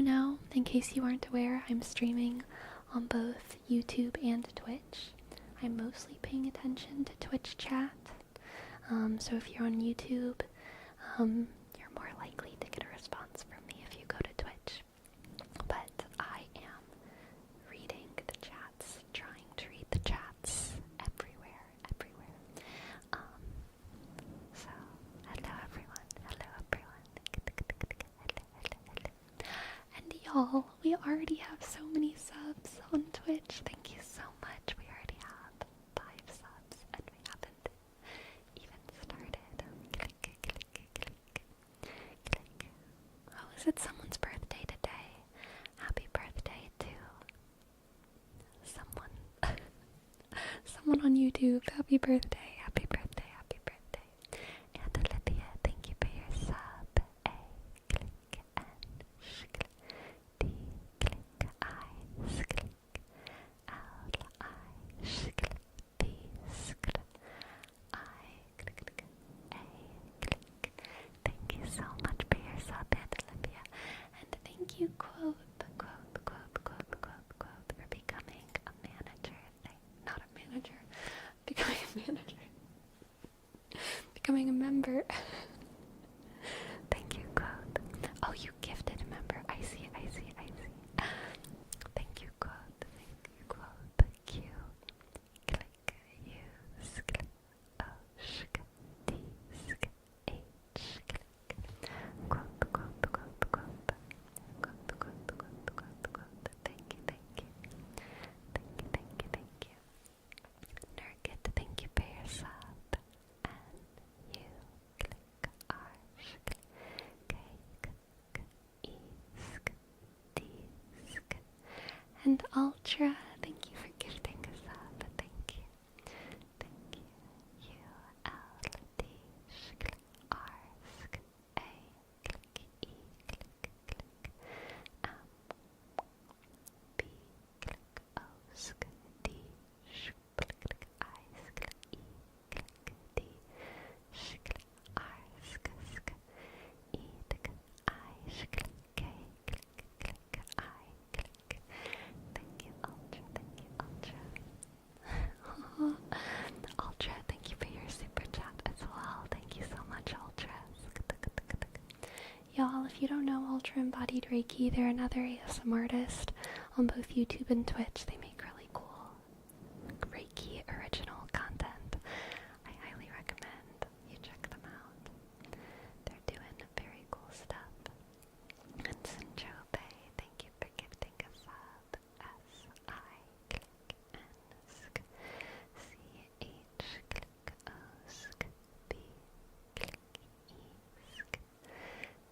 know, in case you aren't aware, I'm streaming on both YouTube and Twitch. I'm mostly paying attention to Twitch chat. So if you're on YouTube, you're more likely to get a response from me if you go to Twitch. But I am reading the chats, trying to read the chats everywhere. So, hello everyone. And y'all, we already have so many subs on Twitch. Thank you so much. We already have 5 subs and we haven't even started. Oh, is it someone's birthday today? Happy birthday to someone on YouTube. Happy birthday. And Olivia, thank you for your sub. A, click, N, sh, click, D, click, I, s, click, L, I, sh, click, D, s, click, I, click, A, click. Thank you so much for your sub, and Olivia. And thank you, quote, for becoming a manager. Not a manager. Becoming a manager. Becoming a member. Thank you, quote. Oh, you gifted a member. I see. Thank you, quote. Q. Click. U. Click. O. Sk. D. Sk. H. Click. Quote. Thank you. Nurkit, thank you for your sub. N, U, click, R, sk, K, k, E, sk, D, sk. And Ultra, thank you for gifting a sub. Thank you. U, L, D, sk, R, sk, A, click, E, click, M, B, click, O, sk, D, sh, click, I, sk, E, click, D, sh, R, sk, E, click, I, sh, K, click, I, click. Thank you, Ultra. Ultra, thank you for your super chat as well. Thank you so much, Ultra. Y'all, if you don't know Ultra Embodied Reiki, they're another ASM artist on both YouTube and Twitch. They make really cool Reiki original content. I highly recommend you check them out. They're doing very cool stuff. And Sinjobe, thank you for gifting a sub. S-I, click, N-sk, C-H, click, O-sk, B, click, E-sk.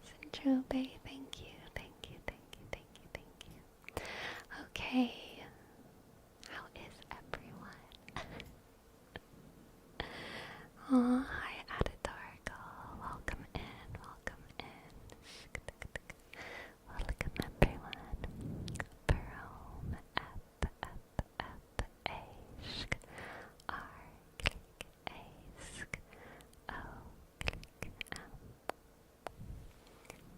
Sinjobe, thank you. Okay, how is everyone? Hi Adidorgle, welcome in. Welcome everyone. Barome, F, A, sk, R, click, A, sk, O, click, M.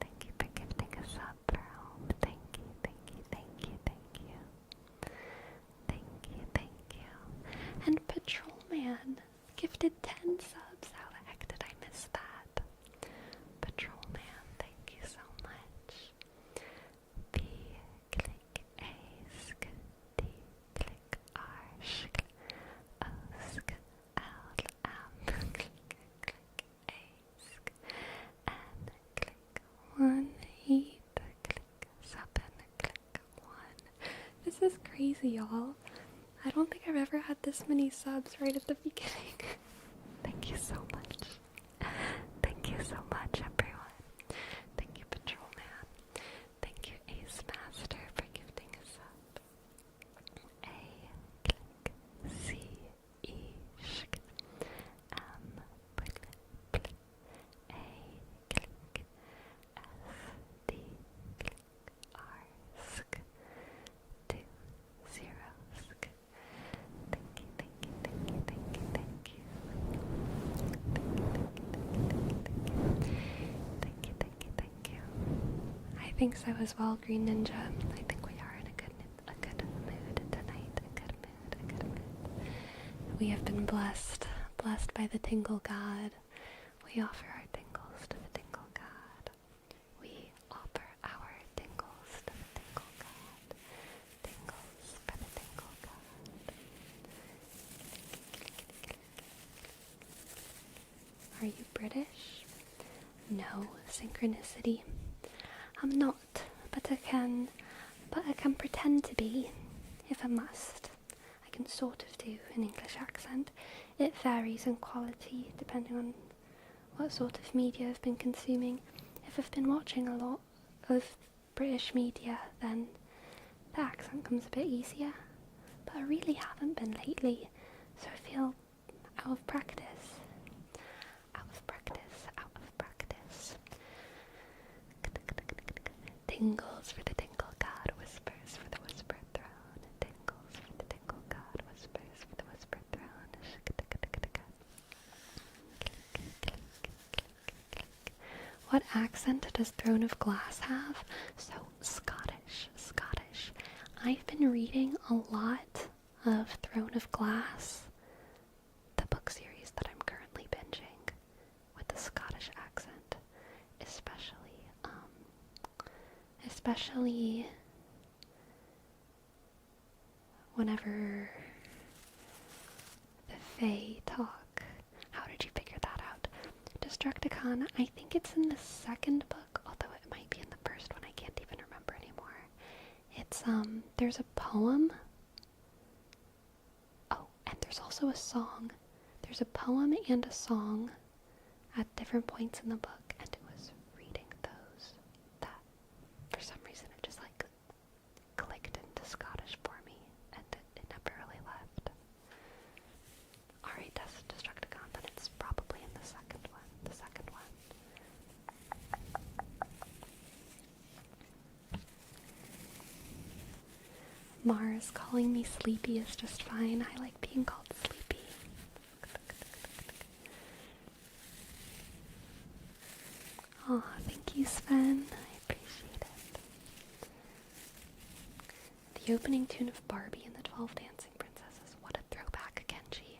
Thank you for gifting a sub, Barome. Thank you. And Patrolman gifted 10 subs. How the heck did I miss that? Patrolman, thank you so much. B, click, A, sk, D, click, R, sk, O, sk, L, M, click, A, sk, N, click, 1, 8, click, 7, click, 1. This is crazy, y'all. I don't think I've ever had this many subs right at the beginning. Thank you so much. Everyone. Thank you, Patrolman. Thank you, Ace Master, for gifting a sub. A, click, C, E, sk, M, click, A, click, S, D, click, R, sk, 2, 0, sk. Thank you. think so as well, Green Ninja. I think we are in a good mood tonight. A good mood. We have been blessed by the Tingle God. We offer our tingles to the Tingle God. We offer our tingles to the Tingle God. Tingles for the Tingle God. Are you British? No, synchronicity. I'm not, but I can pretend to be, if I must. I can sort of do an English accent. It varies in quality depending on what sort of media I've been consuming. If I've been watching a lot of British media, then the accent comes a bit easier. But I really haven't been lately, so I feel out of practice. Tingles for the Tingle God, whispers for the Whispered Throne. Tingles for the Tingle God, whispers for the Whispered Throne. What accent does Throne of Glass have? So, Scottish. I've been reading a lot of Throne of Glass, the book series that I'm currently binging, with the Scottish accent, especially whenever the Fae talk. How did you figure that out? Destructicon, I think it's in the second book, although it might be in the first one, I can't even remember anymore. It's, there's a poem. Oh, and there's also a song. There's a poem and a song at different points in the book, and it was reading those that, for some reason, it just, like, clicked into Scottish for me, and it never really left. Alright, that's Destructicon, then it's probably in the second one. Mars calling me sleepy is just fine. I like being called sleepy. Aw, thank you, Sven. I appreciate it. The opening tune of Barbie and the 12 Dancing Princesses. What a throwback, Kenji.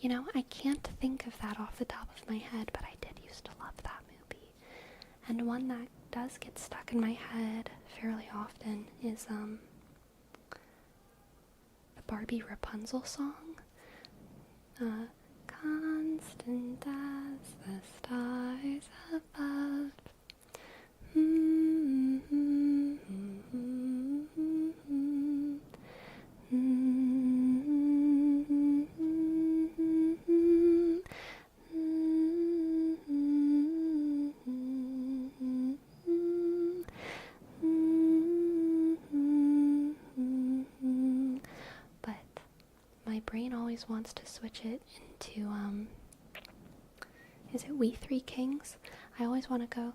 You know, I can't think of that off the top of my head, but I did used to love that movie. And one that does get stuck in my head fairly often is, the Barbie Rapunzel song. Constant as the stars above. But my brain always wants to switch it into, is it We Three Kings? I always want to go,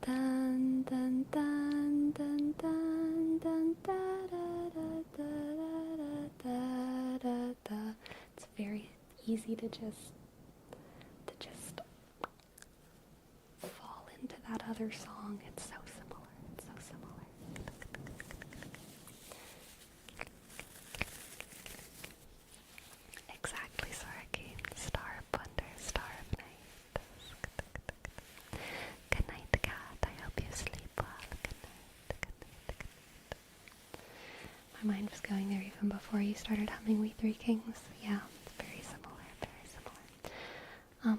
dun dun dun dun dun dun da da da da da da. It's very easy to just fall into that other song. It's so similar. Exactly, Soraki. Star of Wonder, Star of Night. Good night, cat. I hope you sleep well. Good night. My mind was going there even before you started humming We Three Kings. Yeah, it's very similar.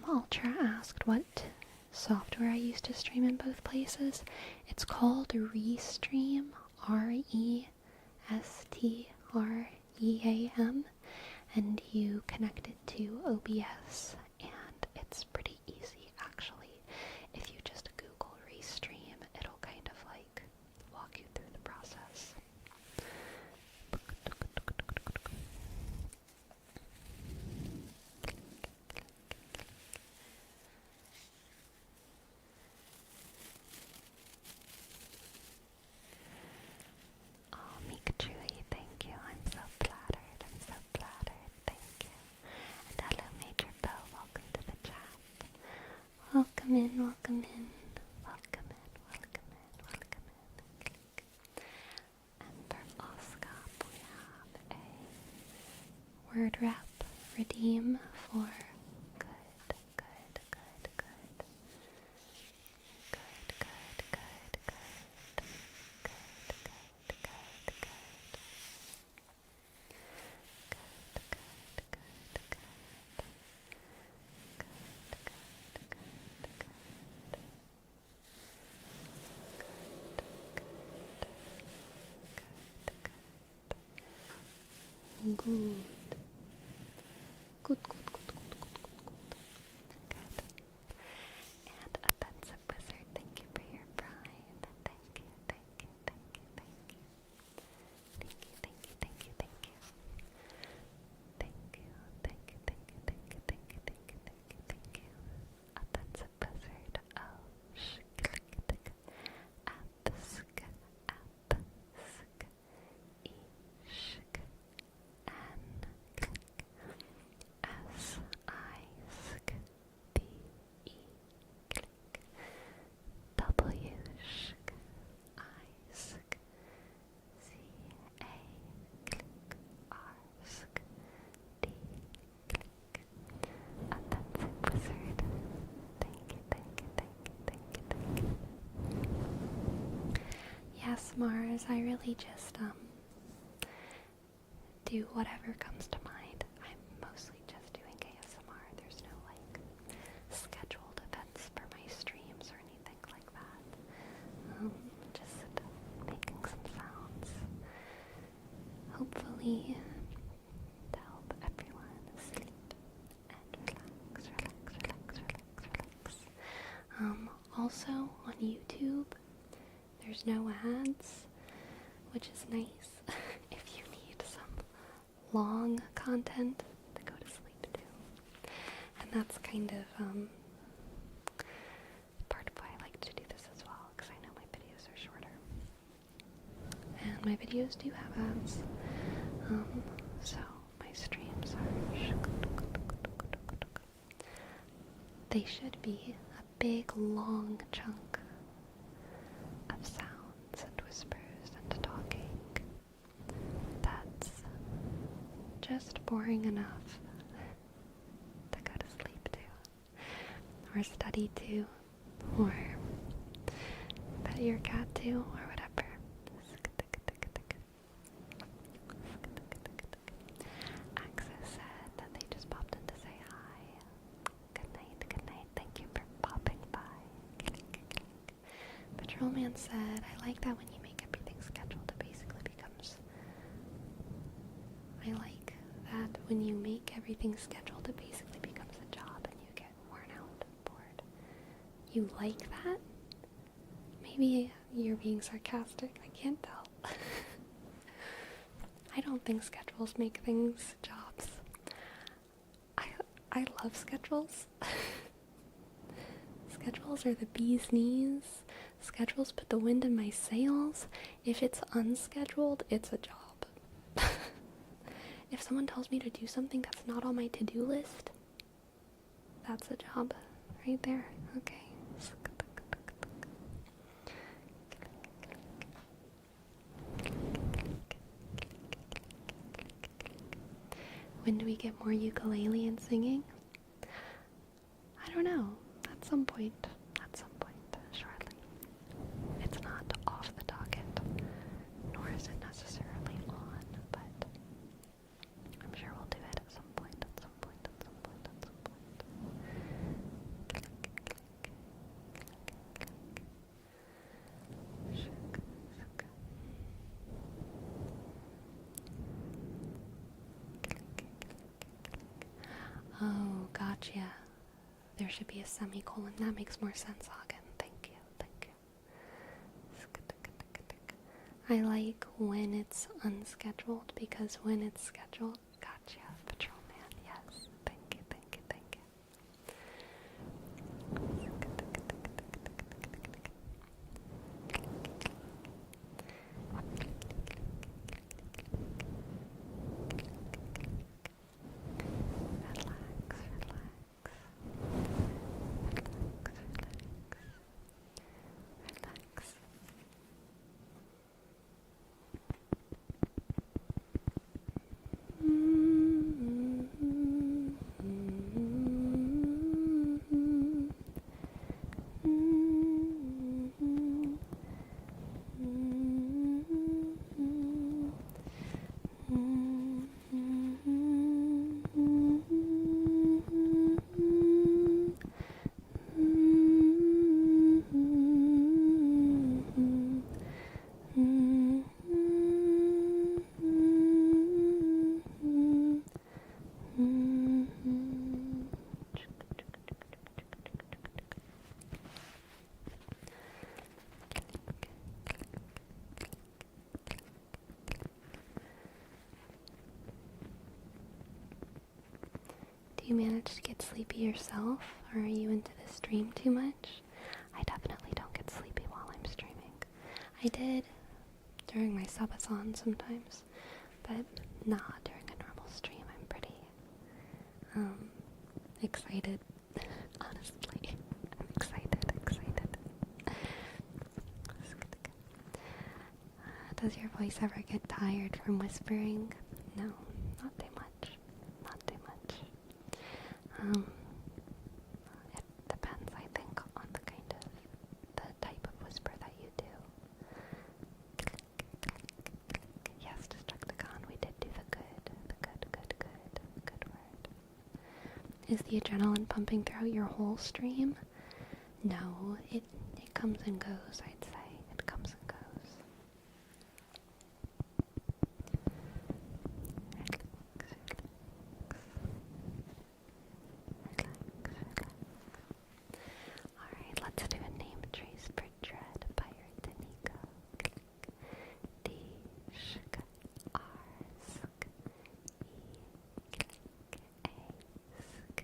Ultra asked what software I use to stream in both places. It's called Restream, Restream, and you connect it to OBS, and it's pretty easy actually. If you just Google Restream, it'll kind of like walk you through the process. Oh, Mikachu, thank you. I'm so flattered. Welcome in, welcome in, welcome in, welcome in, welcome in. And for Oscar, we have a word wrap redeem for good, good, good, good. Good, good, good, good. Good, good, good, good. Good. Good, good, good, good, good, good, good. Good. And offensive wizard, thank you for your pride. Thank you, thank you, thank you, thank you. Thank you, thank you, thank you, thank you. Thank you, thank you, thank you, thank you, thank you, thank you, thank you, thank you. Offensive wizard, oh, shk-lick-tick, apsk, ishk, and click, s-I-sk, d-e, click, w-shk, I-sk, c-a, click, r-sk, d, click. Offensive wizard. Thank you, thank you, thank you, thank you, thank you. Yes, Mars, I really just, do whatever comes to mind. I'm mostly just doing ASMR. There's no, scheduled events for my streams or anything like that. Just making some sounds. Hopefully to help everyone sleep and relax, relax, relax, relax, relax. Also on YouTube, there's no ads, which is nice if you need some long content to go to sleep to. And that's kind of part of why I like to do this as well, because I know my videos are shorter. And my videos do have ads. So my streams are they should be a big long chunk of sounds and whispers and talking that's just boring enough to go to sleep to, or study to, or pet your cat to, or whatever. Access said that they just popped in to say hi. Good night, thank you for popping by. Patrolman said, I like that when you make everything scheduled, it basically becomes... I like that when you make everything scheduled, it basically becomes a job and you get worn out, bored. You like that? Maybe you're being sarcastic, I can't tell. I don't think schedules make things jobs. I love schedules. Schedules are the bee's knees. Schedules put the wind in my sails. If it's unscheduled, it's a job. If someone tells me to do something that's not on my to-do list, that's a job right there. Okay. When do we get more ukulele and singing? I don't know. At some point, shortly. It's not off the docket, nor is it necessarily on, but I'm sure we'll do it at some point, at some point, at some point, at some point. Click, click, click, click, click. Shook, shook. Oh, gotcha. There should be a semicolon. That makes more sense, Hagen. Thank you, thank you. I like when it's unscheduled, because when it's scheduled, gotcha, Patrolman, yes. Thank you, thank you, thank you. Relax, relax. Relax, relax. you managed to get sleepy yourself, or are you into the stream too much? I definitely don't get sleepy while I'm streaming. I did during my subathon sometimes, but not during a normal stream. I'm pretty excited, honestly. I'm excited. Does your voice ever get tired from whispering? No, not too much. It depends, I think, on the type of whisper that you do. Yes, Destructicon, we did do the good word. Is the adrenaline pumping throughout your whole stream? No, it comes and goes, I'd say. It comes and goes. Alright, let's do a name trace per dread by your Danico. D, shk, R, sk, E, click, A, sk,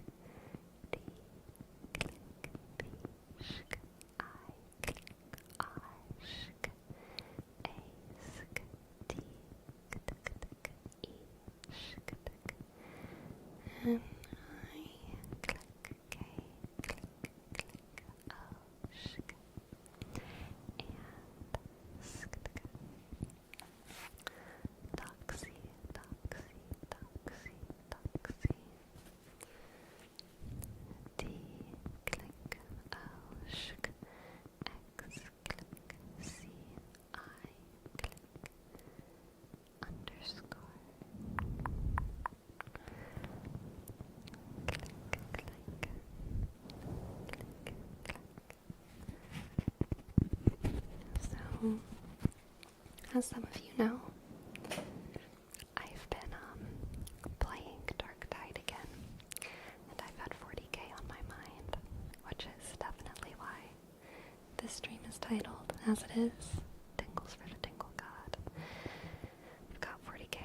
D, click, B, shk, I, click, R, shk, A, sk, D, click, E, shk, and I, click, K, click, O, shk, and sk, Doxy, D, click, O, shk, X, click, C, I, click, underscore, So, as some of you know, I've been playing Dark Tide again, and I've had 40k on my mind, which is definitely why this stream is titled as it is, Tingles for the Tingle God. I've got 40k,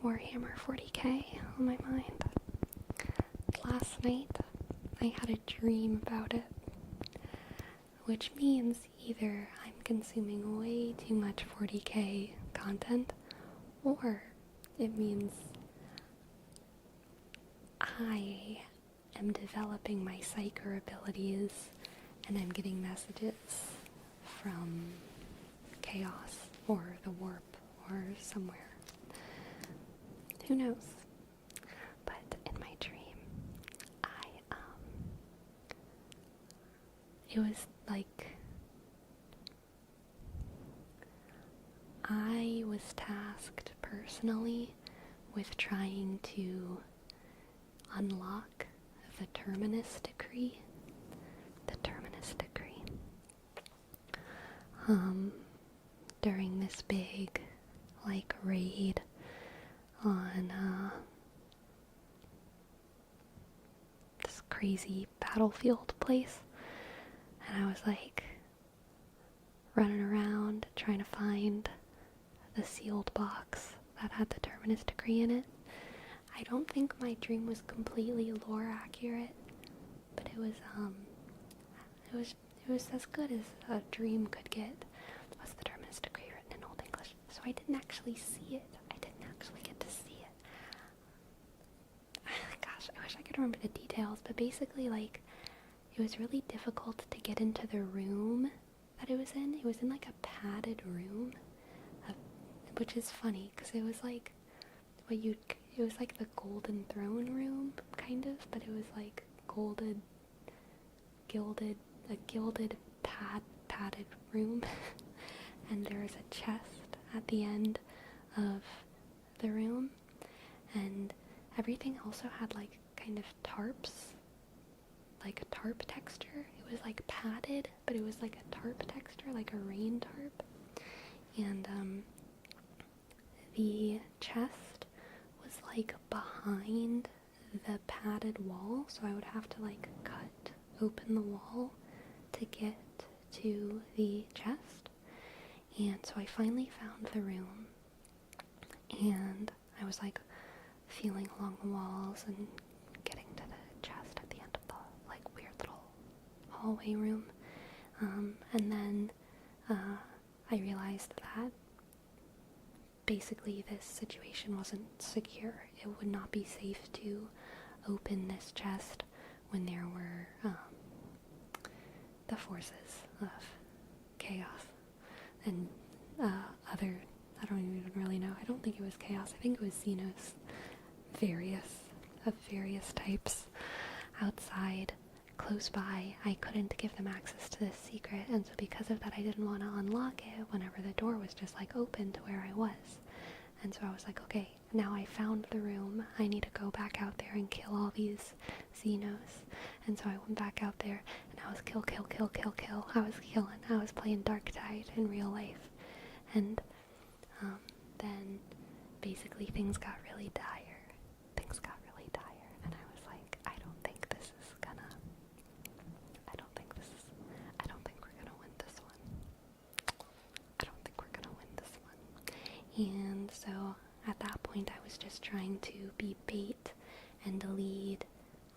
Warhammer 40k on my mind. Last night, I had a dream about it, which means either I'm consuming way too much 40k content, or it means I am developing my psyker abilities and I'm getting messages from chaos or the warp or somewhere. Who knows? But in my dream, it was like I was tasked personally with trying to unlock the Terminus Decree. During this big, raid on, this crazy battlefield place. And I was, running around trying to find the sealed box that had the Terminus Decree in it. I don't think my dream was completely lore accurate, but it was as good as a dream could get. Was the Terminus Decree written in Old English? So I didn't actually see it. I didn't actually get to see it. Gosh, I wish I could remember the details, but basically, it was really difficult to get into the room that it was in. It was in, a padded room, which is funny, because it was, it was the Golden Throne room, kind of, but it was, a gilded padded room, and there was a chest at the end of the room, and everything also had, kind of tarps, a tarp texture. It was, padded, but it was, a tarp texture, a rain tarp, and, the chest was, behind the padded wall, so I would have to, cut open the wall to get to the chest. And so I finally found the room, and I was feeling along the walls and hallway room. And then I realized that basically this situation wasn't secure. It would not be safe to open this chest when there were the forces of chaos and other, I don't even really know. I don't think it was chaos. I think it was Xenos, of various types outside, close by. I couldn't give them access to this secret, and so because of that I didn't want to unlock it whenever the door was just like open to where I was. And so I was like, okay, now I found the room, I need to go back out there and kill all these Xenos. And so I went back out there and I was kill. I was killing. I was playing Dark Tide in real life. And then basically things got really dire. And I was like, I don't think we're gonna win this one. And so at that point I was just trying to be bait and to lead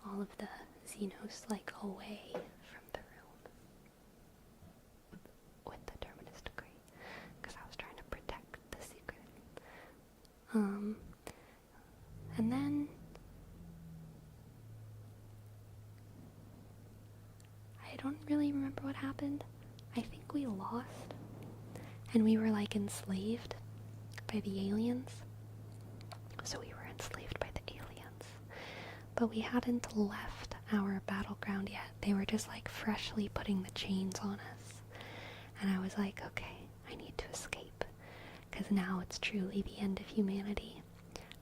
all of the Xenos like away from the room with the Terminus Degree, because I was trying to protect the secret. And then I don't really remember what happened. I think we lost, and we were like enslaved by the aliens. So we were enslaved by the aliens, but we hadn't left our battleground yet. They were just like freshly putting the chains on us, and I was like, okay, I need to escape, because now it's truly the end of humanity.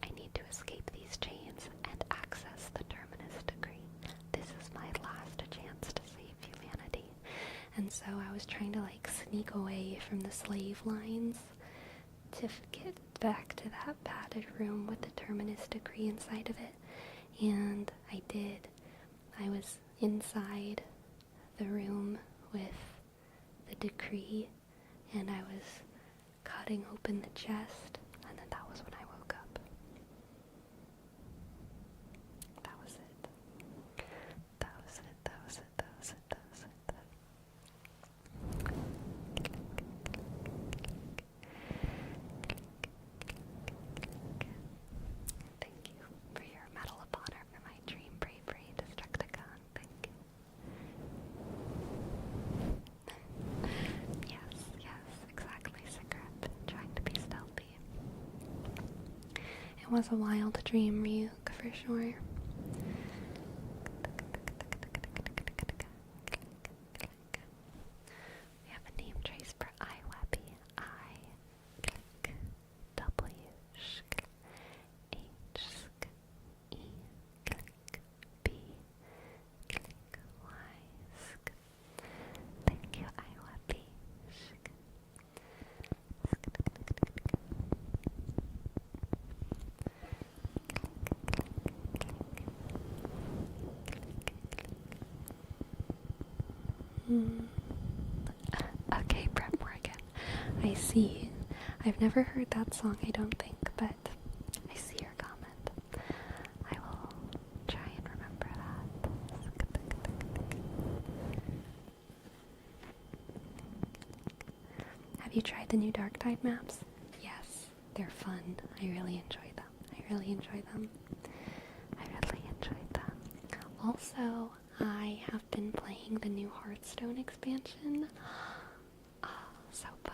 I need to escape these chains and access the Terminus Degree. This is my last chance to save humanity. And so I was trying to like sneak away from the slave lines to get back to that padded room with the Terminus Degree inside of it. And I did. I was inside the room with the decree, and I was cutting open the chest, and then that was when I woke up. That was it. Thank you for your Medal of Honor for my dream bravery, Destructicon. Thank you. Yes, exactly, Cigarette. Trying to be stealthy. It was a wild dream, Ryuk, for sure. We have a name trace for iWebby. I click W sk H sk E click B click Y sk. Thank you, iWebby. Sk. Okay, Brett Morgan. I see. I've never heard that song, I don't think, but I see your comment. I will try and remember that. Have you tried the new Dark Tide maps? Yes, they're fun. I really enjoy them. Also, I have been playing the new Hearthstone expansion. Oh, so fun.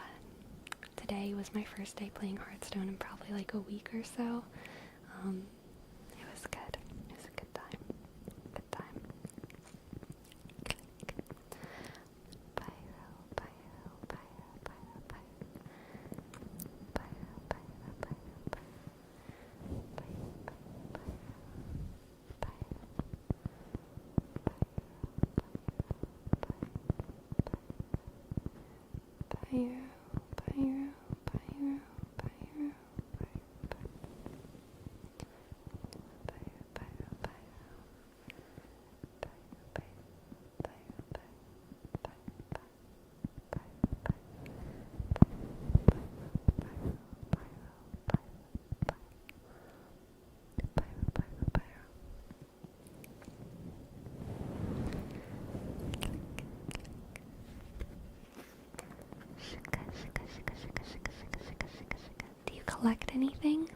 Today was my first day playing Hearthstone in probably like a week or so. It was good. It was a good time. collect anything?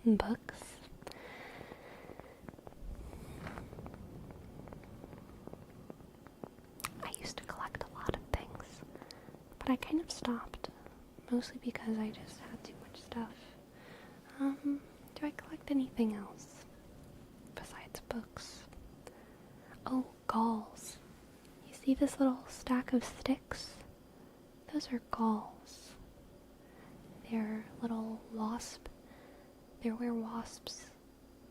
Books. I used to collect a lot of things, but I kind of stopped, mostly because I just had too much stuff. Do I collect anything else besides books? Oh, galls. You see this little stack of sticks? Those are galls. They're little they're where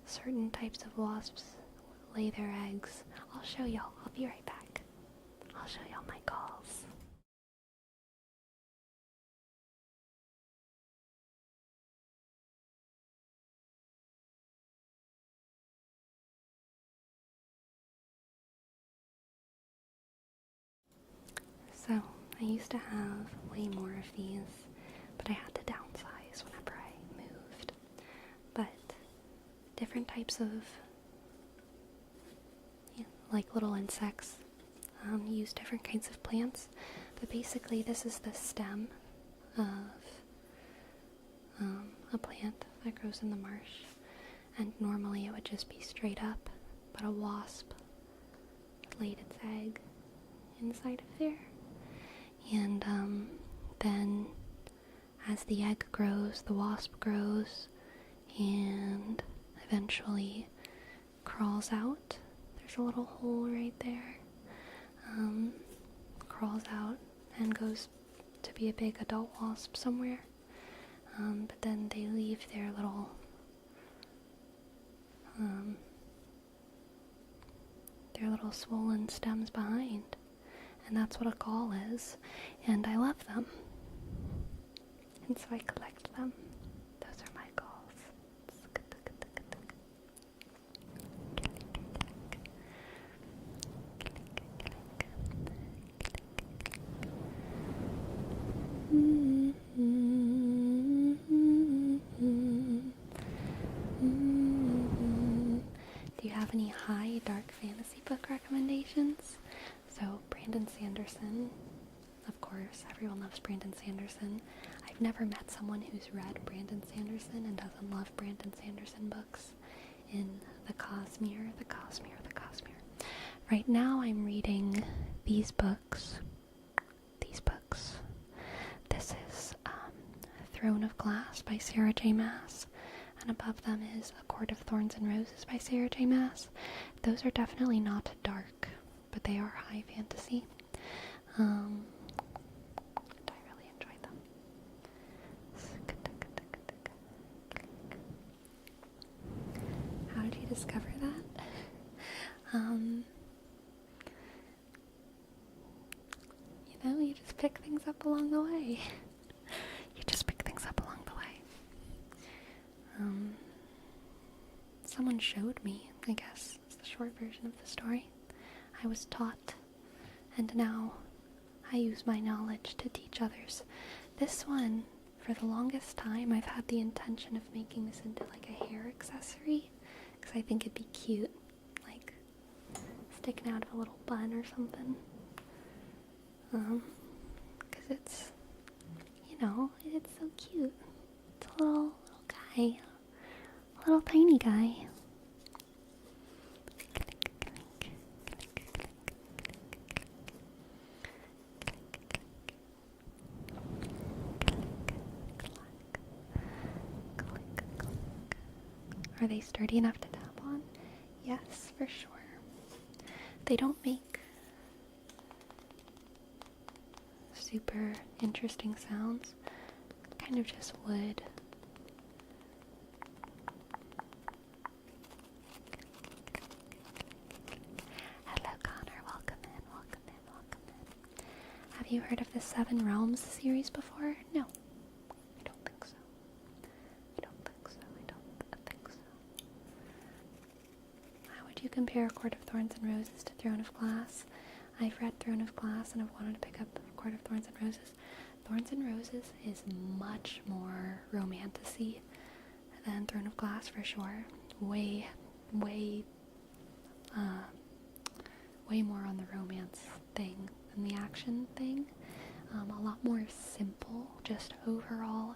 certain types of wasps lay their eggs. I'll show y'all. I'll be right back. I'll show y'all my galls. So, I used to have way more of these, but I had to downsize whenever I moved. But different types of like little insects use different kinds of plants. But basically this is the stem of a plant that grows in the marsh, and normally it would just be straight up, but a wasp laid its egg inside of there, and then as the egg grows, the wasp grows and eventually crawls out. There's a little hole right there. Crawls out and goes to be a big adult wasp somewhere. But then they leave their little swollen stems behind. And that's what a gall is. And I love them. And so I collect them. Those are my galls. Do you have any high dark fantasy book recommendations? So Brandon Sanderson, of course, everyone loves Brandon Sanderson. I've never met someone who's read Brandon Sanderson and doesn't love Brandon Sanderson books. In the Cosmere. Right now I'm reading these books. This is Throne of Glass by Sarah J. Maas, and above them is A Court of Thorns and Roses by Sarah J. Maas. Those are definitely not dark, but they are high fantasy. And I really enjoy them. How did you discover that? You just pick things up along the way. Someone showed me, I guess, it's the short version of the story. I was taught, and now I use my knowledge to teach others. This one, for the longest time, I've had the intention of making this into like a hair accessory, because I think it'd be cute, like sticking out of a little bun or something. Because it's, it's so cute. It's a little guy. A little tiny guy. Are they sturdy enough to tap on? Yes, for sure. They don't make super interesting sounds. Kind of just wood. Hello Connor, welcome in. Have you heard of the Seven Realms series before? No. I don't think so. How would you compare A Court of Thorns and Roses to Throne of Glass? I've read Throne of Glass and I've wanted to pick up A Court of Thorns and Roses. Thorns and Roses is much more romantic-y than Throne of Glass for sure. Way more on the romance thing than the action thing. A lot more simple, just overall.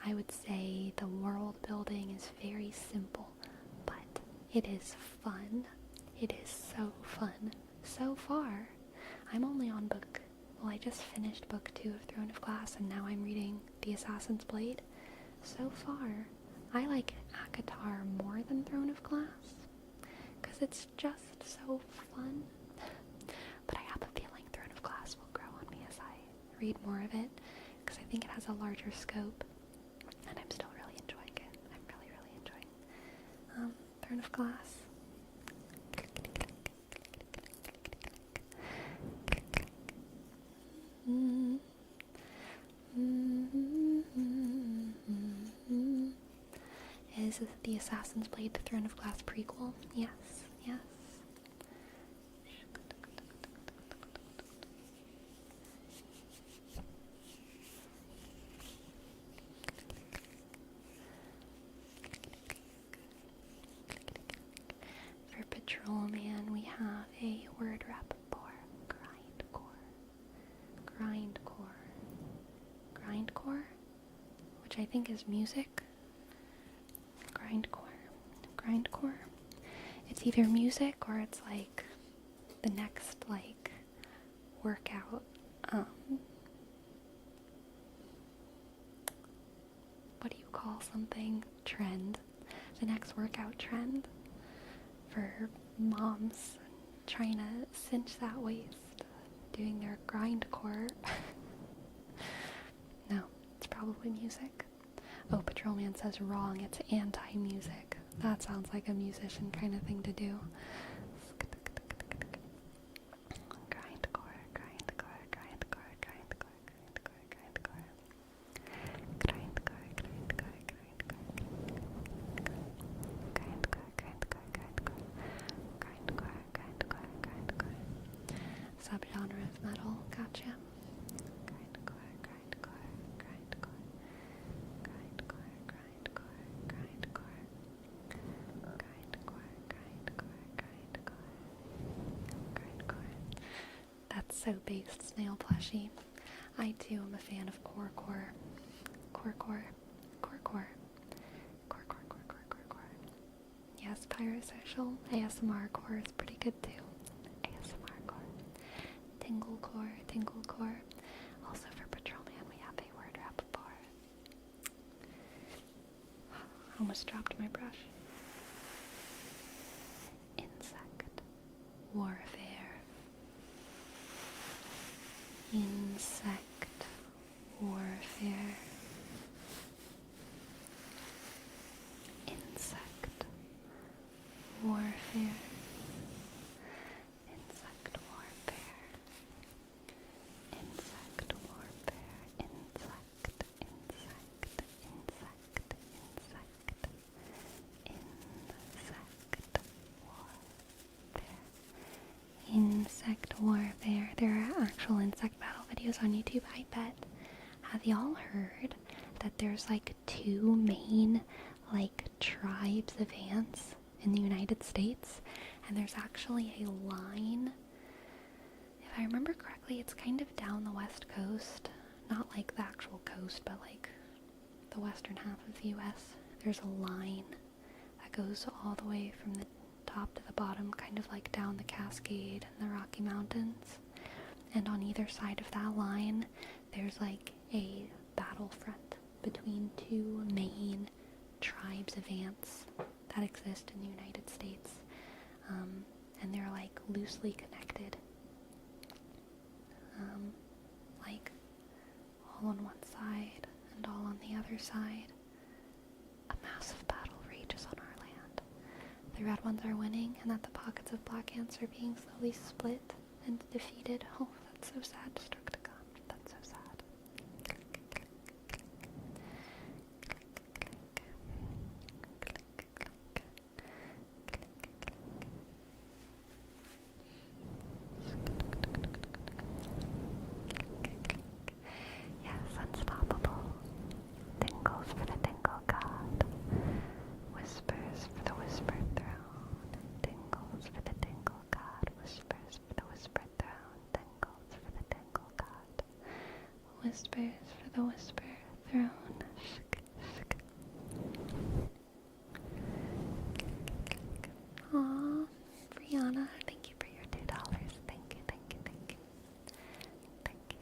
I would say the world building is very simple, but it is fun. It is so fun. So far, I'm only on I just finished book 2 of Throne of Glass, and now I'm reading The Assassin's Blade. So far, I like ACOTAR more than Throne of Glass, because it's just so fun. But I have a feeling Throne of Glass will grow on me as I read more of it, because I think it has a larger scope, and I'm still really enjoying it. I'm really, really enjoying Throne of Glass. Is The Assassin's Blade the Throne of Glass prequel? Yes, yes. For Patrolman, we have a word rep for grindcore, which I think is music. Grindcore. It's either music or it's like the next like workout. What do you call something? Trend. The next workout trend for moms trying to cinch that waist, doing their grindcore. No, it's probably music. Oh, Patrolman says wrong, it's anti-music. That sounds like a musician kind of thing to do. Subgenre of metal, gotcha. That's so based, Snail Plushie. I too am a fan of corecore. Yes, Pyrosocial. ASMR core is pretty good too. ASMR core. Tinglecore. Also for Patrolman, we have a word wrap bar. Almost dropped my brush. Insect warfare. Insect warfare. Insect warfare. Insect warfare. Insect warfare. Insect warfare. Insect warfare. There are actual insect battle videos on YouTube, I bet. Have y'all heard that there's like 2 main like tribes of ants in the United States? And there's actually a line, if I remember correctly, it's kind of down the west coast. Not like the actual coast, but like the western half of the US. There's a line that goes all the way from the top to the bottom, kind of like down the Cascade and the Rocky Mountains. And on either side of that line, there's like a battlefront between 2 main tribes of ants that exist in the United States. And they're like loosely connected. Like all on one side and all on the other side. A massive battle rages on our land. The red ones are winning, and that the pockets of black ants are being slowly split and defeated. Oh, that's so sad, Destructicon. That's so sad. Yes, unstoppable. Tingles for the tingle god. Whispers for the whispered throne. Tingles for the tingle god. Whispers for the whispered throne. Tingles for the tingle the Whisper Throne. Aw, Brianna, thank you for your $2. Thank you, thank you, thank you. Thank you.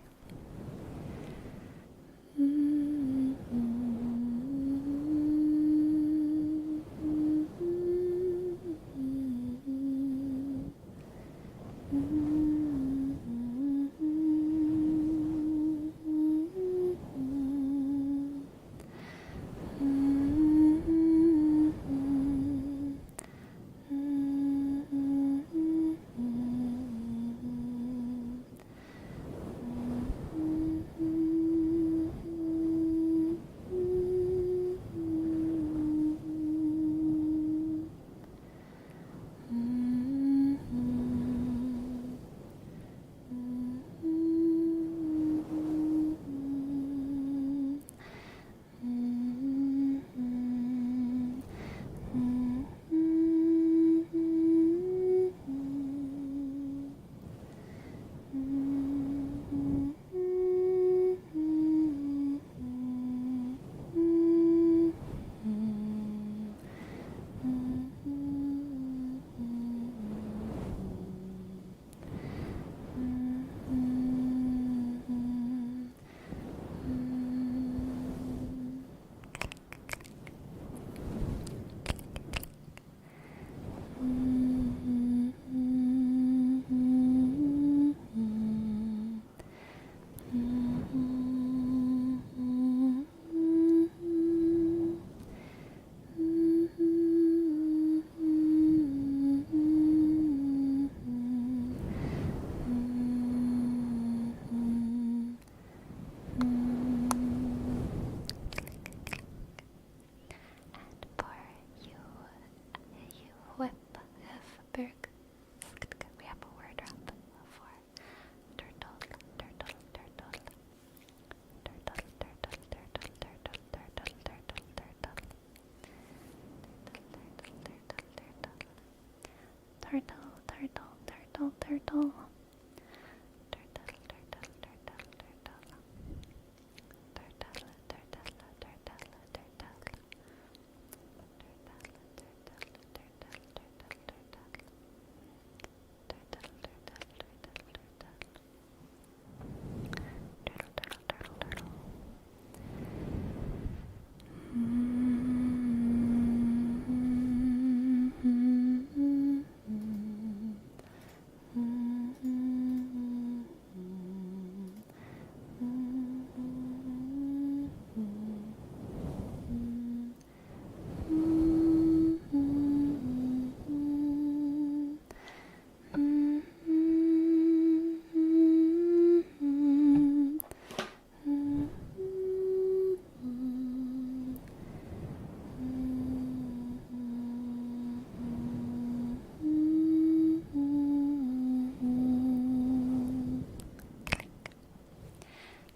We have a word up for turtle, turtle, turtle, turtle, turtle, turtle, turtle, turtle, turtle, turtle, turtle, turtle, turtle, turtle.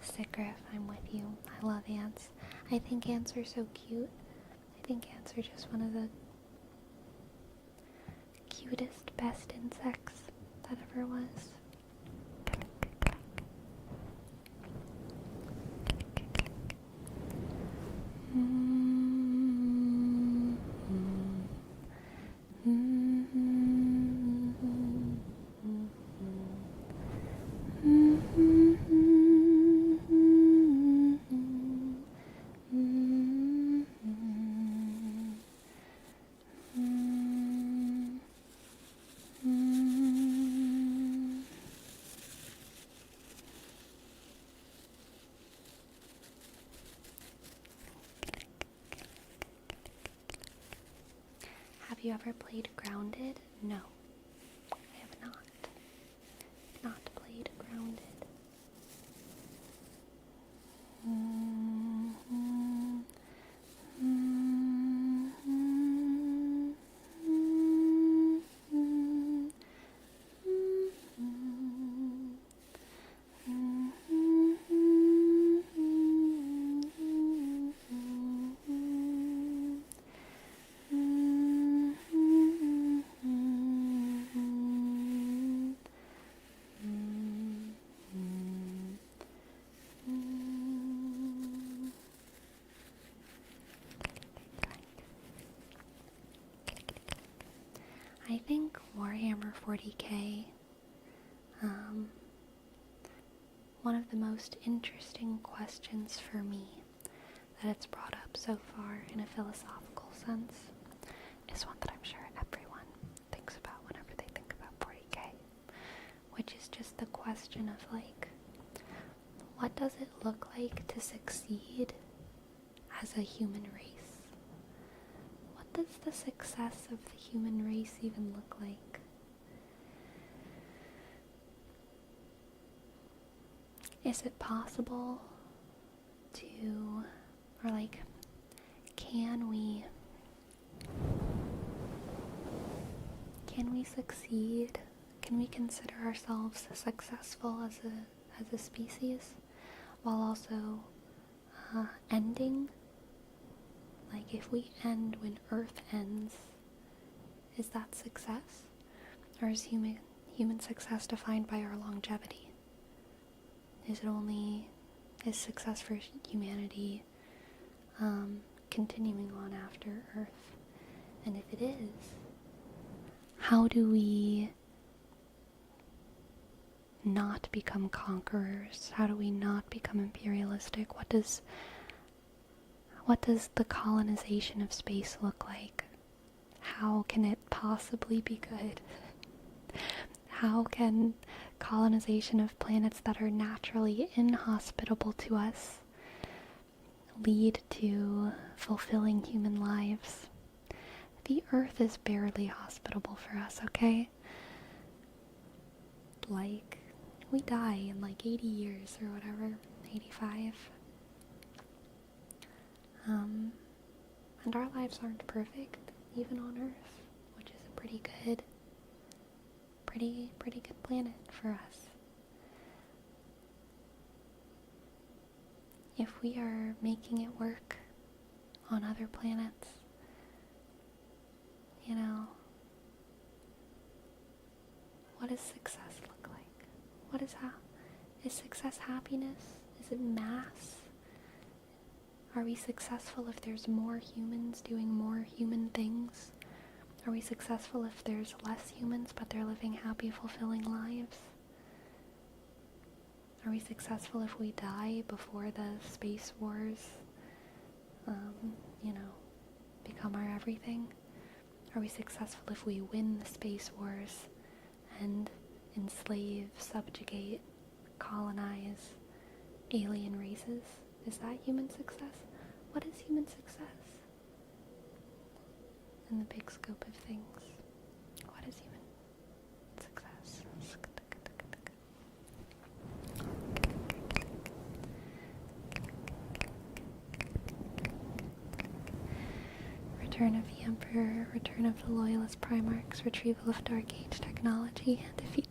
Sicker if I'm with you. I love ants. I think ants are so cute. I think ants are just one of the cutest, best insects that ever was. Have you ever played Grounded? No, I have not. Not played Grounded. I think Warhammer 40k, one of the most interesting questions for me that it's brought up so far in a philosophical sense is one that I'm sure everyone thinks about whenever they think about 40k, which is just the question of like, what does it look like to succeed as a human race? What does the success of the human race even look like? Is it possible to, or like, can we succeed? Can we consider ourselves successful as a species while also ending? Like, if we end when Earth ends, is that success? Or is human success defined by our longevity? Is success for humanity continuing on after Earth? And if it is, how do we not become conquerors? How do we not become imperialistic? What does the colonization of space look like? How can it possibly be good? How can colonization of planets that are naturally inhospitable to us lead to fulfilling human lives? The Earth is barely hospitable for us, okay? Like, we die in like 80 years or whatever, 85. And our lives aren't perfect, even on Earth, which is a pretty good planet for us. If we are making it work on other planets, what does success look like? Is success happiness? Is it mass? Are we successful if there's more humans doing more human things? Are we successful if there's less humans but they're living happy, fulfilling lives? Are we successful if we die before the space wars, become our everything? Are we successful if we win the space wars and enslave, subjugate, colonize alien races? Is that human success? What is human success? In the big scope of things, what is human success? Return of the Emperor, return of the Loyalist Primarchs, retrieval of Dark Age technology, defeat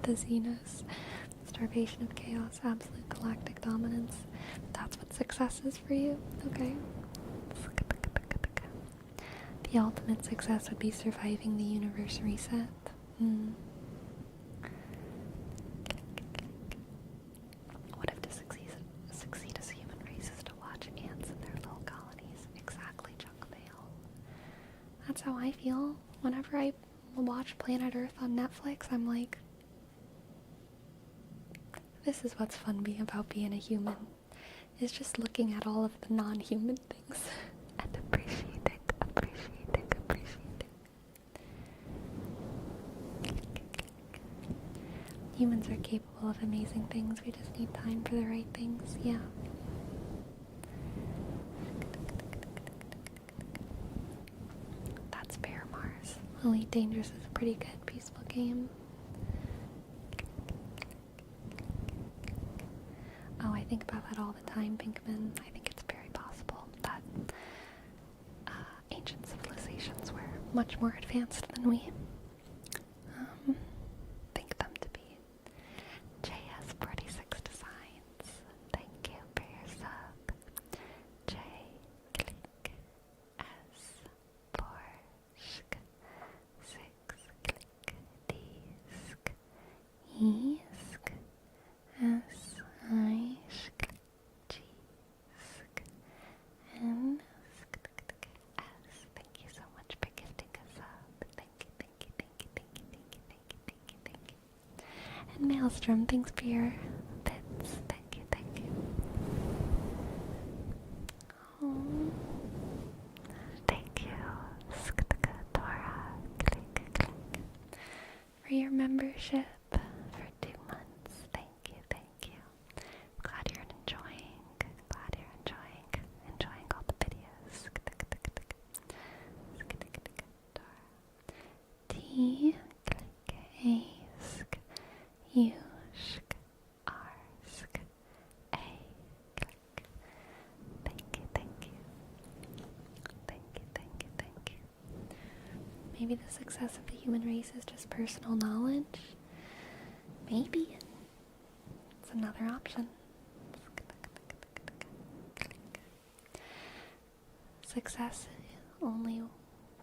the Xenos, starvation of chaos, absolute galactic dominance. That's what success is for you? Okay. The ultimate success would be surviving the universe reset. What if to succeed as a human race is to watch ants in their little colonies? Exactly, Chuck Bale. That's how I feel. Whenever I watch Planet Earth on Netflix, I'm like, this is what's fun about being a human. Is just looking at all of the non-human things and appreciating. Humans are capable of amazing things. We just need time for the right things. Yeah. That's Bear Mars. Elite Dangerous is a pretty good, peaceful game. Oh, I think about that all the time, Pinkman. I think it's very possible that ancient civilizations were much more advanced than we think them to be. JS46 Designs, thank you for your sub. J click S for shk 6 click disk esk S I shk G sk N sk S. Thank you so much for gifting us up. Thank you. And Maelstrom, thanks for your bits. Thank you, thank you. Oh. Thank you, Dora. Click, click. For your membership for 2 months. Thank you, thank you. Glad you're enjoying. Glad you're enjoying all the videos. T, click, A, sk, U, sk, R, sk, A, click. Thank you, thank you. Thank you, thank you, thank you. Maybe the success of the human race is just personal knowledge. Maybe. It's another option. Success will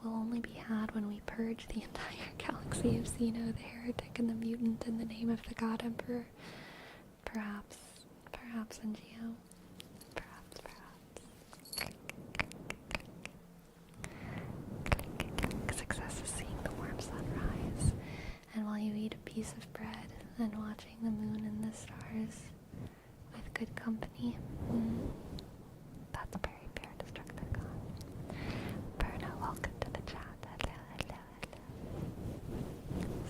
only be had when we purge the entire galaxy of Xeno, the heretic, and the mutant in the name of the God Emperor. Perhaps NGO. Perhaps. Success is seeing the warm sunrise, and while you eat a piece of bread and watching the moon and the stars with good company. That's very fair, Destructicon. Berna, welcome to the chat. Hello.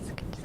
Skitch.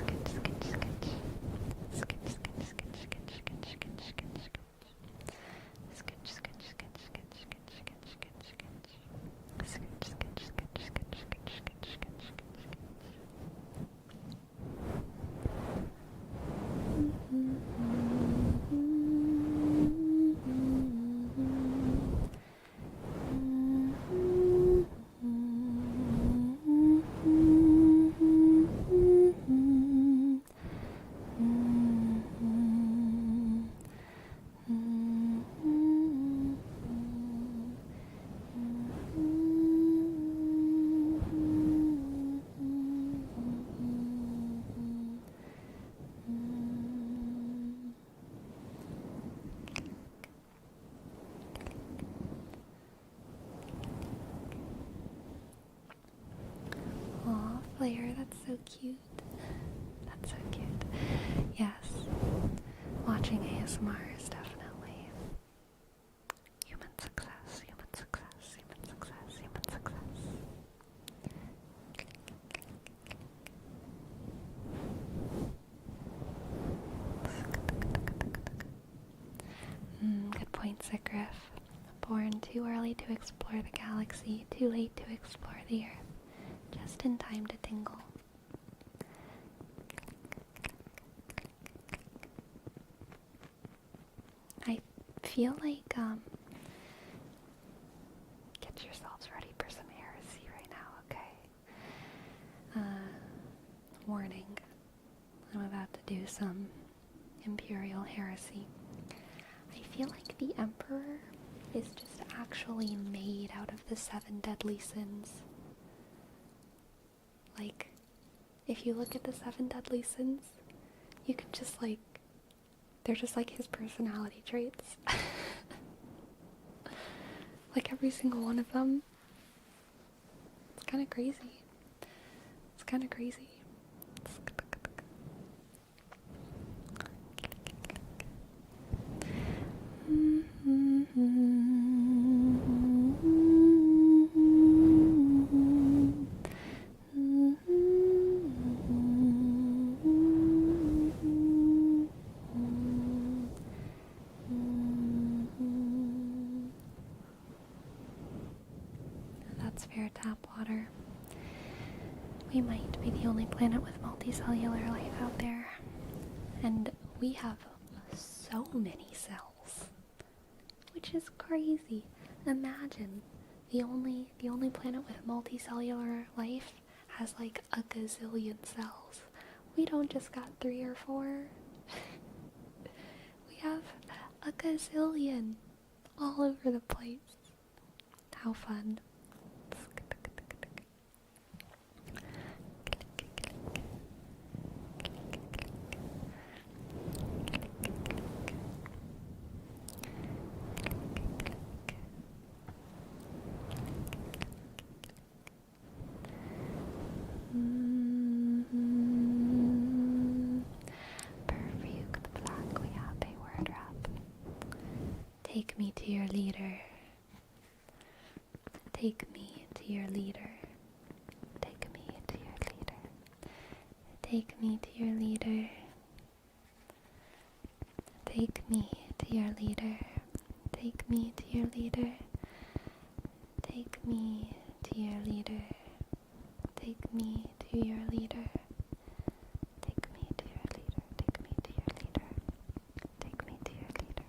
Flare, that's so cute. That's so cute. Yes, watching ASMR is definitely human success. Good point, Sigriff. Born too early to explore the galaxy, too late to explore the Earth. Just in time to tingle. I feel like, get yourselves ready for some heresy right now, okay? Warning. I'm about to do some imperial heresy. I feel like the Emperor is just actually made out of the 7 deadly sins. Like, if you look at the 7 deadly sins, you can just they're just like his personality traits. Like every single one of them. It's kind of crazy. That's fair tap water. We might be the only planet with multicellular life out there. And we have so many cells. Which is crazy. Imagine the only planet with multicellular life has like a gazillion cells. We don't just got 3 or 4. We have a gazillion all over the place. How fun. to your leader. Take me to your leader. Take me to your leader. Take me to your leader. Take me to your leader. Take me to your leader. Take me to your leader. Take me to your leader. Take me to your leader. Take me to your leader.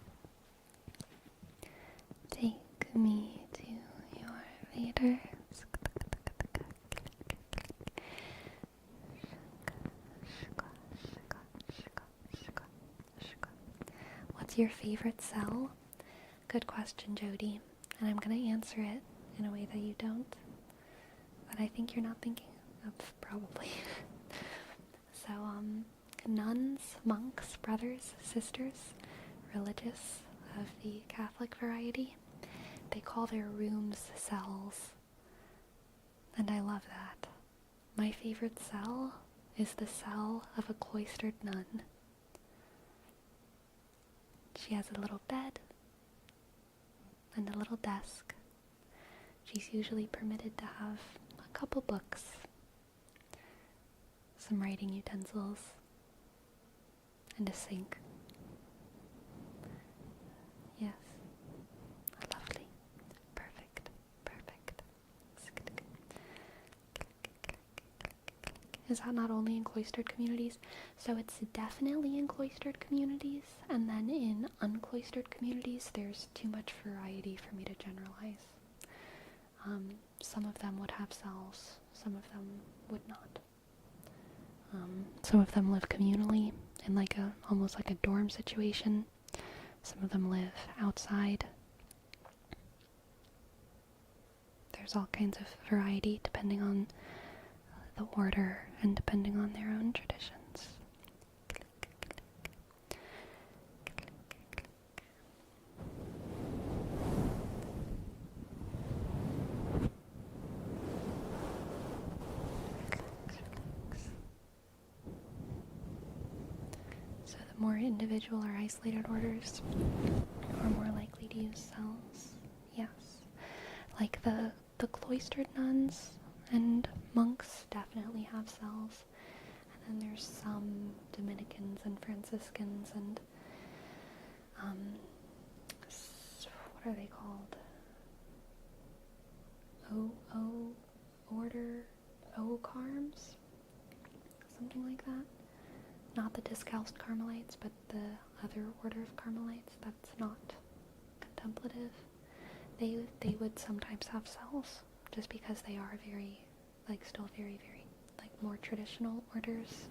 Take me to your leader. What's your favorite cell? Good question, Jody. And I'm going to answer it in a way that you don't. That I think you're not thinking of, probably. So, nuns, monks, brothers, sisters, religious of the Catholic variety, they call their rooms cells. And I love that. My favorite cell is the cell of a cloistered nun. She has a little bed and a little desk. She's usually permitted to have a couple books, some writing utensils, and a sink. Yes. Lovely. Perfect. Perfect. Is that not only in cloistered communities? So it's definitely in cloistered communities, and then in uncloistered communities there's too much variety for me to generalize. Some of them would have cells, some of them would not. Some of them live communally in almost like a dorm situation. Some of them live outside. There's all kinds of variety depending on the order and depending on their own traditions. So the more individual or isolated orders are more likely to use cells. Yes. Like the cloistered nuns and monks definitely have cells. And then there's some Dominicans and Franciscans and what are they called? Carms? Something like that. Not the Discalced Carmelites, but the other order of Carmelites that's not contemplative. They would sometimes have cells, just because they are still very, very, more traditional orders,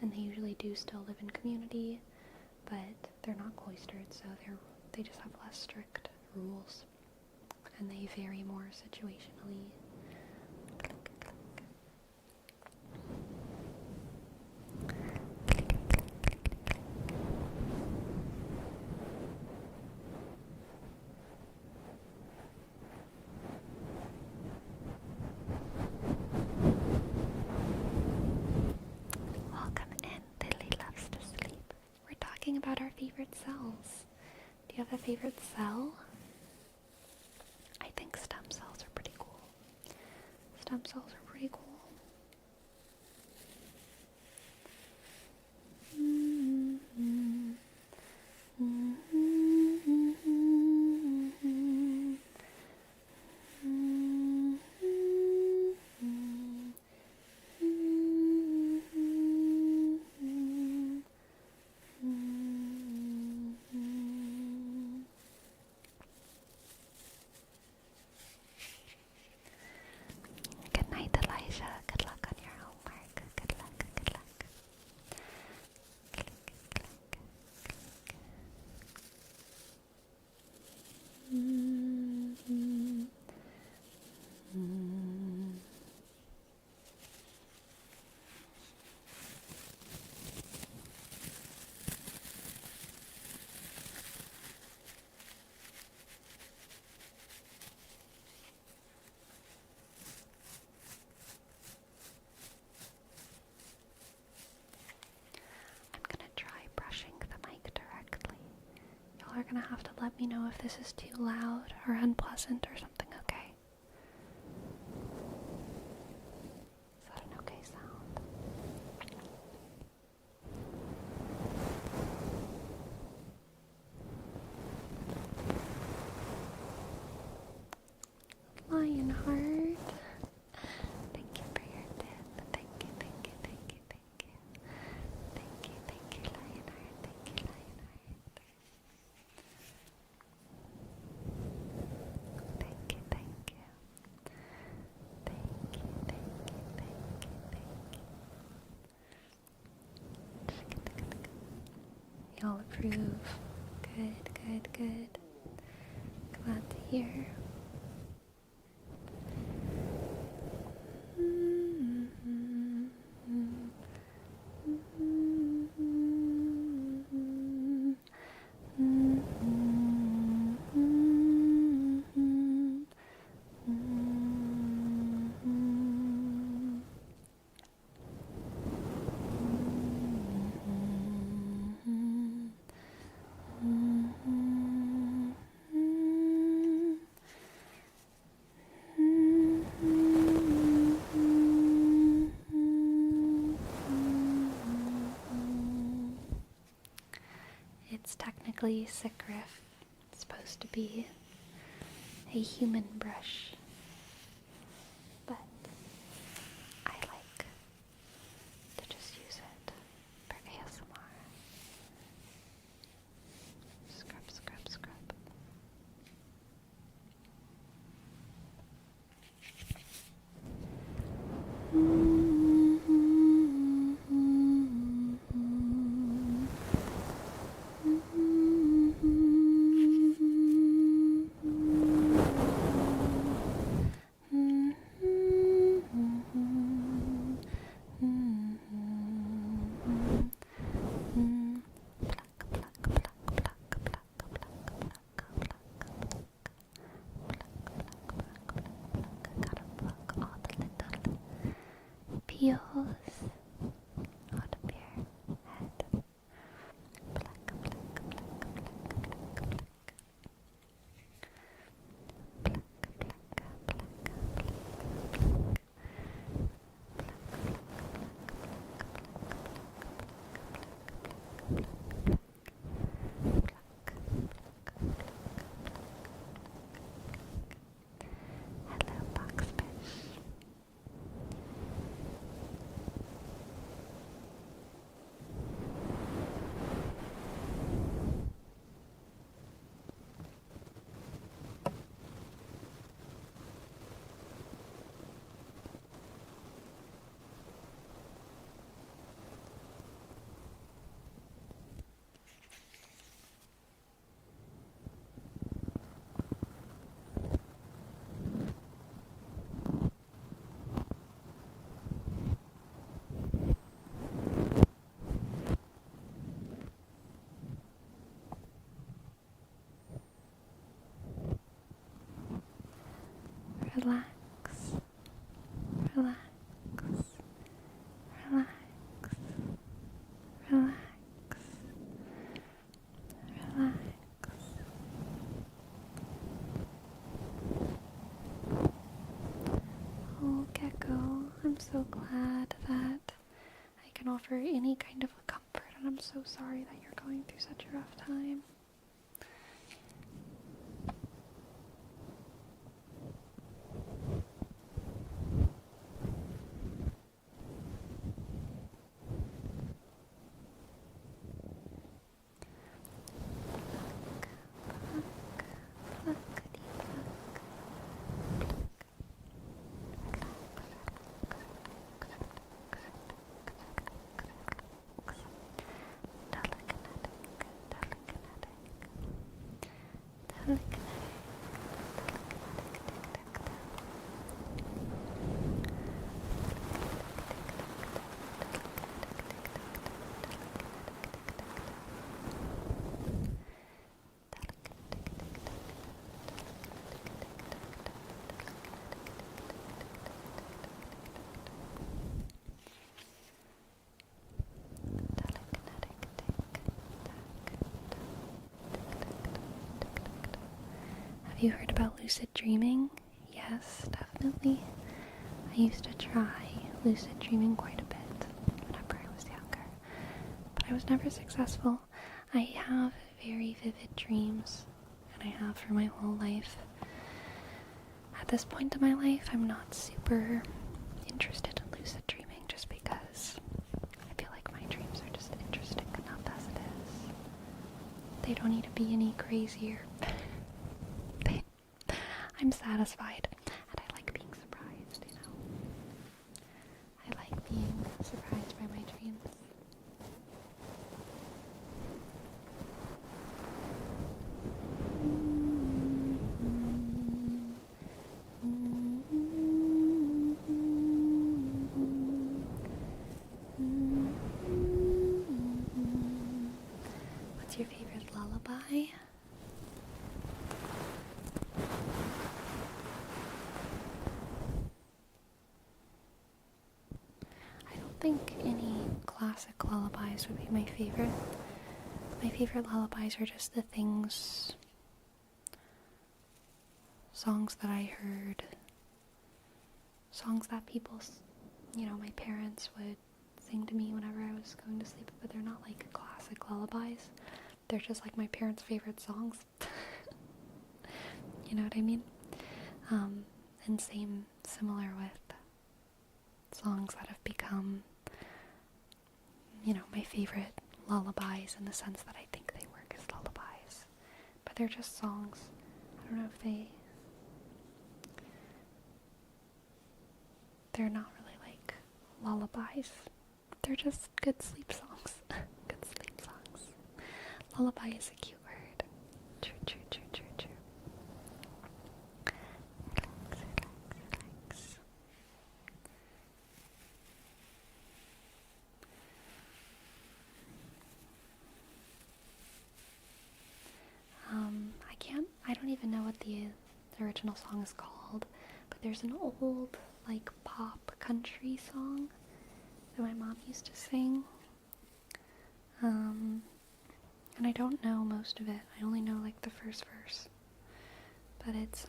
and they usually do still live in community, but they're not cloistered, so they just have less strict rules, and they vary more situationally. About our favorite cells. Do you have a favorite cell? I think stem cells are pretty cool. Stem cells are pretty cool. Are gonna have to let me know if this is too loud or unpleasant or something, okay? approve. Good, good, good. Glad to hear. It's technically Sicriff. It's supposed to be a human brush, but I like to just use it for ASMR. Scrub, scrub, scrub. Peels out of your head. Pluck, pluck, pluck, pluck, pluck, pluck. Pluck, pluck, pluck, Hello, boxfish. Relax, relax, relax, relax, relax. Oh, Gecko, I'm so glad that I can offer any kind of a comfort, and I'm so sorry that you're going through such a rough time. Have you heard about lucid dreaming? Yes, definitely. I used to try lucid dreaming quite a bit whenever I was younger, but I was never successful. I have very vivid dreams, and I have for my whole life. At this point in my life, I'm not super interested in lucid dreaming just because I feel like my dreams are just interesting enough as it is. They don't need to be any crazier. I'm satisfied, and I like being surprised, you know. I like being surprised by my dreams. think any classic lullabies would be my favorite. My favorite lullabies are just the songs that I heard, songs that people, my parents would sing to me whenever I was going to sleep, but they're not like classic lullabies. They're just like my parents' favorite songs. You know what I mean? And similar with songs that have become, my favorite lullabies in the sense that I think they work as lullabies. But they're just songs. I don't know if they're not really like lullabies. They're just good sleep songs. Good sleep songs. Lullaby is a cute word. True, true, true, true, true. Relax, relax, relax. I don't even know what the original song is called, but there's an old, like, pop country song that my mom used to sing. And I don't know most of it. I only know, like, the first verse. But it's,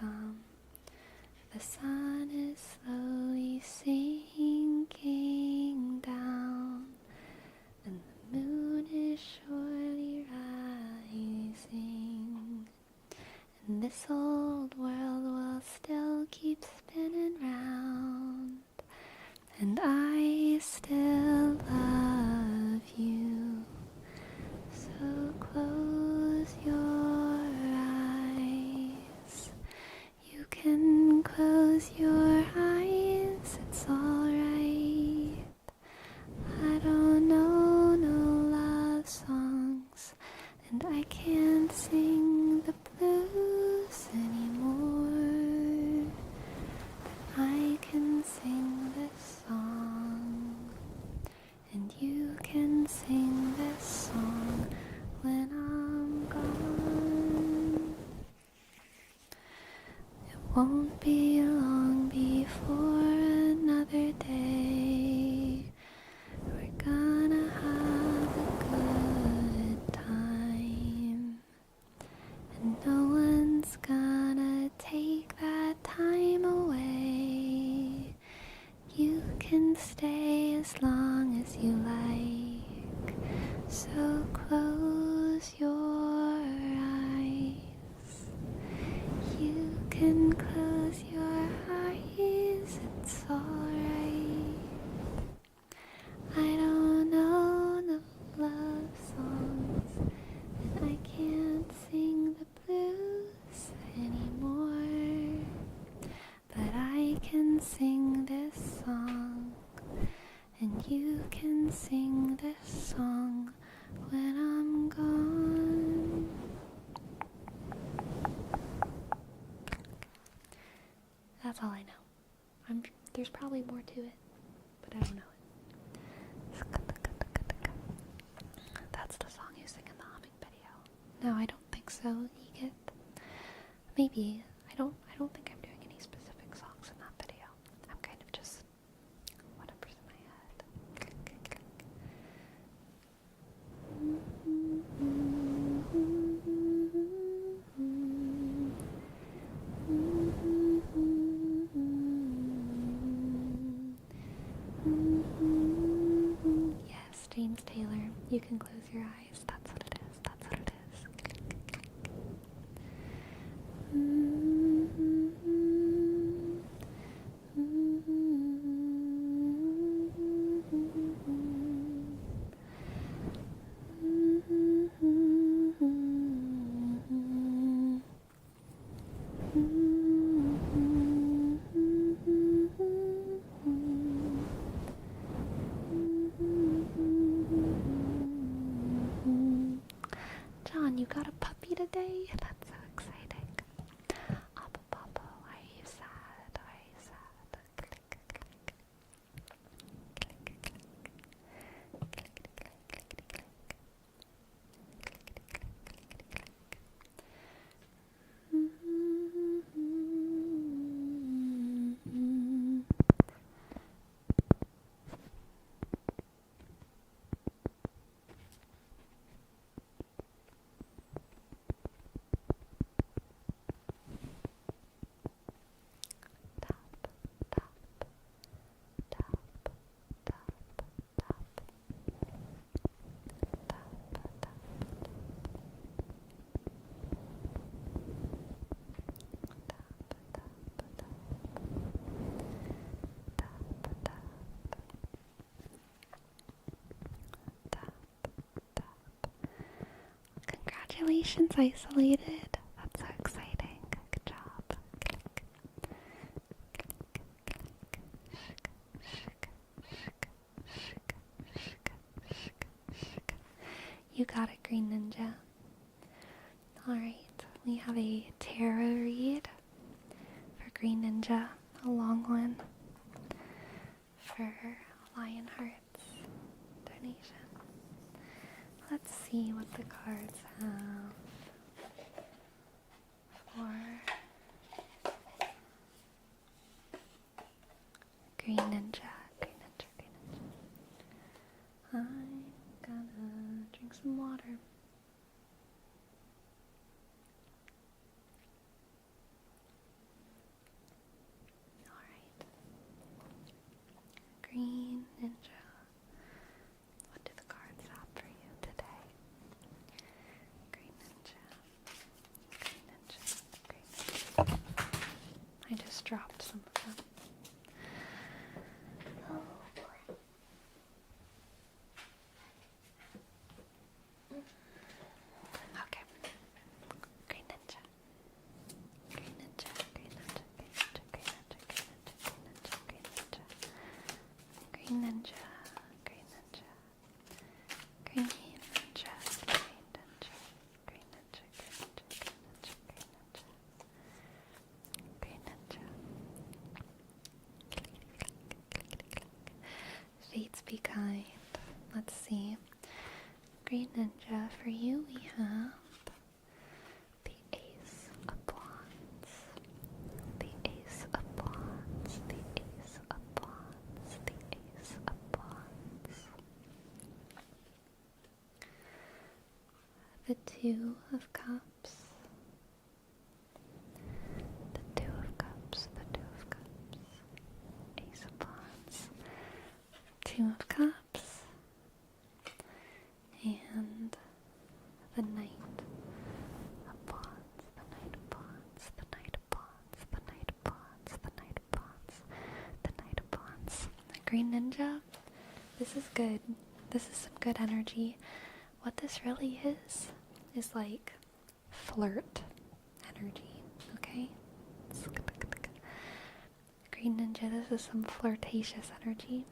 the sun is slowly sinking down, and the moon is surely rising, and this old world will still keep spinning round, and I still love you. So close your eyes. You can close your eyes, it's alright. I don't know no love songs, and I can't sing the blues anymore. I can sing this song, and you can sing this song when I'm gone. It won't be long before another day. We're gonna have a good time, and no one's gonna take that time away. You can stay as long as you like, so close your eyes. You can close your eyes, it's alright. I don't know no love songs, and I can't sing the blues anymore, but I can sing this song, and you can sing this song when I'm gone. That's all I know. There's probably more to it, but I don't know it. That's the song you sing in the humming video. No, I don't think so. You get maybe. I don't think I'm doing any specific songs in that video. I'm kind of just whatever's in my head. Yes, James Taylor. You can close your eyes. That's what it is. That's what it is. donations isolated. That's so exciting. Good job. You got it, Green Ninja. Alright, we have a tarot read for Green Ninja, a long one for Lionheart's donation. Let's see what the cards have for Green Ninja. I'm gonna drink some water. Alright. Green Ninja. What do the cards have for you today? Green Ninja. Green Ninja. Green Ninja. I just dropped some of them. Oh boy. Okay. Green Ninja. Green Ninja. Green Ninja. Green Ninja. Green Ninja. Green Ninja. Green Ninja. Green Ninja. Green Ninja. Green Ninja. Green Ninja. Green Ninja. Green Ninja. Fates be kind. Let's see. Green Ninja, for you we have the Ace of Wands. The Ace of Wands. The Ace of Wands. The Ace of Wands. The Two of Cups. The Two of Cups. The Two of Cups. Ace of Wands. Two of Cups. And the Knight of Wands, the Knight of Wands, the Knight of Wands, the Knight of Wands, the Knight of Wands, the Knight of Wands. Green Ninja, this is good. This is some good energy. What this really is like flirt energy, okay? Green Ninja, this is some flirtatious energy.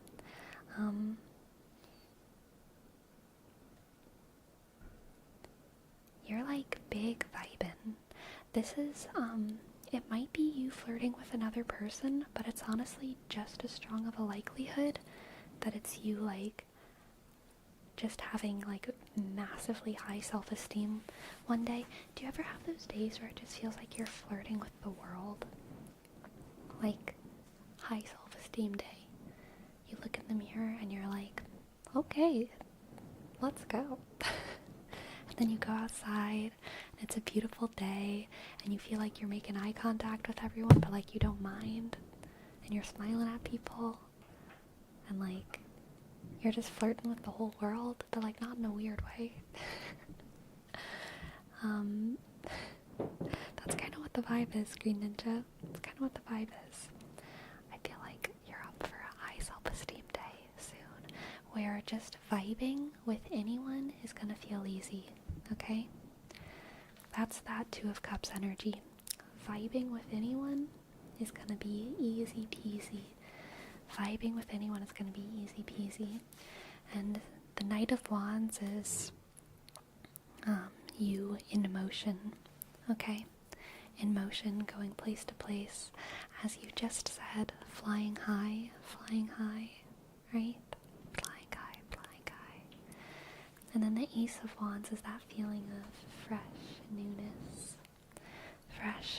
You're like big vibin'. This is, it might be you flirting with another person, but it's honestly just as strong of a likelihood that it's you, like, just having, like, massively high self-esteem one day. Do you ever have those days where it just feels like you're flirting with the world? Like, high self-esteem day. You look in the mirror and you're like, okay, let's go. And then you go outside, and it's a beautiful day, and you feel like you're making eye contact with everyone, but like you don't mind, and you're smiling at people, and like you're just flirting with the whole world, but like not in a weird way. That's kind of what the vibe is, Green Ninja. That's kind of what the vibe is. I feel like you're up for a high self-esteem day soon, where just vibing with anyone is gonna feel easy, okay? That's that Two of Cups energy. Vibing with anyone is gonna be easy peasy. Vibing with anyone is gonna be easy peasy. And the Knight of Wands is you in motion, okay? In motion, going place to place. As you just said, flying high, right? Flying high. And then the Ace of Wands is that feeling of fresh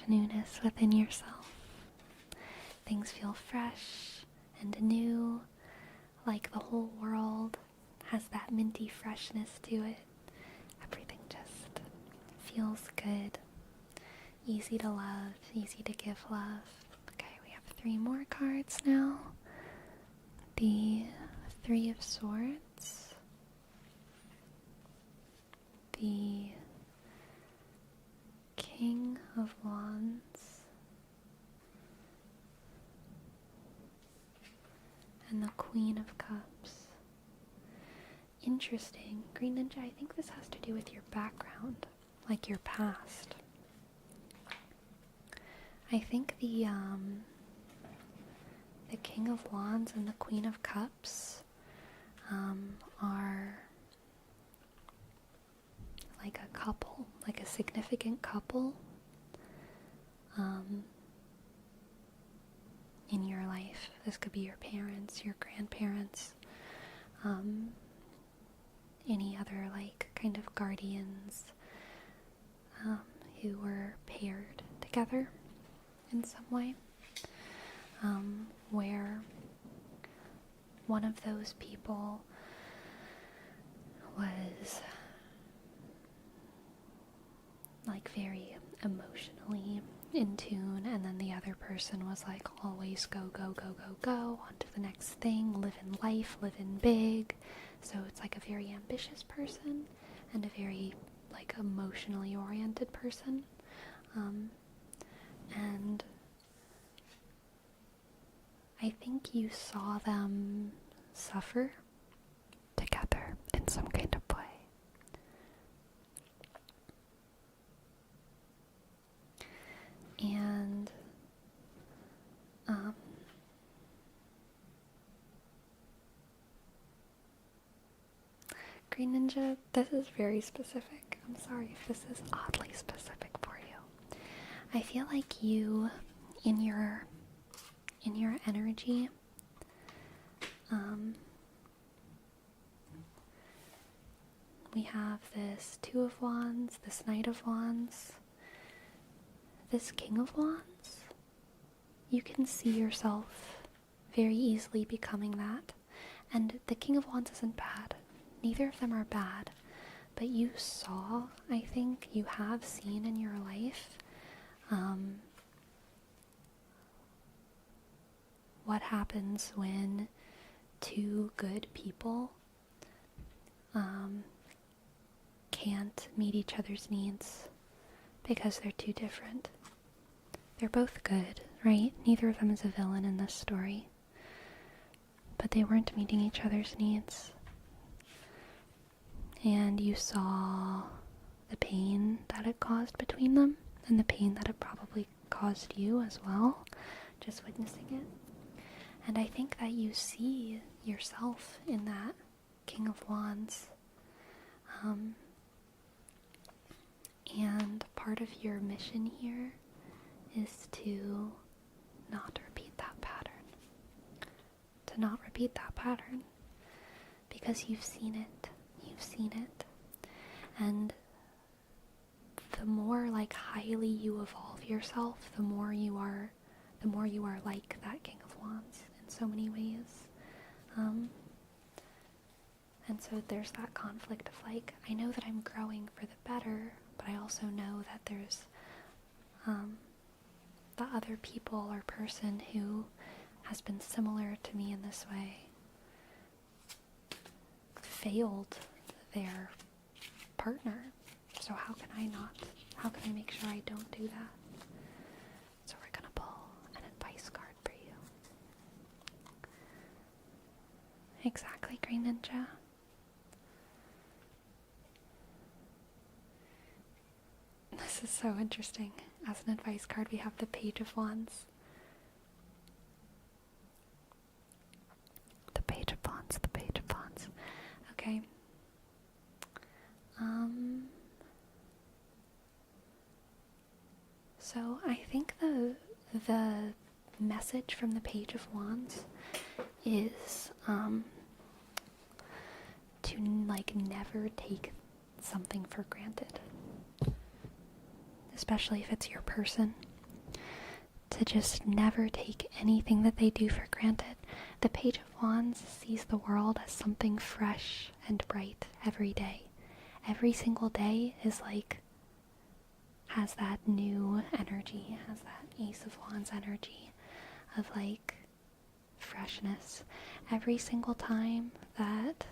newness within yourself. Things feel fresh and new, like the whole world has that minty freshness to it. Everything just feels good. Easy to love, easy to give love. Okay, we have 3 more cards now. The Three of Swords. The King of Wands. And the Queen of Cups. Interesting. Green Ninja, I think this has to do with your background. like your past. I think the King of Wands and the Queen of Cups are like a couple, like a significant couple in your life. This could be your parents, your grandparents, any other like kind of guardians who were paired together in some way, where one of those people was like very emotionally in tune, and then the other person was like always go, go, go, go, go, on to the next thing, live in life, live in big. So it's like a very ambitious person and a very like emotionally oriented person. And I think you saw them suffer together in some kind of way. And Green Ninja, this is very specific. I'm sorry if this is oddly specific for you. I feel like you, in your energy, we have this Two of Wands, this Knight of Wands, this King of Wands. You can see yourself very easily becoming that. And the King of Wands isn't bad. Neither of them are bad. But you saw, I think, you have seen in your life what happens when two good people can't meet each other's needs because they're too different. They're both good, right? Neither of them is a villain in this story. But they weren't meeting each other's needs. And you saw the pain that it caused between them, and the pain that it probably caused you as well, just witnessing it. And I think that you see yourself in that King of Wands. And part of your mission here is to not repeat that pattern. To not repeat that pattern. Because you've seen it. You've seen it. And the more like highly you evolve yourself, the more you are like that King of Wands in so many ways. And so there's that conflict of like, I know that I'm growing for the better, but I also know that there's the other people or person who has been similar to me in this way failed their partner. So how can I make sure I don't do that? So we're gonna pull an advice card for you. Exactly, Green Ninja. This is so interesting. As an advice card, we have the Page of Wands. The Page of Wands, the Page of Wands. Okay. So I think the message from the Page of Wands is to like never take something for granted. Especially if it's your person, to just never take anything that they do for granted. The Page of Wands sees the world as something fresh and bright every day. Every single day is like, has that new energy, has that Ace of Wands energy of like freshness. Every single time that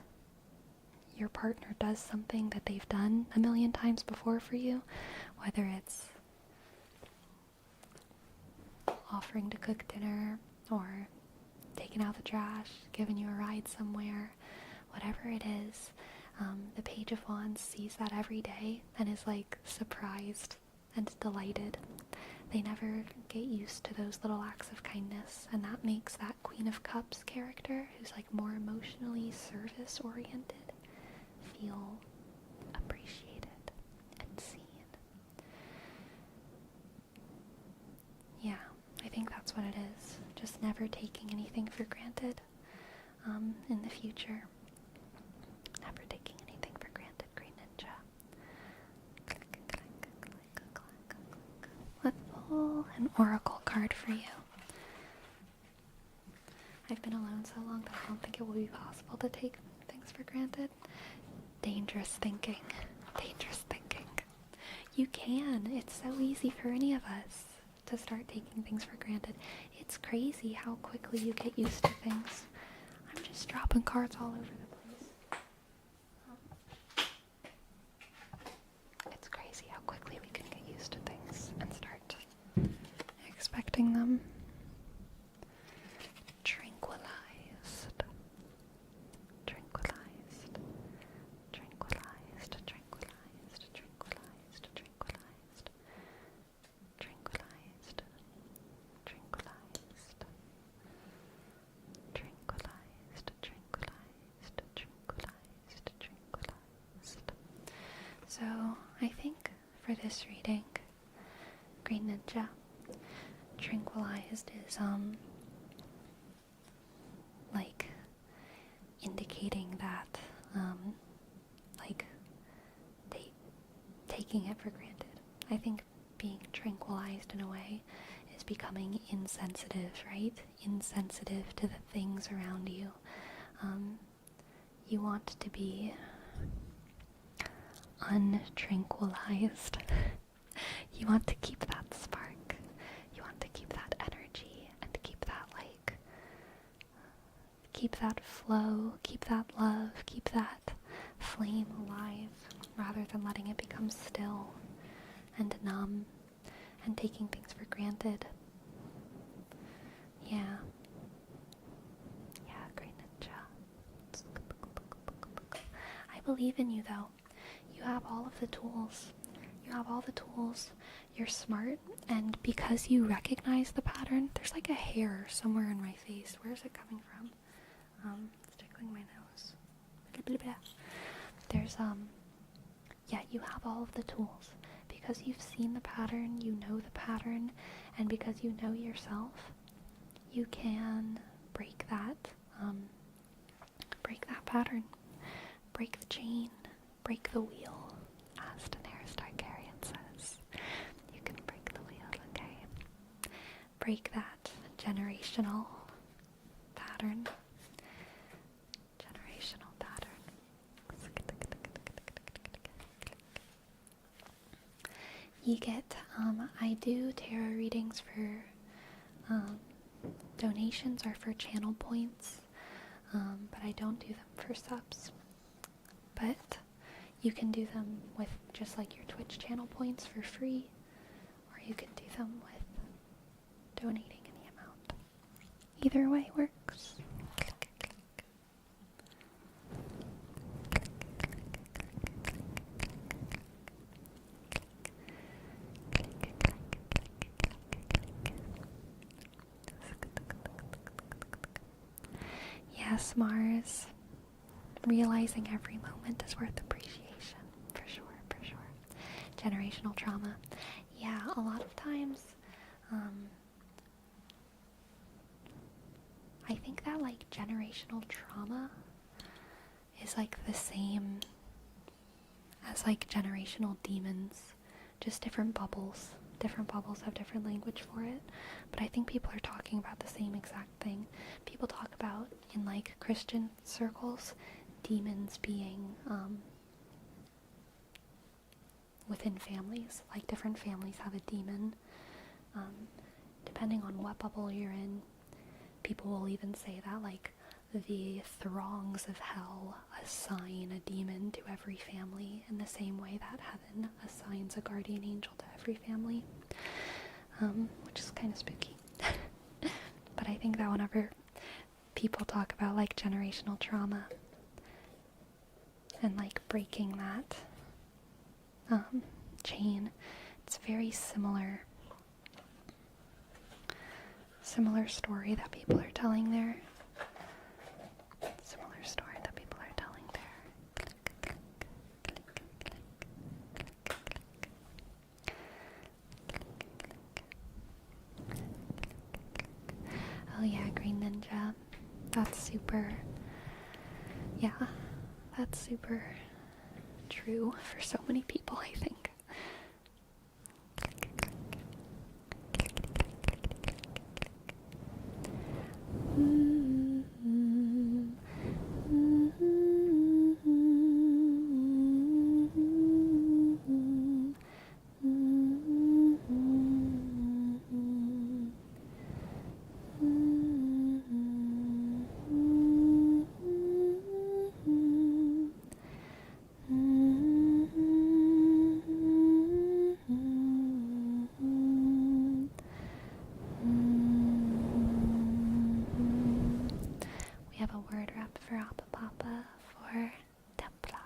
your partner does something that they've done a million times before for you, whether it's offering to cook dinner or taking out the trash, giving you a ride somewhere, whatever it is, The Page of Wands sees that every day and is like surprised and delighted. They never get used to those little acts of kindness, and that makes that Queen of Cups character, who's like more emotionally service oriented, feel appreciated and seen. Yeah, I think that's what it is. Just never taking anything for granted in the future. Never taking anything for granted, Green Ninja. Let's pull an oracle card for you. I've been alone so long that I don't think it will be possible to take things for granted. Dangerous thinking. Dangerous thinking. You can. It's so easy for any of us to start taking things for granted. It's crazy how quickly you get used to things. I'm just dropping cards all over the place. It's crazy how quickly we can get used to things and start expecting them. Tranquilized. Tranquilized. Tranquilized. Tranquilized. Tranquilized. Tranquilized. Tranquilized. Tranquilized. Tranquilized. Tranquilized. Tranquilized. Tranquilized. So, I think for this reading, Green Ninja, tranquilized is, like, indicating that, like, taking it for granted. I think being tranquilized in a way is becoming insensitive, right? Insensitive to the things around you. You want to be untranquilized. You want to keep that spark. You want to keep that energy and keep that, like, keep that flow, keep that love, keep that flame alive, rather than letting it become still and numb and taking things for granted. Yeah. Yeah, Green Ninja. I believe in you, though. You have all of the tools. You have all the tools. You're smart, and because you recognize the pattern, there's like a hair somewhere in my face. Where is it coming from? It's tickling my nose. Blah, blah, blah. There's, yeah, you have all of the tools. Because you've seen the pattern, you know the pattern, and because you know yourself, you can break that pattern. Break the chain. Break the wheel, as Daenerys Targaryen says. You can break the wheel, okay? Break that generational pattern. Generational pattern. You get, I do tarot readings for, donations or for channel points, but I don't do them for subs. But you can do them with just like your Twitch channel points for free, or you can do them with donating any amount. Either way works. Yes, Mars. Realizing every moment is worth appreciation. For sure, for sure. Generational trauma. Yeah, a lot of times, I think that, like, generational trauma is, like, the same as, like, generational demons. Just different bubbles. Different bubbles have different language for it. But I think people are talking about the same exact thing. People talk about, in, like, Christian circles, demons being, within families. Like, different families have a demon. Depending on what bubble you're in, people will even say that, like, the throngs of hell assign a demon to every family in the same way that heaven assigns a guardian angel to every family, which is kind of spooky. But I think that whenever people talk about, like, generational trauma, and like breaking that chain. It's very similar story that people are telling there. Similar story that people are telling there. Oh yeah, Green Ninja. That's super true for so many people, I think. We have a word wrap for Appa Papa for Templar.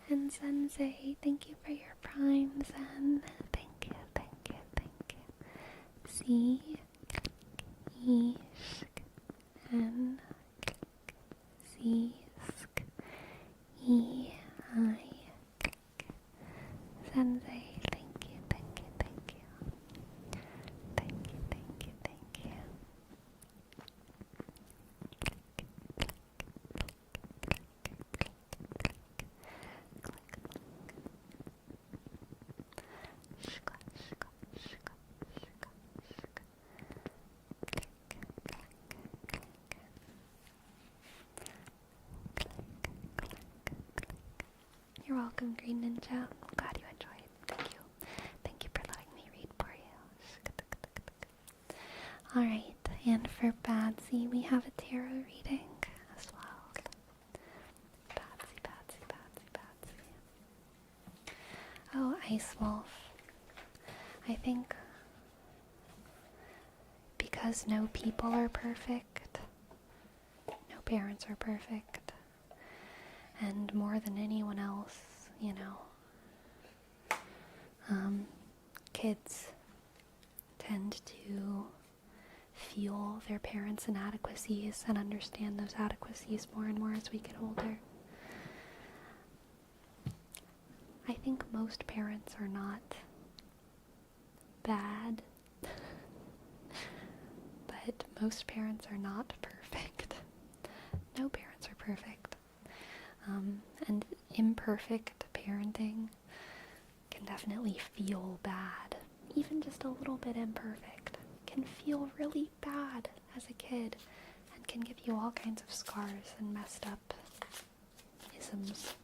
And Sensei, thank you for your prime, Zen. Thank you. C E sh N C sk E I Sensei, thank you. You're welcome, Green Ninja. I'm glad you enjoyed. Thank you for letting me read for you. Alright, and for Badsy, we have a tarot reading as well. Badsy. Oh, Ice Wolf. I think because no people are perfect, no parents are perfect, and more than anyone else, kids tend to feel their parents' inadequacies and understand those adequacies more and more as we get older. I think most parents are not bad, but most parents are not perfect. No parents are perfect. And imperfect parenting can definitely feel bad. Even just a little bit imperfect can feel really bad as a kid and can give you all kinds of scars and messed up isms.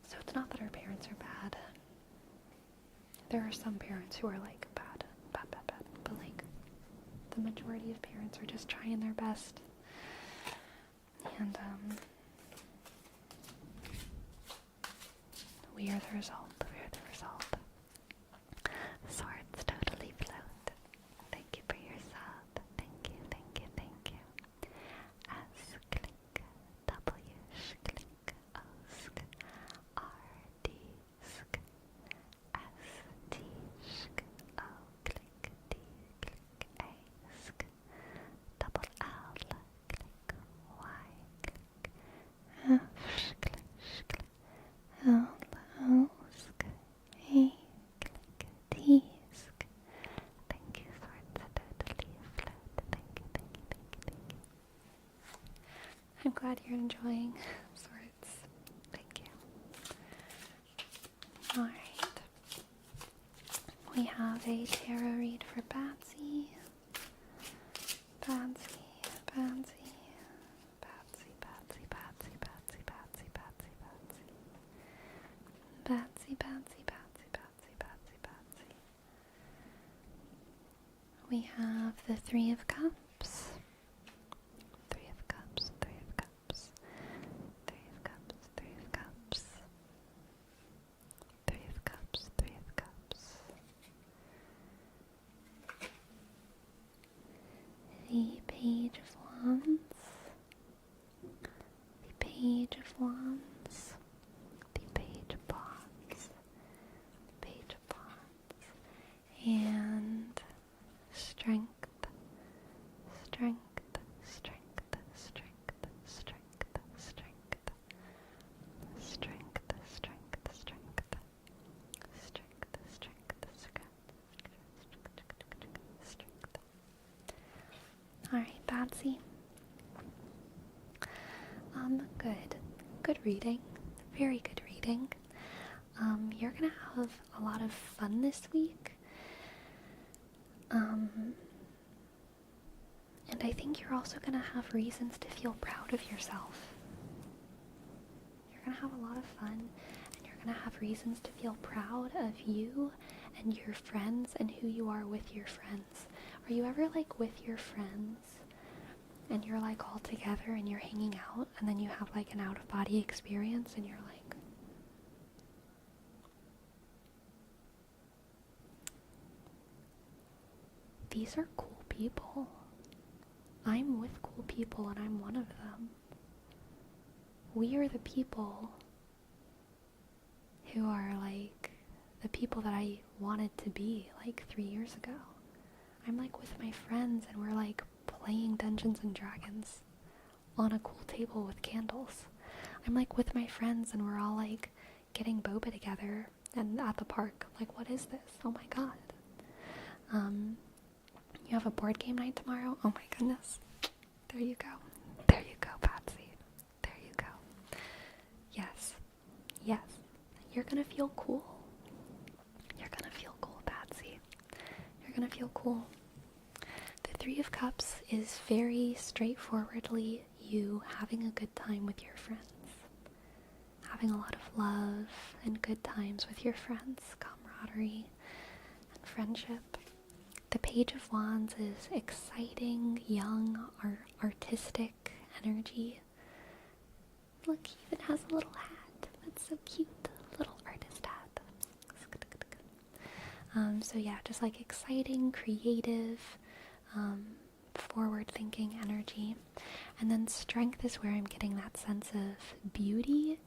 So it's not that our parents are bad. There are some parents who are like bad, but like the majority of parents are just trying their best. And we are the result. Swords totally float. Thank you for your sub. Thank you. S click, W click, O sk, R D sk, S T sk, O click, D click, A sk, double L click, Y click, F click, L O sk, A click, T sk. Thank you, Swords totally float. Thank you. I'm glad you're enjoying Swords. Thank you. Alright. we have a tarot read for Batsy. Batsy, Batsy, Batsy, Batsy, Batsy, Batsy, Batsy, Batsy, Batsy. Batsy, Batsy, Batsy, Batsy, Batsy, Batsy. We have the Three of Cups. Three of Cups, Three of Cups. Three of Cups, Three of Cups. Three of Cups, Three of Cups. The Page of Wands. The Page of Wands. The Page of Wands. The Page of Wands. And strength. Strength. Strength. Strength. Strength. Strength. Strength. Strength. Strength. Strength. Alright, Batsy. Good. Good reading. Very good reading. You're gonna have a lot of fun this week. And I think you're also gonna have reasons to feel proud of yourself. You're gonna have a lot of fun, and you're gonna have reasons to feel proud of you and your friends and who you are with your friends. Are you ever like with your friends and you're like all together and you're hanging out and then you have like an out-of-body experience and you're like, these are cool people. I'm with cool people and I'm one of them. We are the people who are like the people that I wanted to be like 3 years ago. I'm like with my friends and we're like playing Dungeons and Dragons on a cool table with candles. I'm like with my friends and we're all like getting boba together and at the park. Like, what is this? Oh my god. You have a board game night tomorrow? Oh my goodness. There you go. There you go, Patsy. There you go. Yes. Yes. You're gonna feel cool. You're gonna feel cool, Patsy. You're gonna feel cool. The Three of Cups is very straightforwardly you having a good time with your friends. Having a lot of love and good times with your friends, camaraderie and friendship. The Page of Wands is exciting, young, artistic energy. Look, he even has a little hat. That's so cute. Little artist hat. So yeah, just like exciting, creative, forward-thinking energy. And then strength is where I'm getting that sense of beauty,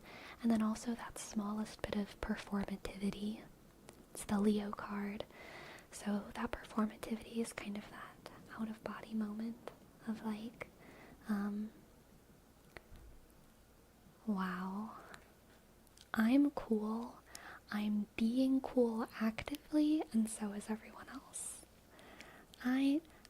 and then also that smallest bit of performativity. It's the Leo card. So that performativity is kind of that out-of-body moment of like, wow, I'm cool, I'm being cool actively, and so is everyone else.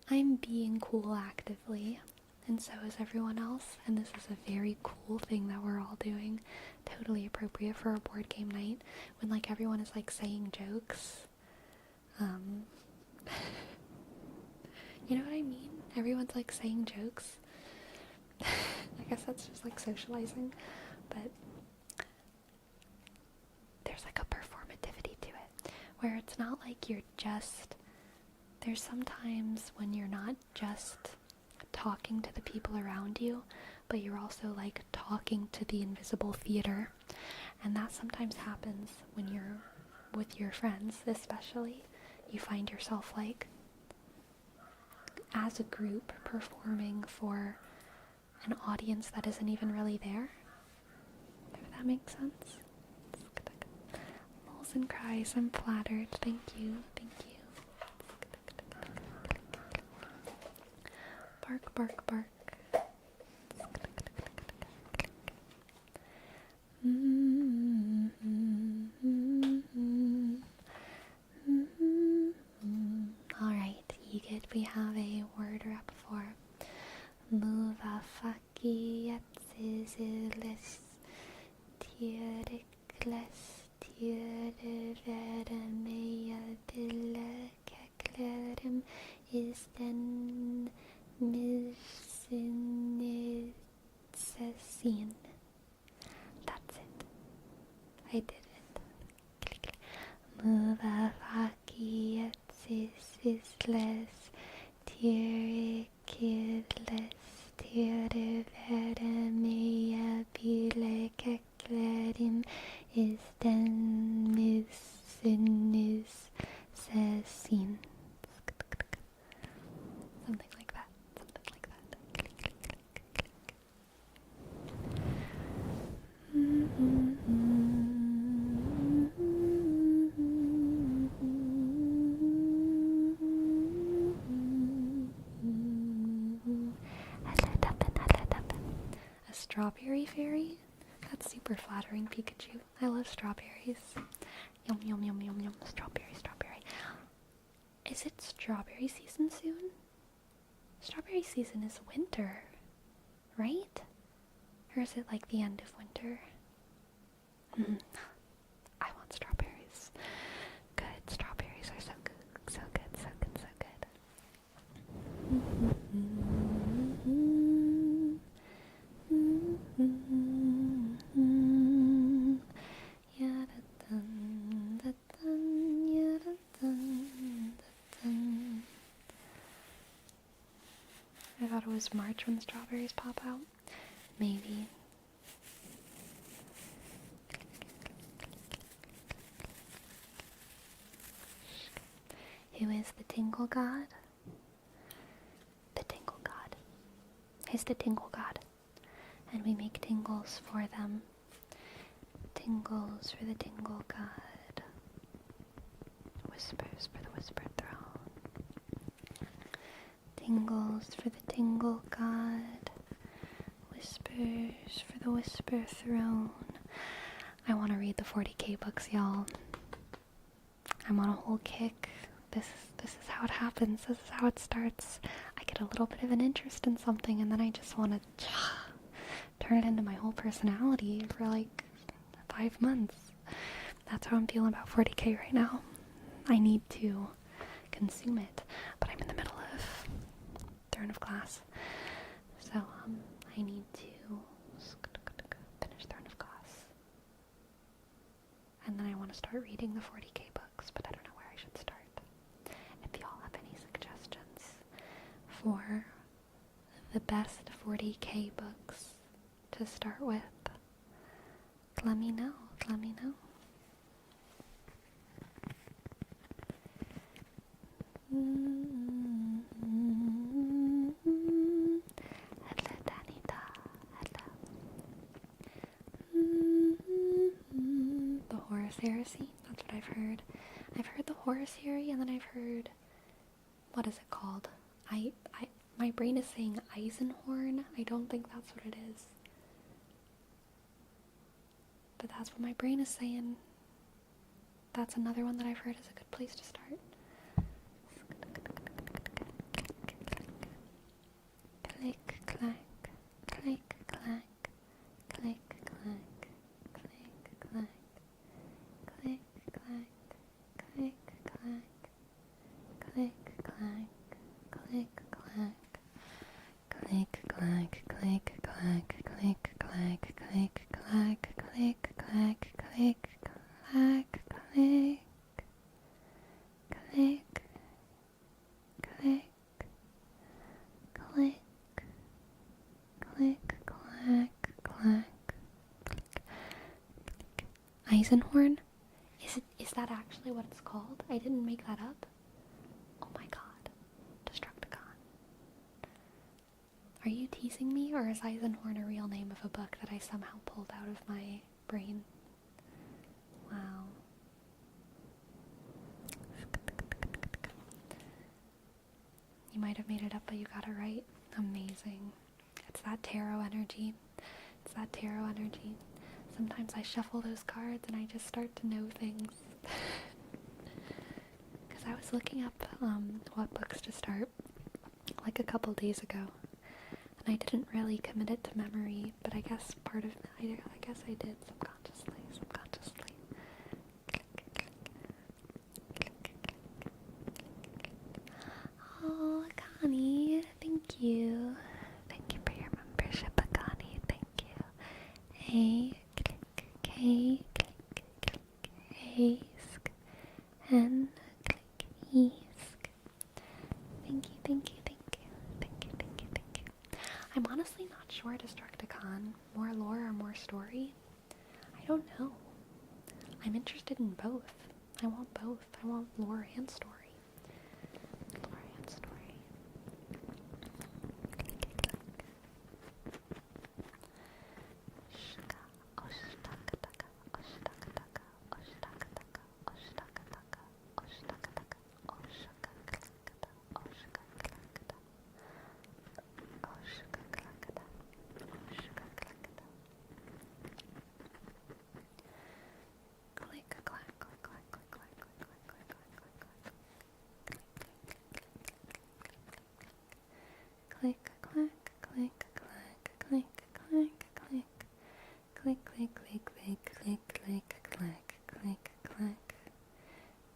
I'm being cool actively, and so is everyone else, and this is a very cool thing that we're all doing. Totally appropriate for a board game night, when like everyone is like saying jokes. You know what I mean? Everyone's like saying jokes. I guess that's just like socializing, but there's like a performativity to it, where it's not like you're just, there's sometimes when you're not just talking to the people around you, but you're also like talking to the invisible theater, and that sometimes happens when you're with your friends. Especially you find yourself like as a group performing for an audience that isn't even really there, if that makes sense. Lulls and cries, I'm flattered. Thank you, thank you. Bark, bark, bark. Alright, Egid, we have a word rep for Muvafaki Yatsizilis Tierikles Tierveremeya Dilla is den Missinitsesin. That's it. I did it. Muvafakietsisles tirikidles tirveremia bilekeklerim is den Missinitsesin. Something like that. Something like that. A strawberry fairy? That's super flattering, Pikachu. I love strawberries. Yum, yum, yum, yum, yum. Strawberry, strawberry. Is it strawberry season soon? Strawberry season is winter, right? Or is it like the end of winter? I want strawberries. Good, strawberries are so good, so good, so good, so good. I thought it was March when the strawberries pop out. Maybe. Who is the tingle god? The tingle god. He's the tingle god. And we make tingles for them. Tingles for the tingle god. Whispers for the whispered throne. Tingles for the tingle god. Whispers for the whisper throne. I want to read the 40k books, y'all. I'm on a whole kick. This is how it happens. This is how it starts. I get a little bit of an interest in something and then I just want to turn it into my whole personality for like 5 months. That's how I'm feeling about 40k right now. I need to consume it, but I'm in the middle of Throne of Glass. So, I need to finish Throne of Glass. And then I want to start reading the 40k books, but I don't know where I should start. If y'all have any suggestions for the best 40k books to start with, let me know. Let me know. Hello, Danita. Hello. The Horus Heresy. That's what I've heard. I've heard the Horus Heresy, and then I've heard, what is it called? My brain is saying Eisenhorn. I don't think that's what it is. But that's what my brain is saying. That's another one that I've heard is a good place to start. Click, clack, click, clack, click, clack, click, clack, click, clack, click, clack, click, clack, click, clack, click, clack, click, clack, click, clack, click, clack, click, clack, click, clack, click, click, click, click, click, clack, clack, click. Eisenhorn? Is that actually what it's called? I didn't make that up. Oh my god. Destructicon. Are you teasing me, or is Eisenhorn a real name of a book that I somehow pulled out of my brain? Wow. You might have made it up, but you got it right. Amazing. It's that tarot energy. It's that tarot energy. Sometimes I shuffle those cards and I just start to know things. Because I was looking up what books to start like a couple days ago. And I didn't really commit it to memory, but I guess I guess I did subconsciously. and click esk. Thank you, thank you, thank you, thank you, thank you, thank you. I'm honestly not sure, Destructicon. More lore or more story? I don't know. I'm interested in both. I want both. I want lore and story. Lore and story. Click, clack, click, clack, click, clack, click. Click, click, click, click, click, click, clack, click, clack.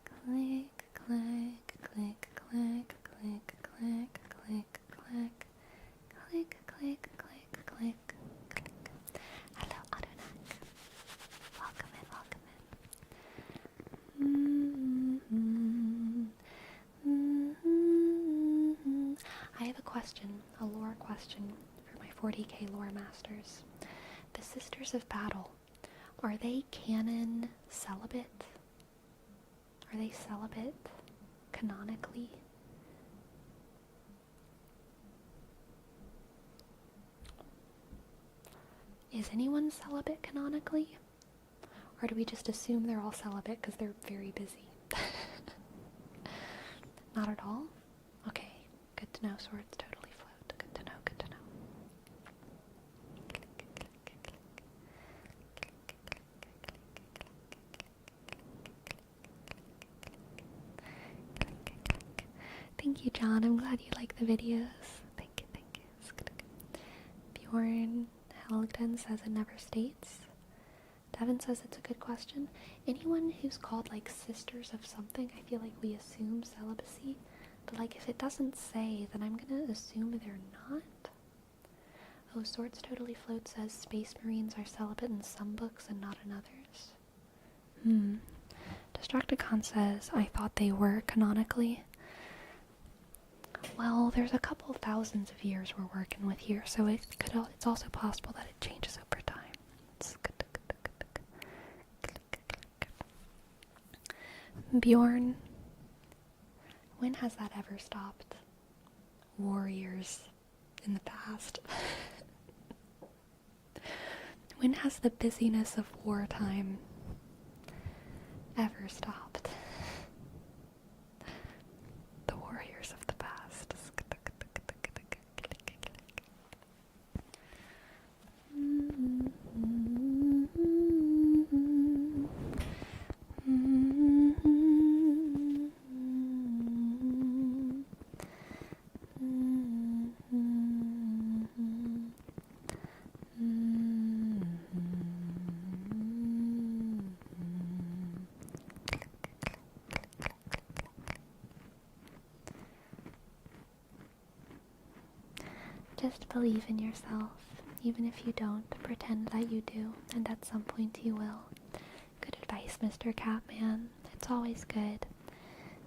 Click, clack, click, clack, click, clack, click, clack. Click, click, click, click, click. Hello, Adonak. Welcome in, welcome in. I have a question, a lore question for my 40k lore masters. The Sisters of Battle, are they canon celibate? Are they celibate canonically? Is anyone celibate canonically? Or do we just assume they're all celibate because they're very busy? Not at all? Okay, good to know. Swords totally float. Good to know, good to know. Thank you, John. I'm glad you like the videos. Thank you, thank you. Bjorn Helgden says it never states. Devin says it's a good question. Anyone who's called like sisters of something, I feel like we assume celibacy. But like if it doesn't say, then I'm gonna assume they're not. Oh, Swords Totally Float says Space Marines are celibate in some books and not in others. Destructicon says, I thought they were canonically. Well, there's a couple thousands of years we're working with here, so it's also possible that it changes over time. Bjorn, when has that ever stopped? Warriors in the past. When has the busyness of wartime ever stopped? The warriors of the past. Just believe in yourself, even if you don't. Pretend that you do, and at some point you will. Good advice, Mr. Catman. It's always good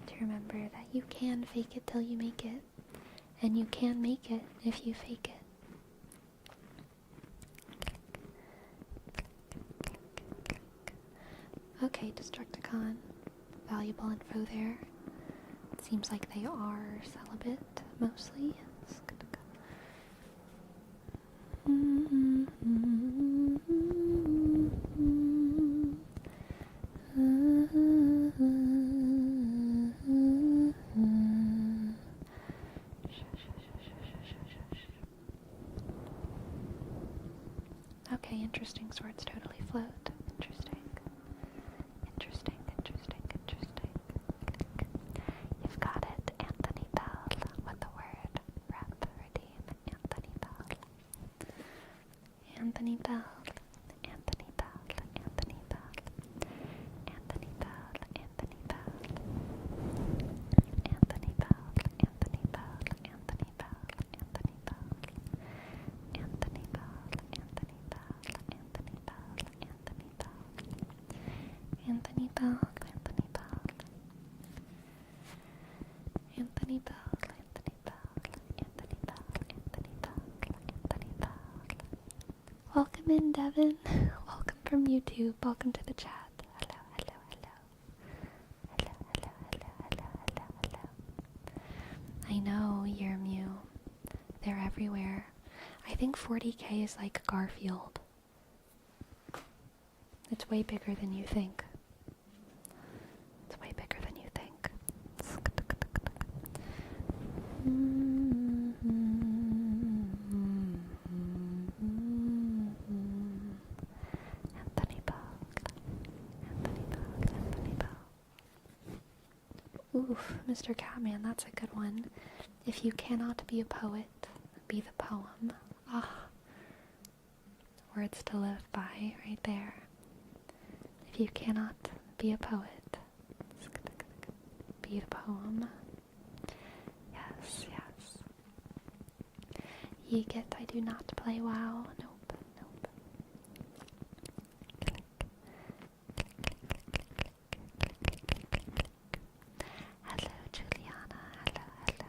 to remember that you can fake it till you make it, and you can make it if you fake it. Okay, Destructicon. Valuable info there. It seems like they are celibate, mostly. Okay, interesting. Swords totally float. Interesting. Interesting, interesting, interesting. You've got it, Anthony Bell, with the word rep, redeem, Anthony Bell. Anthony Bell, Anthony Bell, Anthony Bell, Anthony Bell, Anthony Bell, Anthony Bell, Anthony Bell, Anthony Bell, Anthony Bell, Anthony Bell, Anthony Bell, Anthony Bell, in, Devin. Welcome from YouTube. Welcome to the chat. Hello, hello, hello. Hello, hello, hello, hello, hello, hello. I know, Yermew. They're everywhere. I think 40k is like Garfield. It's way bigger than you think. It's way bigger than you think. Anthony Bog. Anthony Bog. Anthony Bog. Oof, Mr. Catman, that's a good one. If you cannot be a poet, be the poem. Ah. Words to live by, right there. If you cannot be a poet, be the poem. Yes, yes. Ye get, I do not play WoW. Nope, nope. Hello, Juliana. Hello, hello.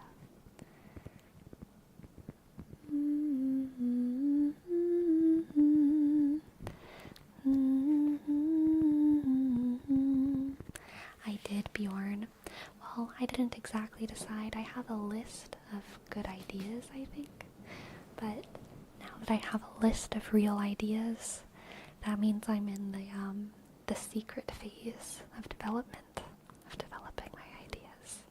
I did, Bjorn. Well, I didn't exactly decide. I have a list of good ideas, I think. But now that I have a list of real ideas, that means I'm in the secret phase of development, of developing my ideas.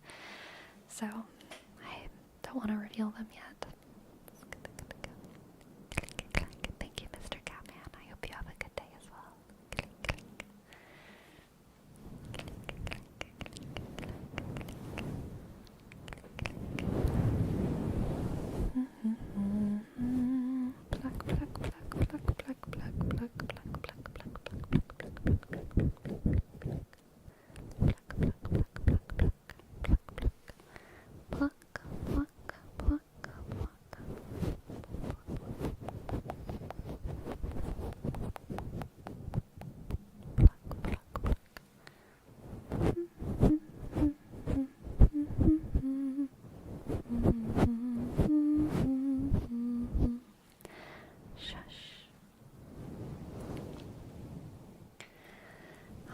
So, I don't want to reveal them yet. Thank you, Mr. Catman. I hope you have a good day as well. Pluck, pluck, pluck, pluck, pluck, pluck, pluck, pluck, pluck, pluck, pluck, pluck, pluck, pluck,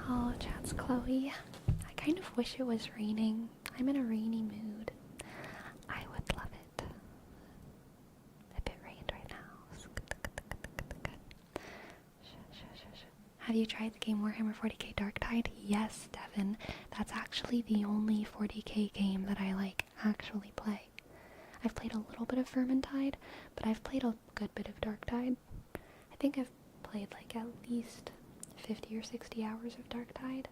Oh, chat's Chloe. I kind of wish it was raining. I'm in a rainy mood. I would love it if it rained right now. Have you tried the game Warhammer 40k Darktide? Yes, Devin. That's actually the only 40k game that I actually play. I've played a little bit of Vermintide, but I've played a good bit of Darktide. I think I've played at least 50 or 60 hours of Darktide.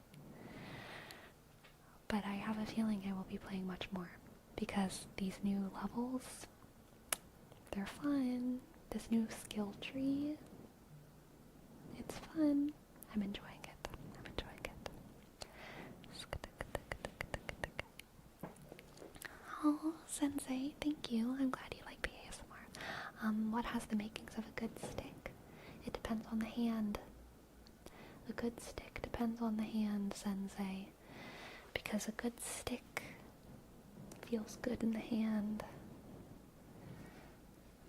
But I have a feeling I will be playing much more, because these new levels, they're fun. This new skill tree, it's fun. I'm enjoying it. I'm enjoying it. Oh, Sensei, thank you. I'm glad you like the ASMR. What has the makings of a good stick? It depends on the hand. A good stick depends on the hand, Sensei. Because a good stick feels good in the hand.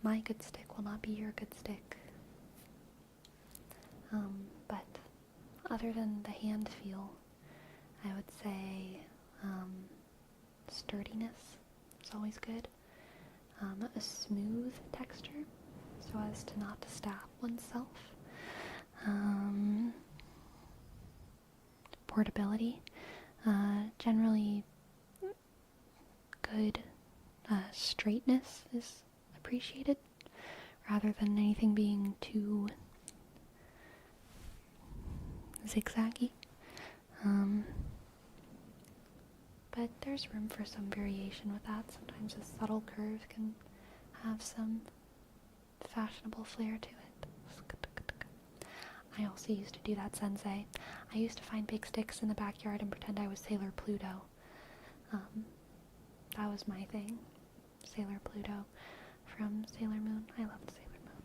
My good stick will not be your good stick. But other than the hand feel, I would say sturdiness is always good. A smooth texture, so as to not to stab oneself. Portability. Generally good straightness is appreciated, rather than anything being too zigzaggy. But there's room for some variation with that. Sometimes a subtle curve can have some fashionable flair to it. I also used to do that, Sensei. I used to find big sticks in the backyard and pretend I was Sailor Pluto. That was my thing. Sailor Pluto from Sailor Moon. I loved Sailor Moon.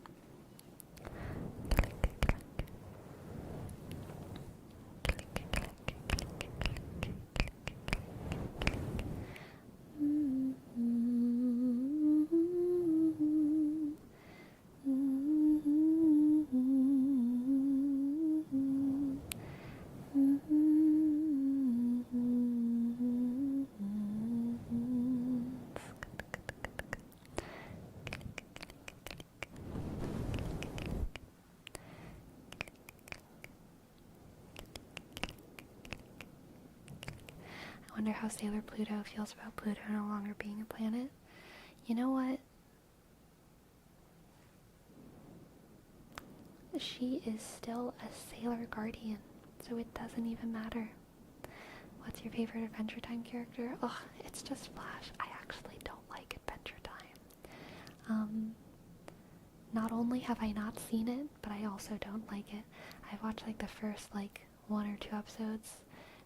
I wonder how Sailor Pluto feels about Pluto no longer being a planet. You know what? She is still a Sailor Guardian, so it doesn't even matter. What's your favorite Adventure Time character? Ugh, it's just Flash. I actually don't like Adventure Time. Not only have I not seen it, but I also don't like it. I've watched like the first like 1 or 2 episodes,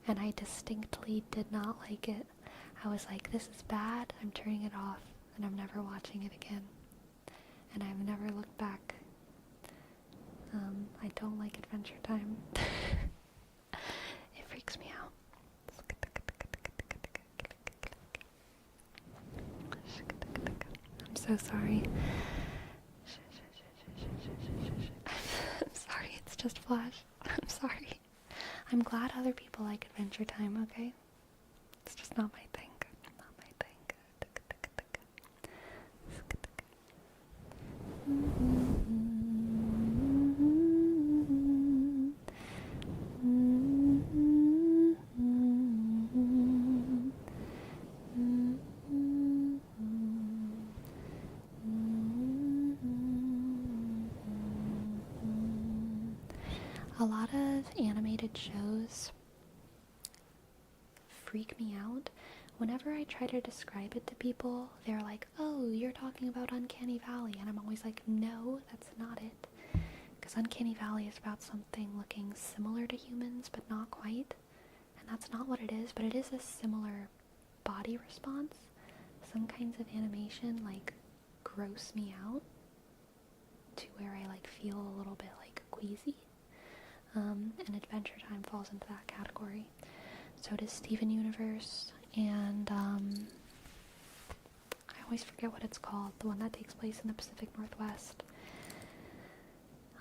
and I distinctly did not like it. I was like, this is bad, I'm turning it off, and I'm never watching it again. And I've never looked back. I don't like Adventure Time. It freaks me out. I'm so sorry. I'm sorry, it's just Flash. I'm sorry. I'm glad other people like Adventure Time, okay? It's just not my thing. Not my thing. A lot of animated shows freak me out. Whenever I try to describe it to people, they're like, oh, you're talking about Uncanny Valley. And I'm always like, no, that's not it. Because Uncanny Valley is about something looking similar to humans, but not quite. And that's not what it is, but it is a similar body response. Some kinds of animation, like, gross me out to where I, like, feel a little bit, like, queasy. And Adventure Time falls into that category. So does Steven Universe, and I always forget what it's called, the one that takes place in the Pacific Northwest.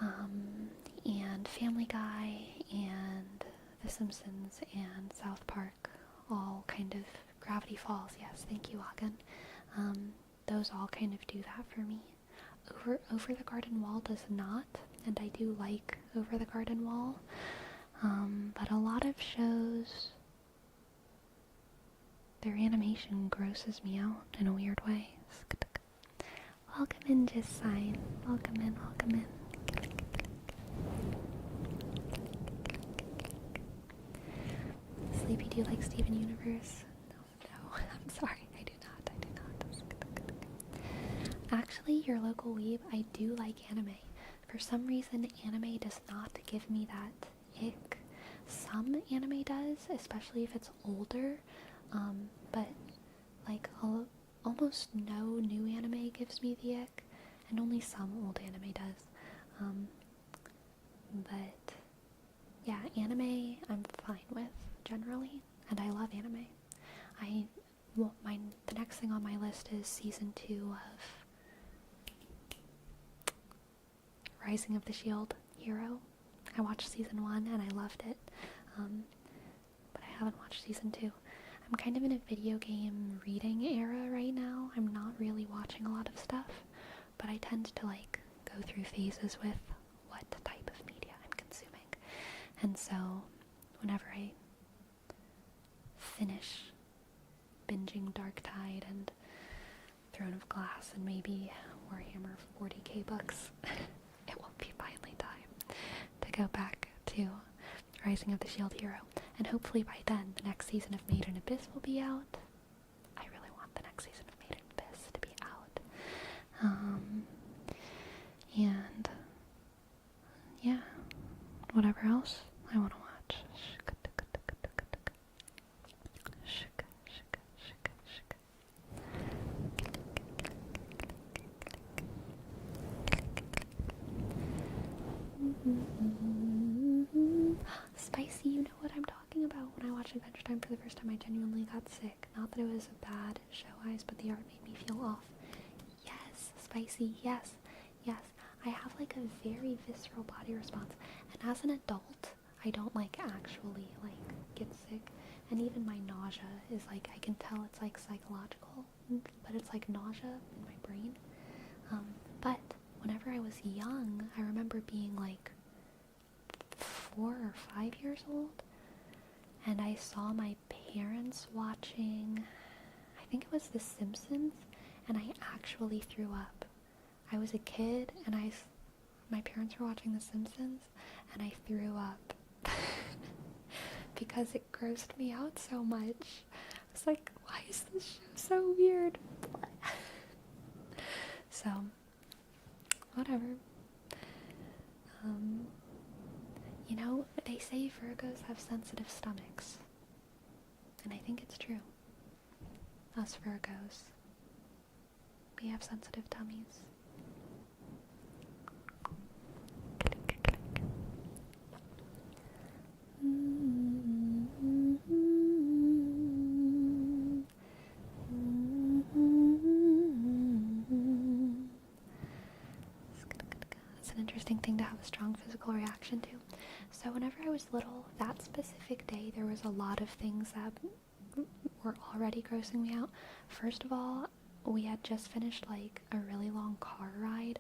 And Family Guy, and The Simpsons, and South Park, all kind of, Gravity Falls, yes, thank you, Hagen. Those all kind of do that for me. Over the Garden Wall does not, and I do like Over the Garden Wall, but a lot of shows, their animation grosses me out in a weird way. Welcome in, Just Sign. Welcome in, welcome in. Sleepy, do you like Steven Universe? No, I'm sorry, I do not. Actually, your local weeb, I do like anime. For some reason, anime does not give me that ick. Some anime does, especially if it's older, but like almost no new anime gives me the ick, and only some old anime does. But yeah, anime I'm fine with generally, and I love anime. The next thing on my list is season 2 of Rising of the Shield Hero. I watched season 1 and I loved it, but I haven't watched season 2. I'm kind of in a video game reading era right now. I'm not really watching a lot of stuff, but I tend to like go through phases with what type of media I'm consuming. And so whenever I finish binging Dark Tide and Throne of Glass and maybe Warhammer 40k books, it will be finally time to go back to Rising of the Shield Hero. And hopefully by then, the next season of Made in Abyss will be out. I really want the next season of Made in Abyss to be out. And yeah, whatever else I want to watch. Spicy, you know what I'm talking about. When I watched Adventure Time for the first time, I genuinely got sick. Not that it was a bad show eyes, but the art made me feel off. Yes, Spicy, yes. I have like a very visceral body response, and as an adult, I don't like actually like get sick, and even my nausea is like, I can tell it's like psychological, but it's like nausea in my brain. But whenever I was young, I remember being like 4 or 5 years old, and I saw my parents was The Simpsons, and I actually threw up. I was a kid, and my parents were watching The Simpsons, and I threw up. Because it grossed me out so much. I was like, why is this show so weird? So, whatever. You know, they say Virgos have sensitive stomachs. And I think it's true. Us Virgos. We have sensitive tummies. It's an interesting thing to have a strong physical reaction to. So whenever I was little, that specific day, there was a lot of things that were already grossing me out. First of all, we had just finished like a really long car ride,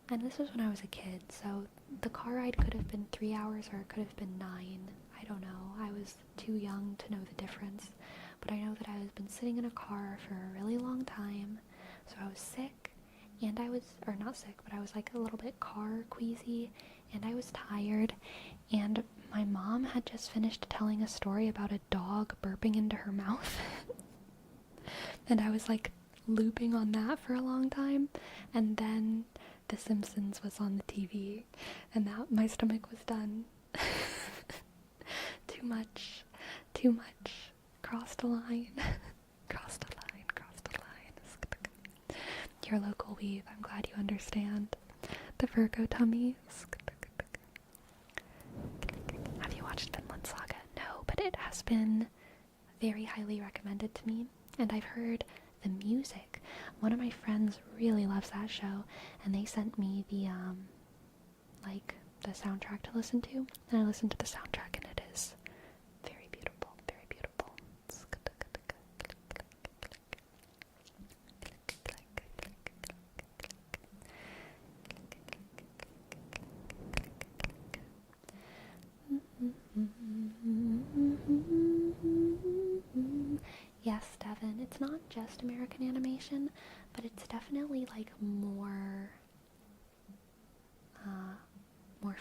and this was when I was a kid, so the car ride could have been 3 hours or it could have been 9. I don't know. I was too young to know the difference, but I know that I had been sitting in a car for a really long time, so I was sick, and or not sick, but I was like a little bit car queasy, and I was tired, and my mom had just finished telling a story about a dog burping into her mouth, and I was like looping on that for a long time, and then The Simpsons was on the TV, and that my stomach was done. Too much, crossed a line, crossed a line. Your local weave, I'm glad you understand. The Virgo tummies. Have you watched Vinland Saga? No, but it has been very highly recommended to me, and I've heard the music. One of my friends really loves that show, and they sent me the soundtrack to listen to, and I listened to the soundtrack, and it is very beautiful, very beautiful. Yes, Devin, it's not just American animation, but it's definitely like more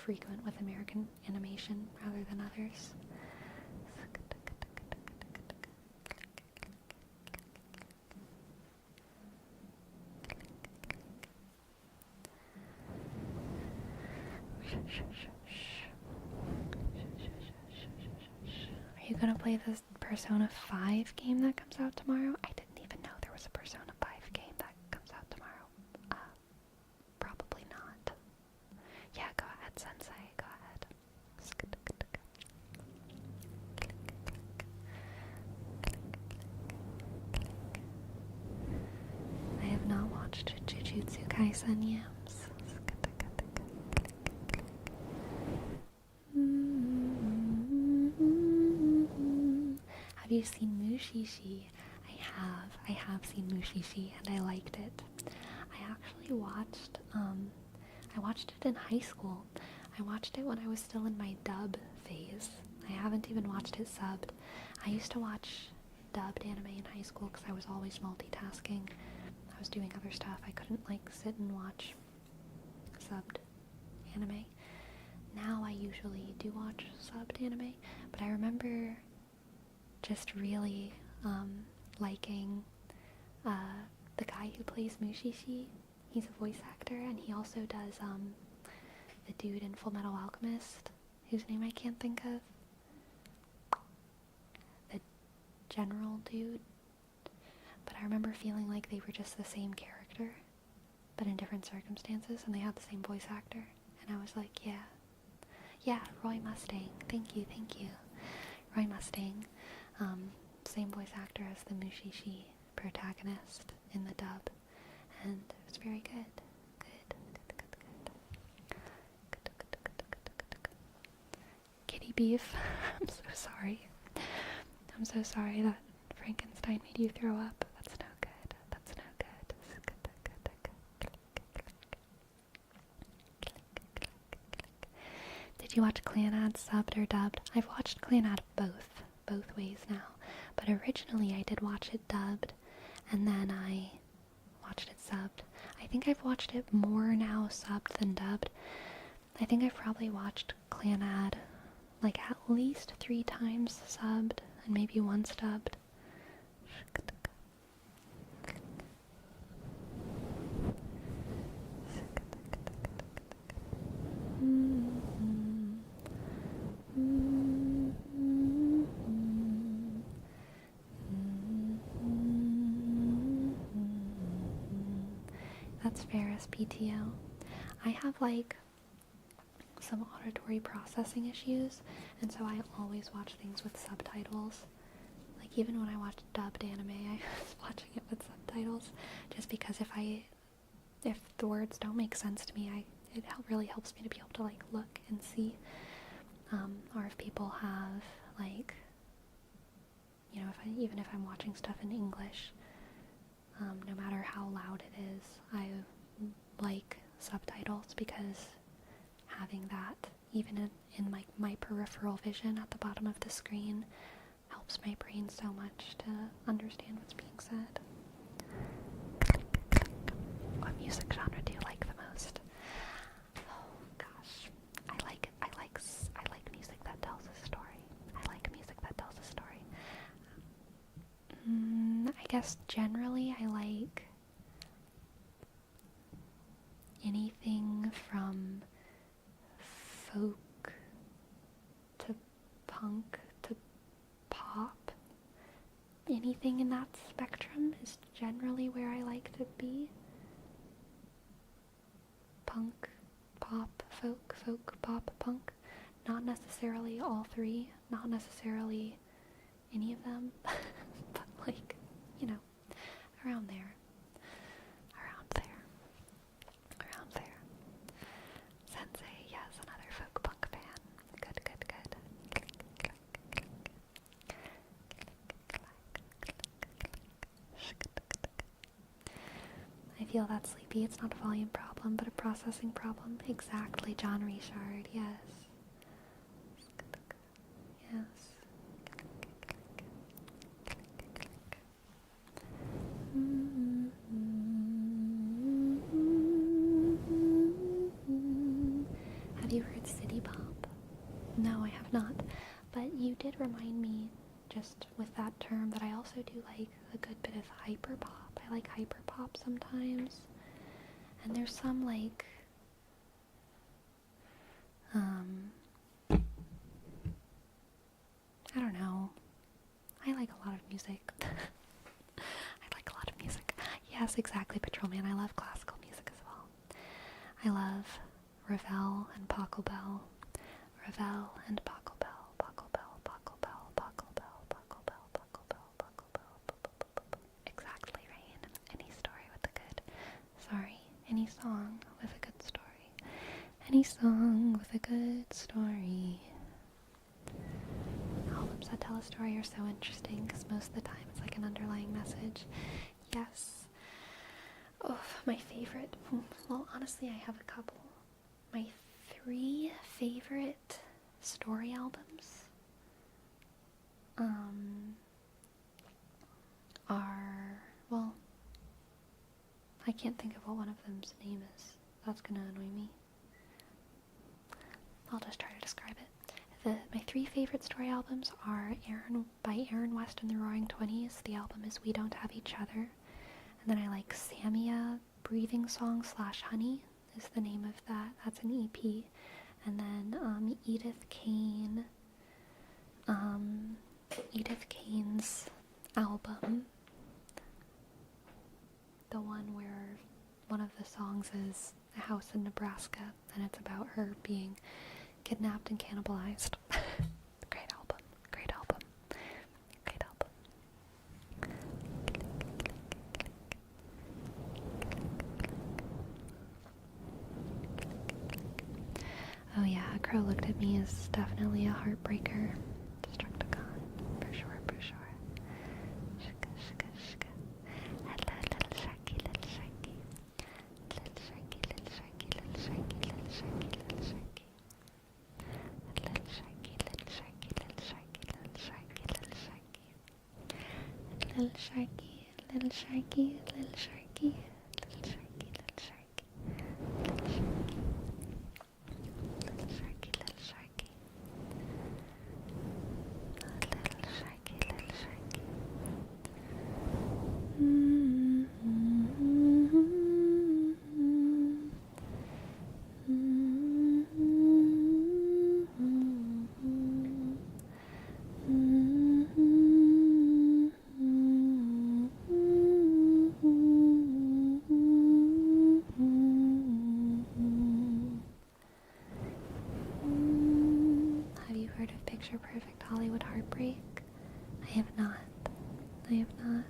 frequent with American animation rather than others. Are you gonna play this Persona 5 game that comes out tomorrow? I didn't even know there was a Persona 5 game that comes out tomorrow. Probably not. Yeah, go ahead, Sensei, go ahead. I have not watched Jujutsu Kaisen yet. Have you seen Mushishi? I have seen Mushishi, and I liked it. I actually watched it in high school. I watched it when I was still in my dub phase. I haven't even watched it subbed. I used to watch dubbed anime in high school because I was always multitasking. I was doing other stuff. I couldn't sit and watch subbed anime. Now I usually do watch subbed anime, but I remember just really liking the guy who plays Mushishi. He's a voice actor, and he also does the dude in Full Metal Alchemist, whose name I can't think of. The general dude. But I remember feeling like they were just the same character, but in different circumstances, and they had the same voice actor. And I was like, yeah, Roy Mustang. Thank you. Roy Mustang. Same voice actor as the Mushishi protagonist in the dub, and it was very good. Kitty beef. I'm so sorry that Frankenstein made you throw up. That's no good. Did you watch Clanad subbed or dubbed? I've watched Clanad both ways now, but originally I did watch it dubbed, and then I watched it subbed. I think I've watched it more now subbed than dubbed. I think I've probably watched Clanad like at least 3 times subbed and maybe 1 dubbed. That's Ferris PTO. I have like some auditory processing issues, and so I always watch things with subtitles. Like even when I watched dubbed anime, I was watching it with subtitles, just because if the words don't make sense to me, it really helps me to be able to like look and see. Or if people have like, you know, even if I'm watching stuff in English, no matter how loud it is, I like subtitles, because having that even in like my peripheral vision at the bottom of the screen helps my brain so much to understand what's being said. What music genre do you like the most? Oh gosh, I like music that tells a story. I like music that tells a story. I guess generally I like anything from folk to punk to pop. Anything in that spectrum is generally where I like to be. Punk, pop, folk, pop, punk. Not necessarily all 3, not necessarily any of them, but like, you know, around there. Sensei, yes, another folk punk fan. Good. I feel that sleepy. It's not a volume problem, but a processing problem. Exactly, John Richard, yes. Have you heard City Pop? No, I have not. But you did remind me, just with that term, that I also do like a good bit of hyper pop. I like hyper pop sometimes. And there's some like I don't know. I like a lot of music. Yes, exactly, Patrolman. I love classical music as well. I love Ravel and Pachelbel. Ravel and Pachelbel. Exactly, Rain. Any story with a good... Sorry, any song with a good story. Any song with a good story. Albums that tell a story are so interesting, because most of the time it's like an underlying message. Yes. Oh, my favorite. Well, honestly, I have a couple. My 3 favorite story albums are, well, I can't think of what one of them's name is. That's gonna annoy me. I'll just try to describe it. My 3 favorite story albums are by Aaron West and the Roaring Twenties. The album is We Don't Have Each Other. And then I like Samia Breathing Song / Honey is the name of that. That's an EP. And then Edith Kane's album, the one where one of the songs is A House in Nebraska, and it's about her being kidnapped and cannibalized. Great album. Oh yeah, A Crow Looked at Me is definitely a heartbreaker. Destructicon, for sure. Shika, shika, shika. Hello, little sharky, little sharky. Little sharky, little sharky, little sharky, little sharky, little sharky. Little sharky, little sharky, little sharky, little sharky, little sharky. Little sharky, Little sharky, little sharky, little sharky, little sharky, little sharky, little sharky, little sharky, little sharky, little sharky. Have you heard of Picture Perfect Hollywood Heartbreak? I have not. I have not.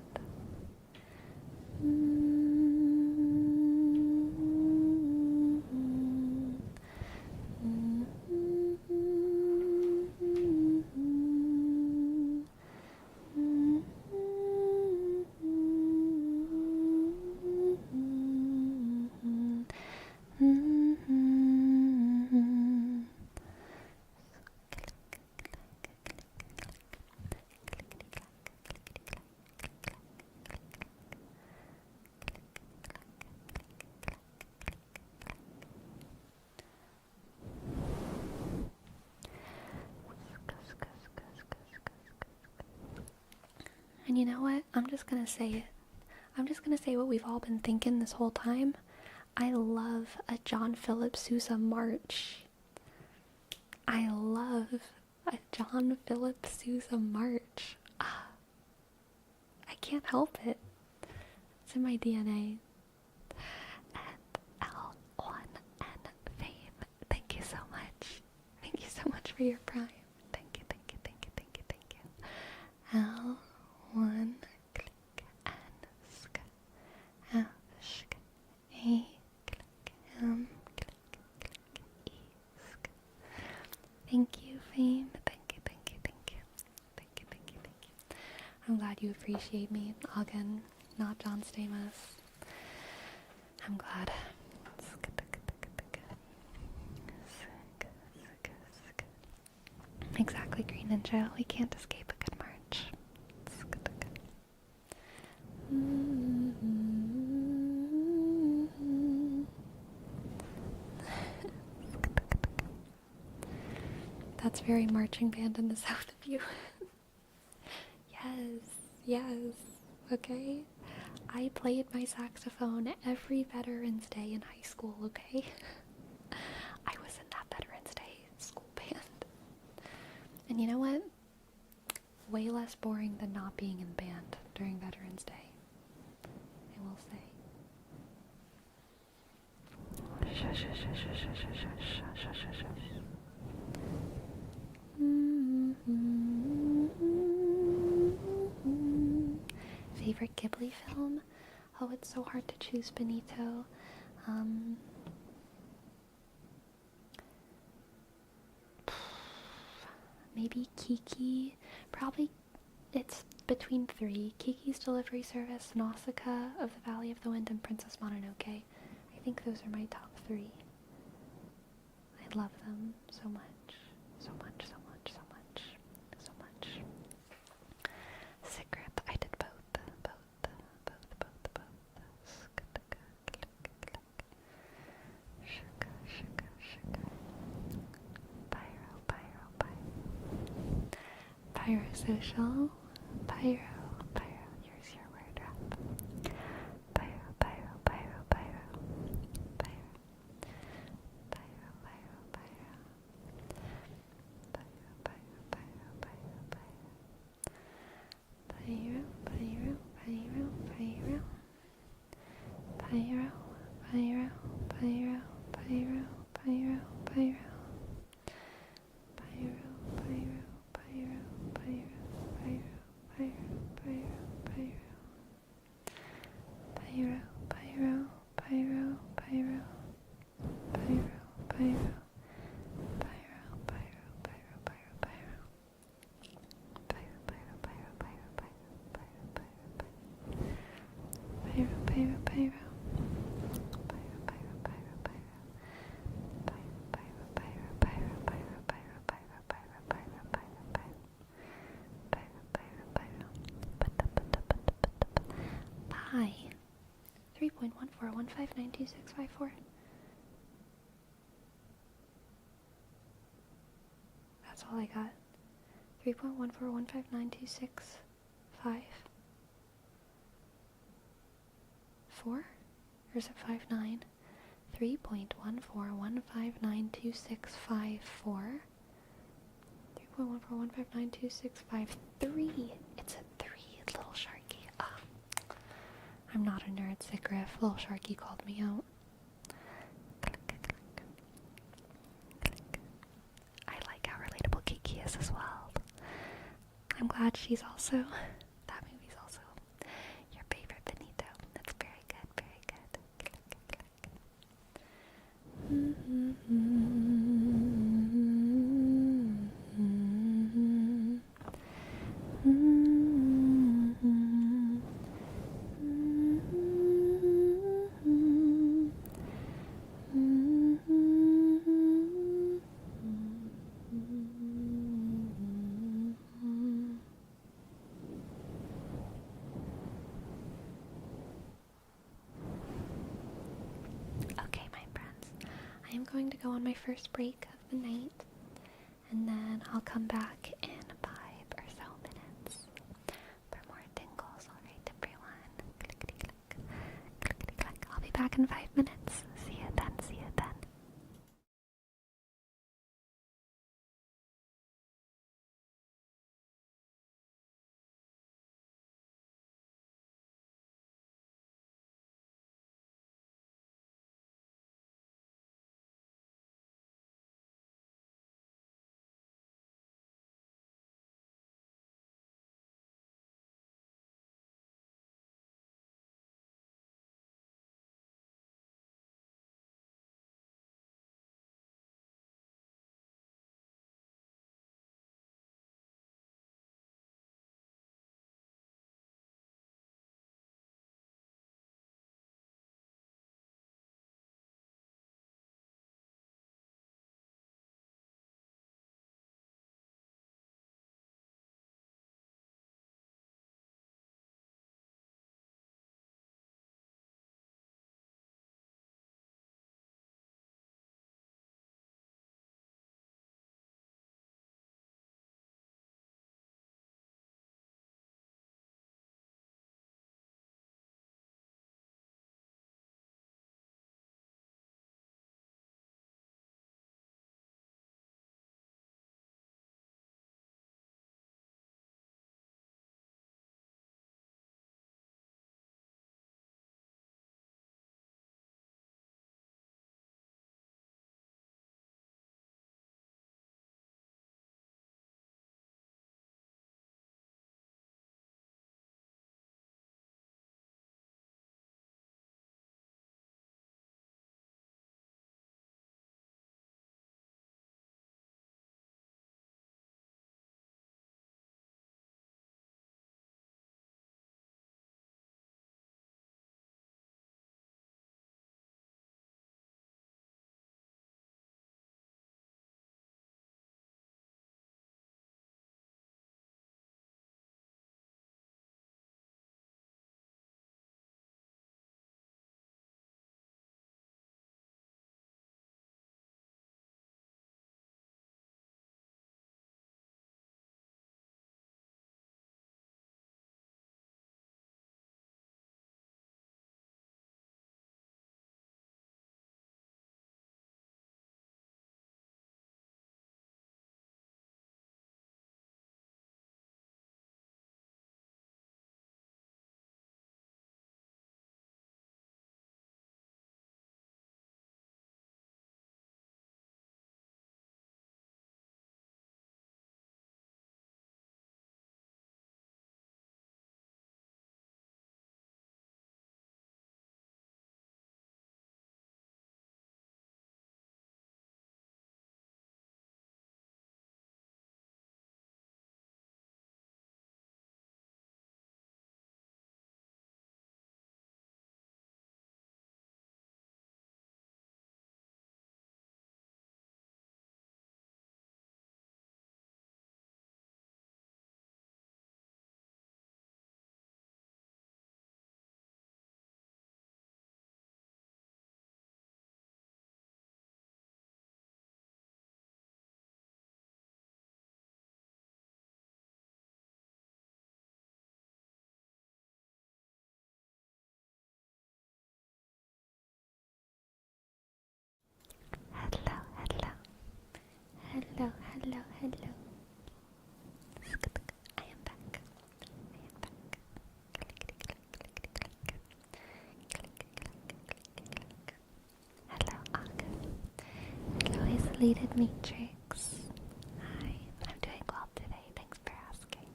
And you know what? I'm just gonna say it. I'm just gonna say what we've all been thinking this whole time. I love a John Philip Sousa march. I love a John Philip Sousa march. I can't help it. It's in my DNA. And L1N fame. Thank you so much. Thank you so much for your prime. Thank you, thank you, thank you, thank you, thank you. L1 click N sk F sk A click M click E sk. Thank you, fame. Thank you, thank you, thank you. Thank you, thank you, thank you. I'm glad you appreciate me, Ogden, not John Stamos. I'm glad. Exactly, Green Ninja. We can't escape a good march. That's very marching band in the south of you. Yes, okay? I played my saxophone every Veterans Day in high school, okay? I was in that Veterans Day school band. And you know what? Way less boring than not being in band during Veterans Day, I will say. Favorite Ghibli film? Oh, it's so hard to choose, Benito. Maybe Kiki. Probably it's between three. Kiki's Delivery Service, Nausicaa of the Valley of the Wind, and Princess Mononoke. I think those are my top three. I love them so much. So much, so much, so much, so much. Secret, I did both. Pyrosocial, pyro, here's your word wrap. Pyro, Hi. 3.1415926554. That's all I got. 3.14159265. 4? Or is it 59? 3.1415926554. 3.14159265. It's a 3, little Sharky. Ah, I'm not a nerd, Sigrif. Little Sharky called me out. Click, click, click. I like how relatable Kiki is as well. I'm glad she's also, that movie's also your favorite Benito. That's very good, very good. Click, click, click. Okay, my friends, I am going to go on my first break of the night, and then I'll come back in 5 or so minutes for more tingles. Alright, everyone. Clickety click. Clickety click. I'll be back in 5 minutes. See you then, see you then. Hello, hello. I am back. Hello, Aga. Hello, isolated matrix. Hi, I'm doing well today. Thanks for asking.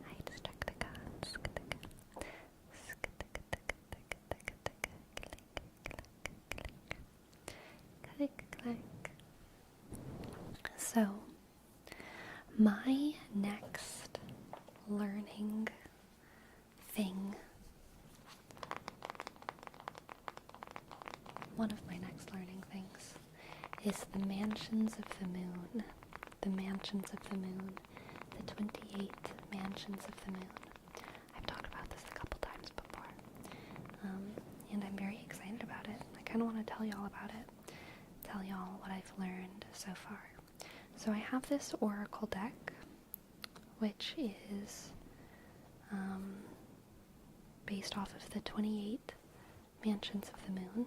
Hi, Destructicons. Click, click. So, my next learning thing, one of my next learning things, is the mansions of the moon. The mansions of the moon. The 28 mansions of the moon. I've talked about this a couple times before. And I'm very excited about it. I kind of want to tell y'all about it. Tell y'all what I've learned so far. So I have this oracle deck, which is based off of the 28 mansions of the moon.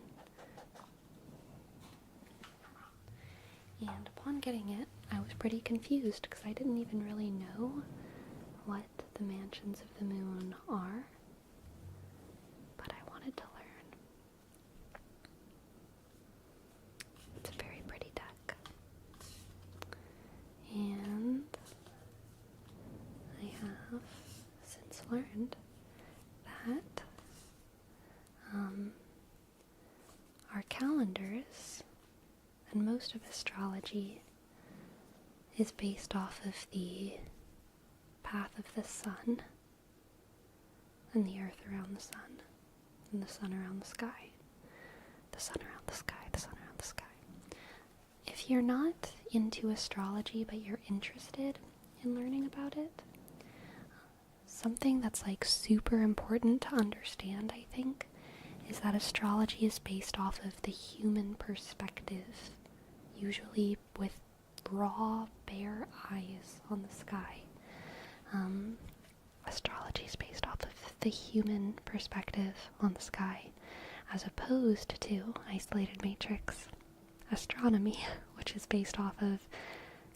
And upon getting it, I was pretty confused because I didn't even really know what the mansions of the moon are, but I wanted to learn. It's a very pretty deck. And I have since learned that our calendars and most of astrology is based off of the path of the sun and the earth around the sun and the sun around the sky. The sun around the sky, the sun around the sky. If you're not into astrology but you're interested in learning about it, something that's like super important to understand, I think, is that astrology is based off of the human perspective, usually with raw, bare eyes on the sky. Astrology is based off of the human perspective on the sky, as opposed to isolated matrix astronomy, which is based off of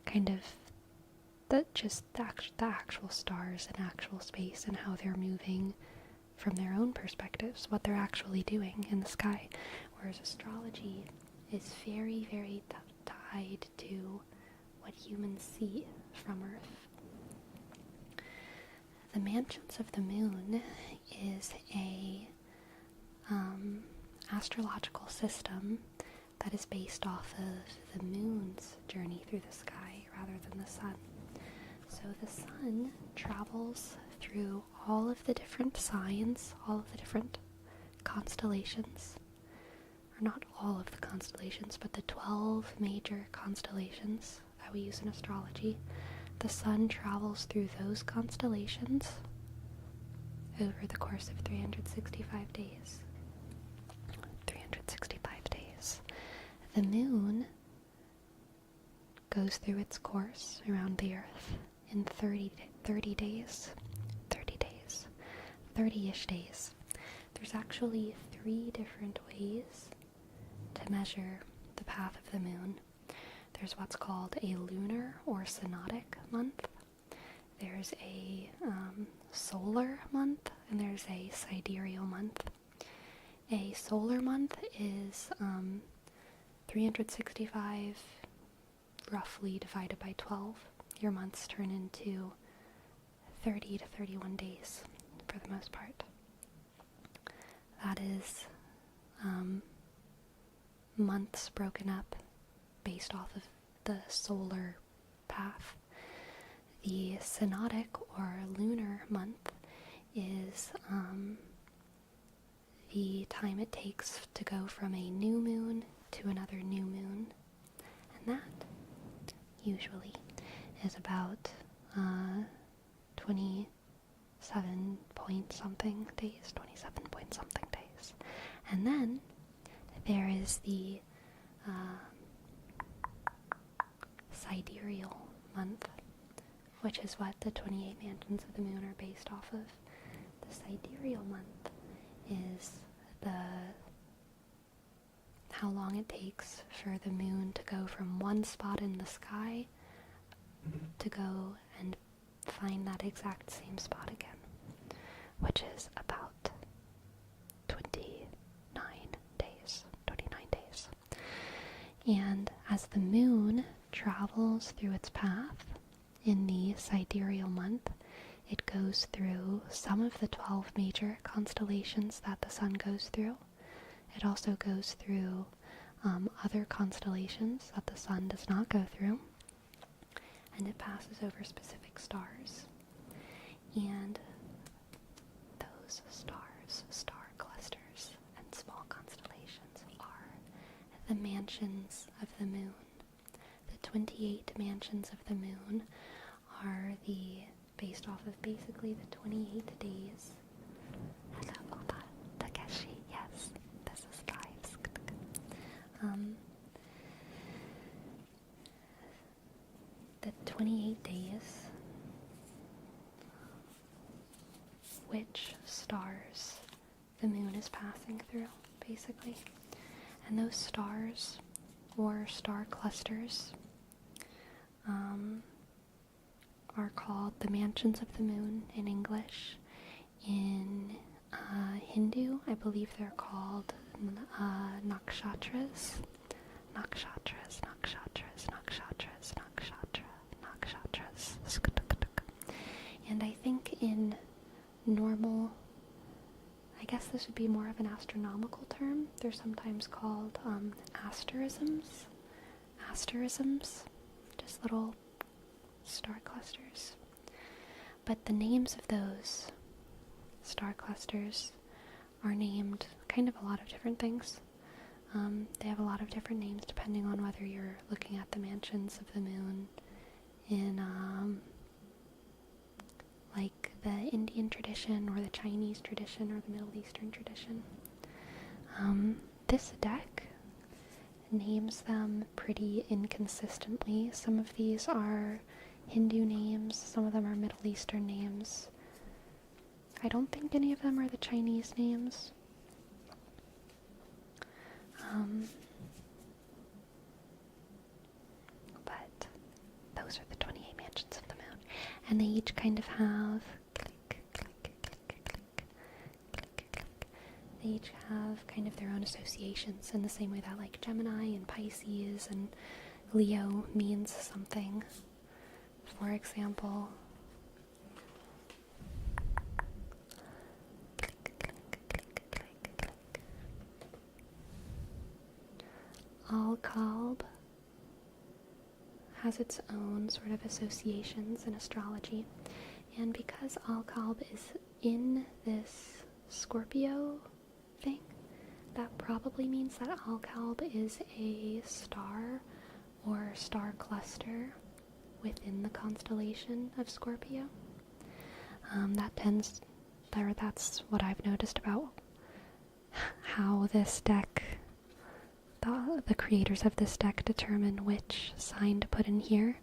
kind of the actual stars and actual space and how they're moving from their own perspectives, what they're actually doing in the sky. Whereas astrology is very, very tied to what humans see from Earth. The mansions of the moon is a astrological system that is based off of the moon's journey through the sky rather than the sun. So the sun travels through all of the different signs, all of the different constellations, or not all of the constellations, but the 12 major constellations that we use in astrology. The sun travels through those constellations over the course of 365 days. 365 days. The moon goes through its course around the earth in 30 days. 30-ish days. There's actually 3 different ways to measure the path of the moon. There's what's called a lunar or synodic month. There's a solar month, and there's a sidereal month. A solar month is 365 roughly divided by 12. Your months turn into 30 to 31 days for the most part. That is months broken up based off of the solar path. The synodic or lunar month is the time it takes to go from a new moon to another new moon, and that usually is about 27 point something days. And then there is the sidereal month, which is what the 28 mansions of the moon are based off of. The sidereal month is how long it takes for the moon to go from one spot in the sky to go and find that exact same spot again, which is about 29 days. 29 days. And as the moon travels through its path in the sidereal month, it goes through some of the 12 major constellations that the sun goes through. It also goes through other constellations that the sun does not go through, and it passes over specific stars. And those stars, star clusters, and small constellations are the mansions of the moon. The 28 mansions of the moon are based off of basically the 28 days. Hello, Takeshi, yes, this is live. The 28 days, which stars the moon is passing through, basically. And those stars, or star clusters, are called the mansions of the moon in English. In Hindu, I believe they're called nakshatras. Nakshatras. And I think in normal, I guess this would be more of an astronomical term, they're sometimes called asterisms. Asterisms, just little star clusters. But the names of those star clusters are named kind of a lot of different things. They have a lot of different names depending on whether you're looking at the mansions of the moon in like the Indian tradition or the Chinese tradition or the Middle Eastern tradition. This deck names them pretty inconsistently. Some of these are Hindu names, some of them are Middle Eastern names. I don't think any of them are the Chinese names. But those are the 28 mansions of the moon. And they each kind of have they each have kind of their own associations in the same way that like Gemini and Pisces and Leo means something. For example, Al-Kalb has its own sort of associations in astrology, and because Al-Kalb is in this Scorpio thing, that probably means that Al-Kalb is a star or star cluster within the constellation of Scorpio. That's what I've noticed about how this deck, the creators of this deck determine which sign to put in here.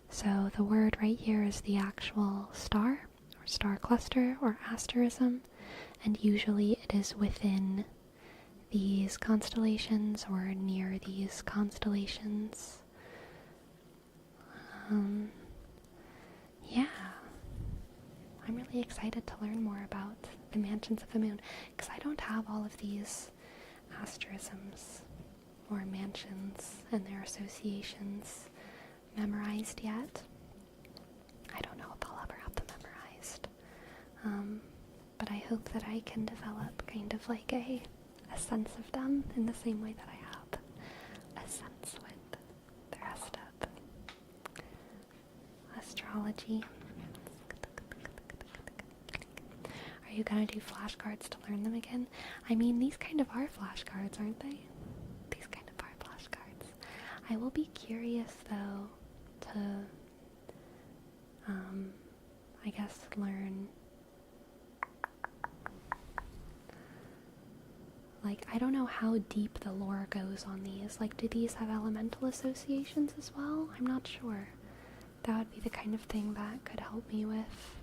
So the word right here is the actual star, or star cluster, or asterism, and usually it is within these constellations or near these constellations. Yeah, I'm really excited to learn more about the mansions of the moon, because I don't have all of these asterisms or mansions and their associations memorized yet. I don't know if I'll ever have them memorized. But I hope that I can develop kind of like a sense of them in the same way that I have a sense with the rest of astrology. Are you gonna do flashcards to learn them again? I mean, these kind of are flashcards, aren't they? These kind of are flashcards. I will be curious, though, to, I guess, learn. Like, I don't know how deep the lore goes on these. Like, do these have elemental associations as well? I'm not sure. That would be the kind of thing that could help me with,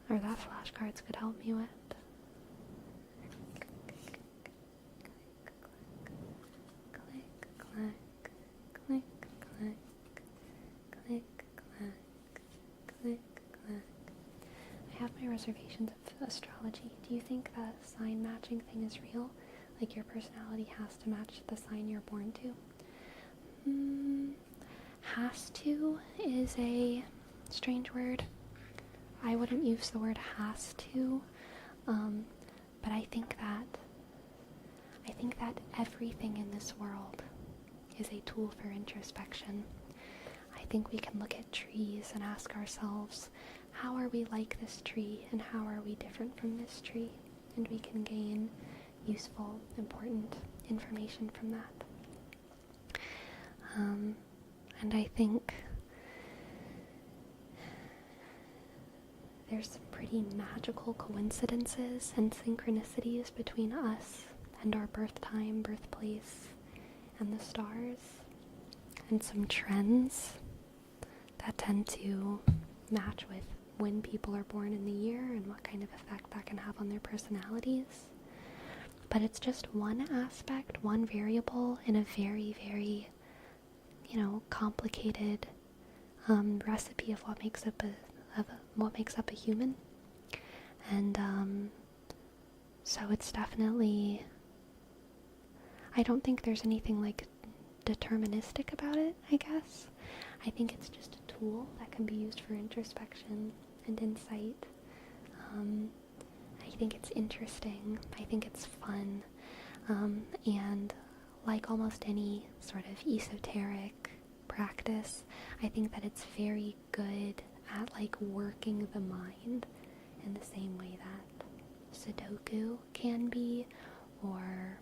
or that flashcards could help me with. Click, click, click, click, click, observations of astrology. Do you think the sign matching thing is real? Like your personality has to match the sign you're born to? Has to is a strange word. I wouldn't use the word has to, but I think that everything in this world is a tool for introspection. I think we can look at trees and ask ourselves, how are we like this tree and how are we different from this tree? And we can gain useful, important information from that. And I think there's some pretty magical coincidences and synchronicities between us and our birth time, birthplace, and the stars, and some trends that tend to match with when people are born in the year and what kind of effect that can have on their personalities. But it's just one aspect, one variable in a very, very, complicated recipe of what makes up a human. And so it's definitely, I don't think there's anything like deterministic about it, I guess. I think it's just a tool that can be used for introspection and insight. I think it's interesting. I think it's fun. And like almost any sort of esoteric practice, I think that it's very good at like working the mind in the same way that Sudoku can be, or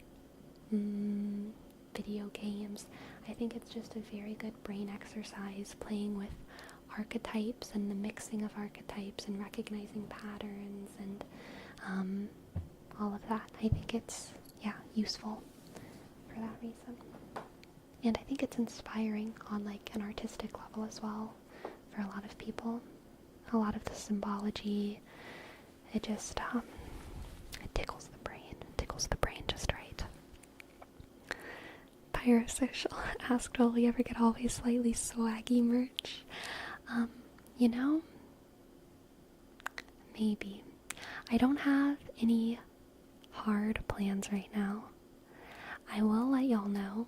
video games. I think it's just a very good brain exercise, playing with archetypes and the mixing of archetypes and recognizing patterns and all of that. I think it's, useful for that reason. And I think it's inspiring on like an artistic level as well for a lot of people. A lot of the symbology, it just, it tickles the brain just right. Pyrosocial asked, will we ever get always slightly swaggy merch? Maybe. I don't have any hard plans right now. I will let y'all know.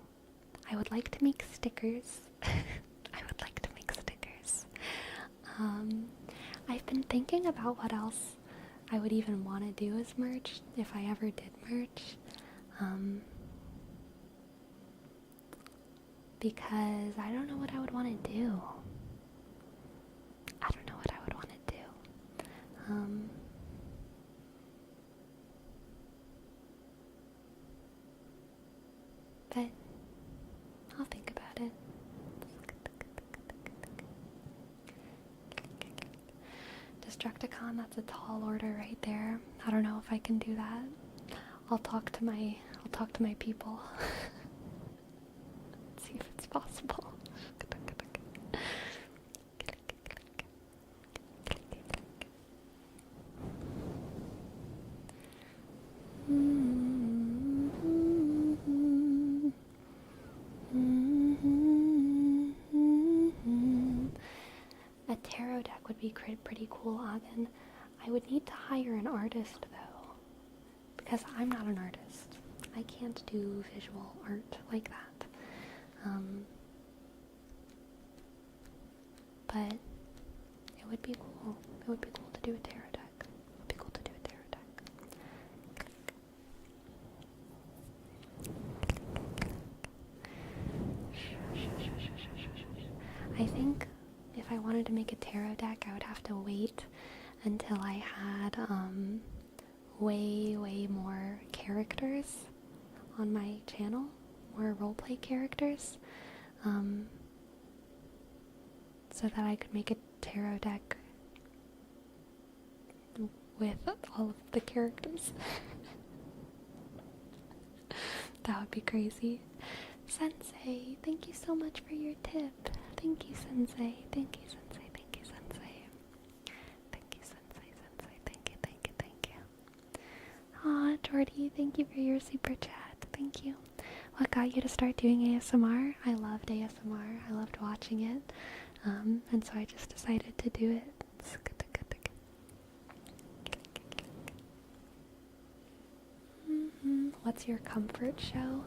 I would like to make stickers. I've been thinking about what else I would even want to do as merch, if I ever did merch. Because I don't know what I would want to do. But I'll think about it. Destructicon, that's a tall order right there. I don't know if I can do that. I'll talk to my people. See if it's possible. A tarot deck would be pretty cool, Agen. I would need to hire an artist though, because I'm not an artist. I can't do visual art like that. But it would be cool. It would be cool to do a tarot deck. I think if I wanted to make a tarot deck, I would have to wait until I had way more characters on my channel, more roleplay characters, so that I could make a tarot deck with all of the characters. That would be crazy. Sensei, thank you so much for your tip. Thank you, Sensei. Thank you, Sensei. Thank you, Sensei. Thank you, Sensei. Sensei. Thank you. Aw, Jordy, thank you for your super chat. Thank you. What got you to start doing ASMR? I loved ASMR. I loved watching it. And so I just decided to do it. What's your comfort show?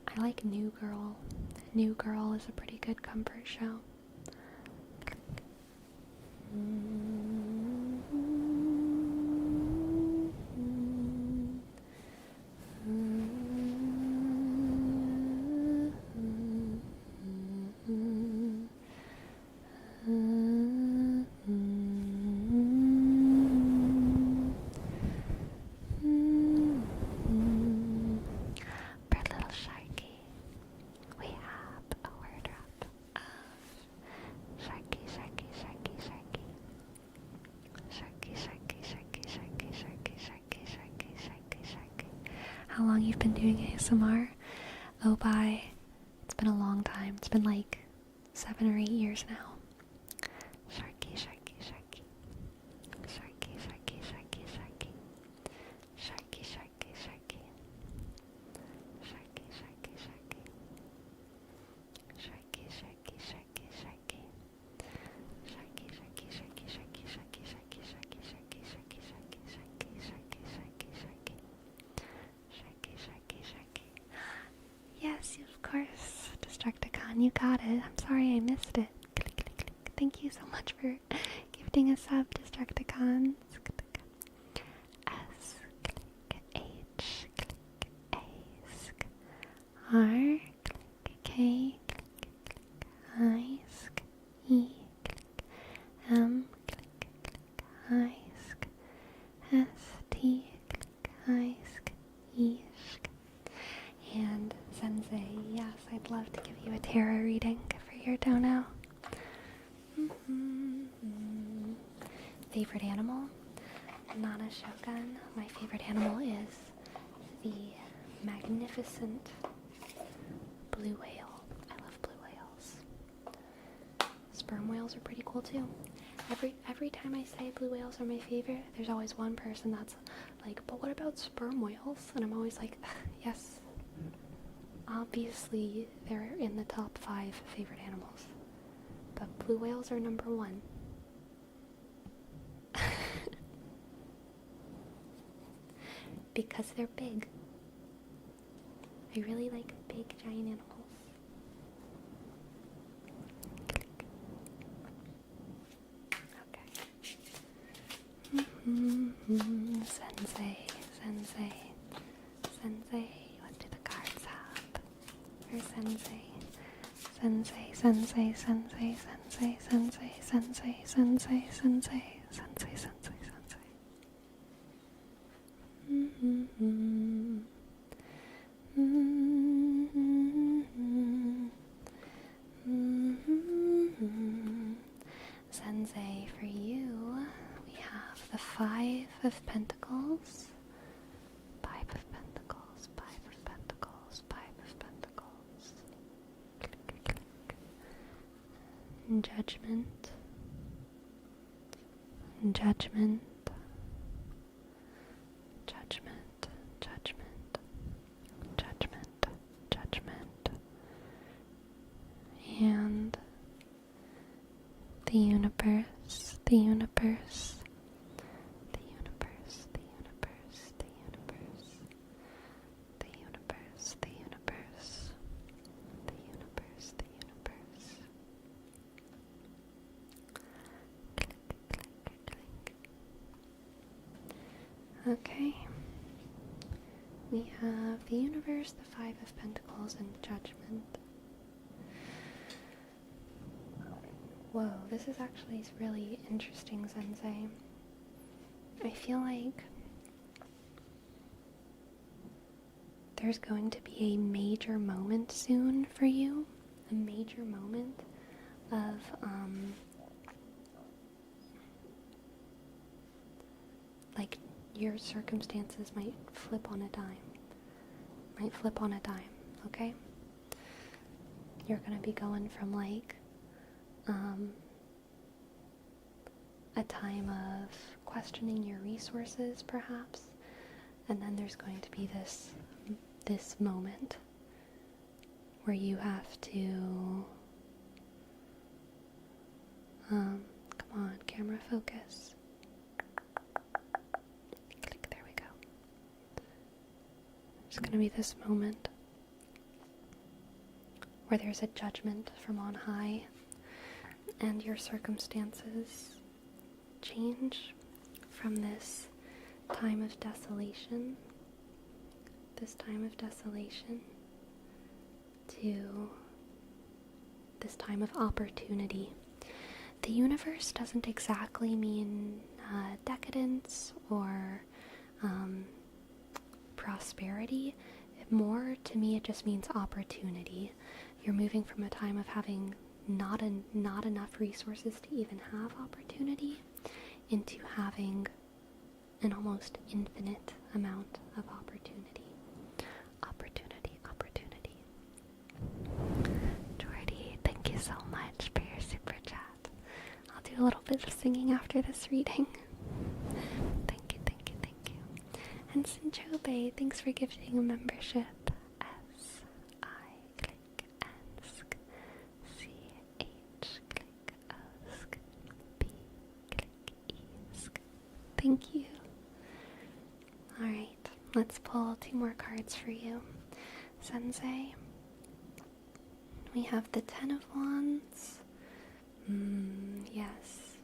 I like New Girl. New Girl is a pretty good comfort show. For little Sharky, we have a word wrap of Sharky, Sharky, Sharky, Sharky. Sharky, Sharky, Sharky, Sharky, Sharky, Sharky, Sharky, Sharky, Sharky. How long you've been doing ASMR? Oh, bye. It's been a long time. It's been like 7 or 8 years now. Sharky, Sharky, Sharky. Sharky, Sharky, Sharky, Sharky. Sharky, Sharky, Sharky. Sharky, Sharky, Sharky. Sharky, Sharky, Sharky, Sharky. Sharky, Sharky, Sharky, Sharky, Sharky, Sharky, Sharky, Sharky, Sharky, Sharky, Sharky, Sharky, Sharky, Sharky. Sharky, Sharky, Sharky. Yes, of course. Destructicon, you got it. I'm sorry I missed it. Click, click, click. Thank you so much for gifting a sub, Destructicons. S, click, H, click, A, sk, R, click, K, click, click, I, sk, E, click, M, click, click, I, sk, S, T, click, I, sk, E, sk. And Sensei, yes, I'd love to give you a tarot reading for your dono. Favorite animal? Nana Shogun. My favorite animal is the magnificent blue whale. I love blue whales. Sperm whales are pretty cool too. Every time I say blue whales are my favorite, there's always one person that's like, but what about sperm whales? And I'm always like, yes. Obviously, they're in the top 5 favorite animals. But blue whales are number 1. Because they're big. I really like big, giant animals. Okay. Sensei, Sensei, Sensei. What do the cards have? For Sensei. Sensei, Sensei, Sensei, Sensei, Sensei, Sensei, Sensei, Sensei, Sensei, Sensei, Sensei. Sensei, for you, we have the 5 of Pentacles. 5 of Pentacles, 5 of Pentacles, 5 of Pentacles. Click, click. Judgment. Judgment. Judgment. Judgment. Judgment. Judgment. And the universe, the universe, the universe, the universe, the universe, the universe, the universe, the universe, the universe. Click, click, click. Okay. We have the universe, the 5 of Pentacles, and Judgment. Whoa, this is actually really interesting, Sensei. I feel like there's going to be a major moment soon for you. A major moment of, like, your circumstances might flip on a dime. Might flip on a dime, okay? You're gonna be going from, like, a time of questioning your resources, perhaps, and then there's going to be this moment where you have to Come on, camera focus. Click, there we go. There's going to be this moment where there's a judgment from on high and your circumstances change from this time of desolation to this time of opportunity. The universe doesn't exactly mean decadence or prosperity. More, to me, it just means opportunity. You're moving from a time of having not enough resources to even have opportunity into having an almost infinite amount of opportunity. Jordy, thank you so much for your super chat. I'll do a little bit of singing after this reading. Thank you. And Sinchobe, thanks for gifting a membership. S-I click ask. C-H click ask. B click eask. Thank you. Alright, let's pull 2 more cards for you. Sensei. We have the 10 of Wands. Yes.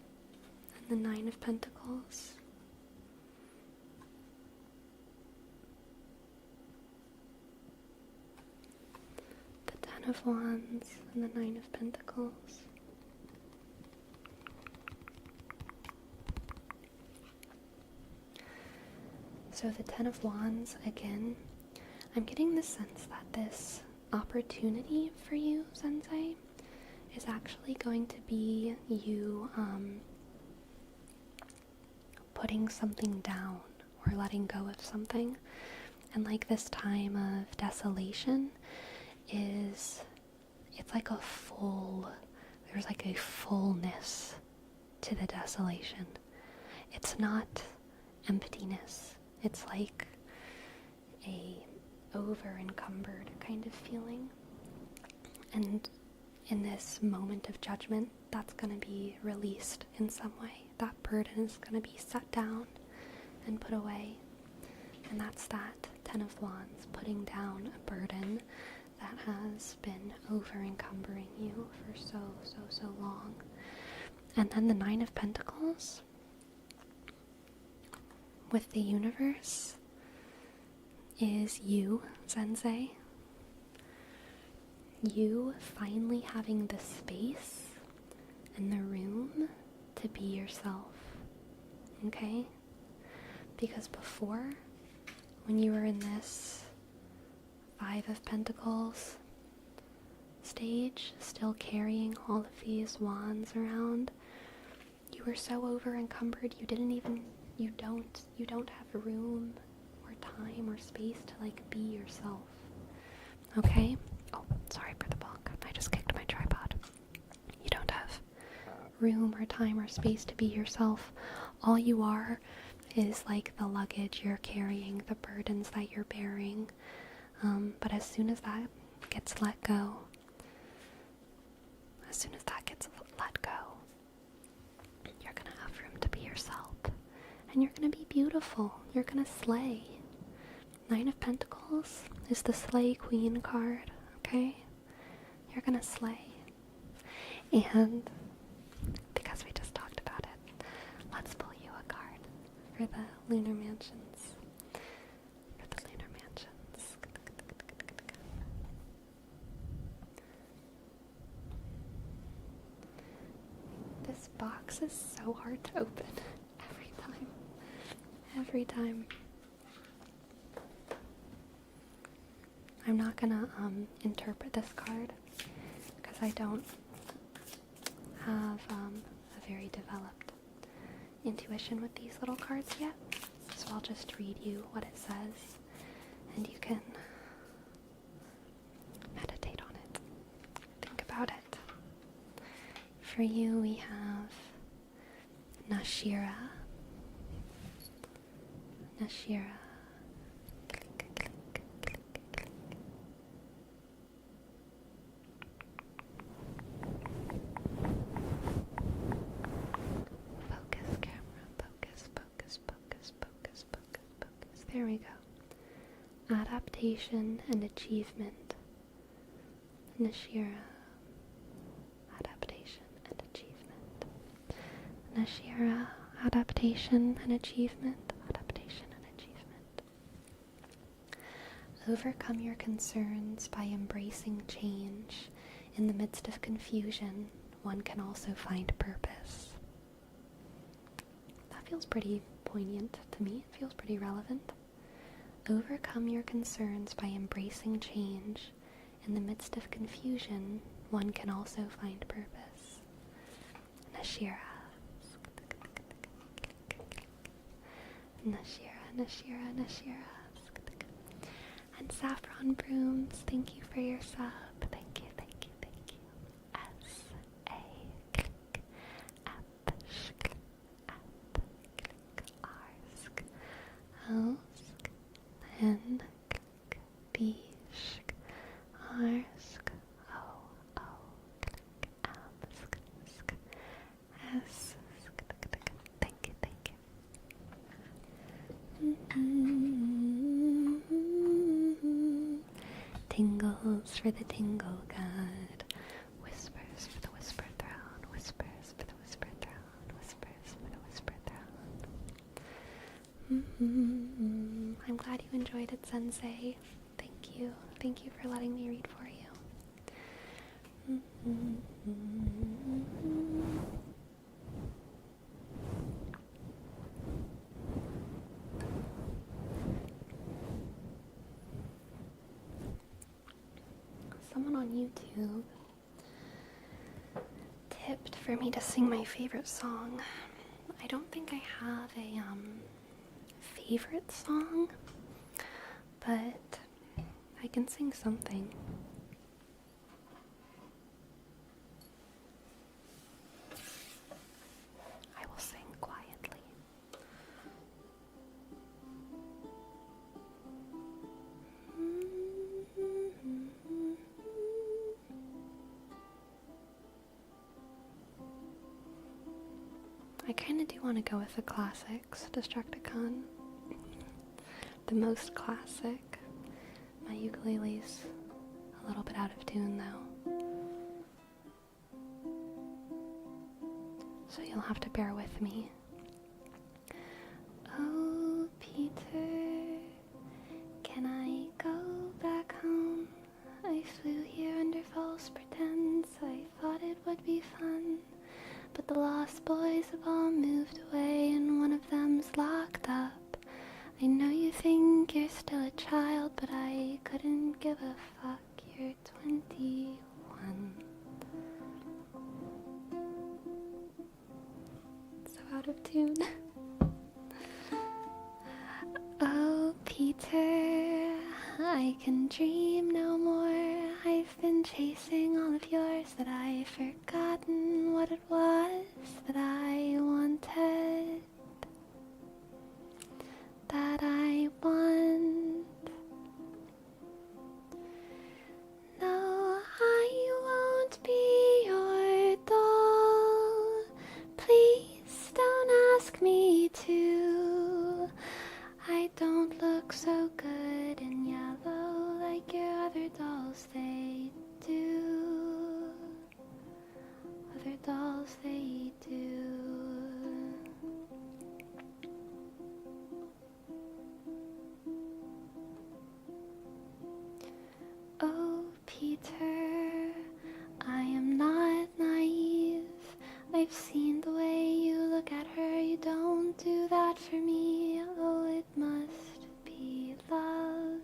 And the 9 of Pentacles. The 10 of Wands and the 9 of Pentacles. So the 10 of Wands, again, I'm getting the sense that this opportunity for you, Sensei, is actually going to be you putting something down or letting go of something. And like this time of desolation it's like there's like a fullness to the desolation. It's not emptiness. It's like a over-encumbered kind of feeling. And in this moment of judgment, that's going to be released in some way. That burden is going to be set down and put away. And that's that 10 of Wands, putting down a burden that has been over-encumbering you for so long. And then the 9 of Pentacles with the universe is you, Sensei. You finally having the space and the room to be yourself. Okay? Because before, when you were in this 5 of Pentacles stage, still carrying all of these wands around, you were so over encumbered you don't have room or time or space to like be yourself. Okay? Oh, sorry for the bonk. I just kicked my tripod. You don't have room or time or space to be yourself. All you are is like the luggage you're carrying, the burdens that you're bearing. But as soon as that gets let go, you're gonna have room to be yourself. And you're gonna be beautiful. You're gonna slay. 9 of Pentacles is the Slay Queen card, okay? You're gonna slay. And because we just talked about it, let's pull you a card for the Lunar Mansions. This box is so hard to open every time. I'm not gonna interpret this card because I don't have a very developed intuition with these little cards yet. So I'll just read you what it says and you can meditate on it. Think about it. For you, we have Nashira. Click, click, click, click, click. adaptation and achievement. Nashira, adaptation and achievement. Nashira, adaptation and achievement. Adaptation and achievement. Overcome your concerns by embracing change. In the midst of confusion, one can also find purpose. That feels pretty poignant to me. It feels pretty relevant. Overcome your concerns by embracing change. In the midst of confusion, one can also find purpose. Nashira. Nashira, Nashira, Nashira. And Saffron Brooms, thank you for your sub. Thank you, thank you, thank you. S-A-K-K, R-S-K, O-S-K, N-K-B-S-K, R-S-K, O-O-K-M-S-K, S-K, thank you, thank you. Tingles for the tingle god. Whispers for the whisper throne. Whispers for the whisper throne. Whispers for the whisper throne. I'm glad you enjoyed it, Sensei. Thank you. Thank you for letting me read for you. Someone on YouTube tipped for me to sing my favorite song. I don't think I have a favorite song, but I can sing something. I will sing quietly. I kind of do want to go with the classics, Destructicon. The most classic. My ukulele's a little bit out of tune though. So you'll have to bear with me. Oh, Peter, can I go back home? I flew here under false pretense. I thought it would be fun. But the lost boys have all moved away and one of them's locked up. I know you think you're still a child, but I couldn't give a fuck. You're 21. So out of tune. Oh, Peter, I can dream no more. I've been chasing all of yours that I've forgotten what it was that I wanted, that I want. No, I won't be your doll. Please don't ask me to. I don't look so good in yellow like your other dolls, they do. Other dolls, they do. Oh, Peter, I am not naive. I've seen the way you look at her. You don't do that for me. Oh, it must be love.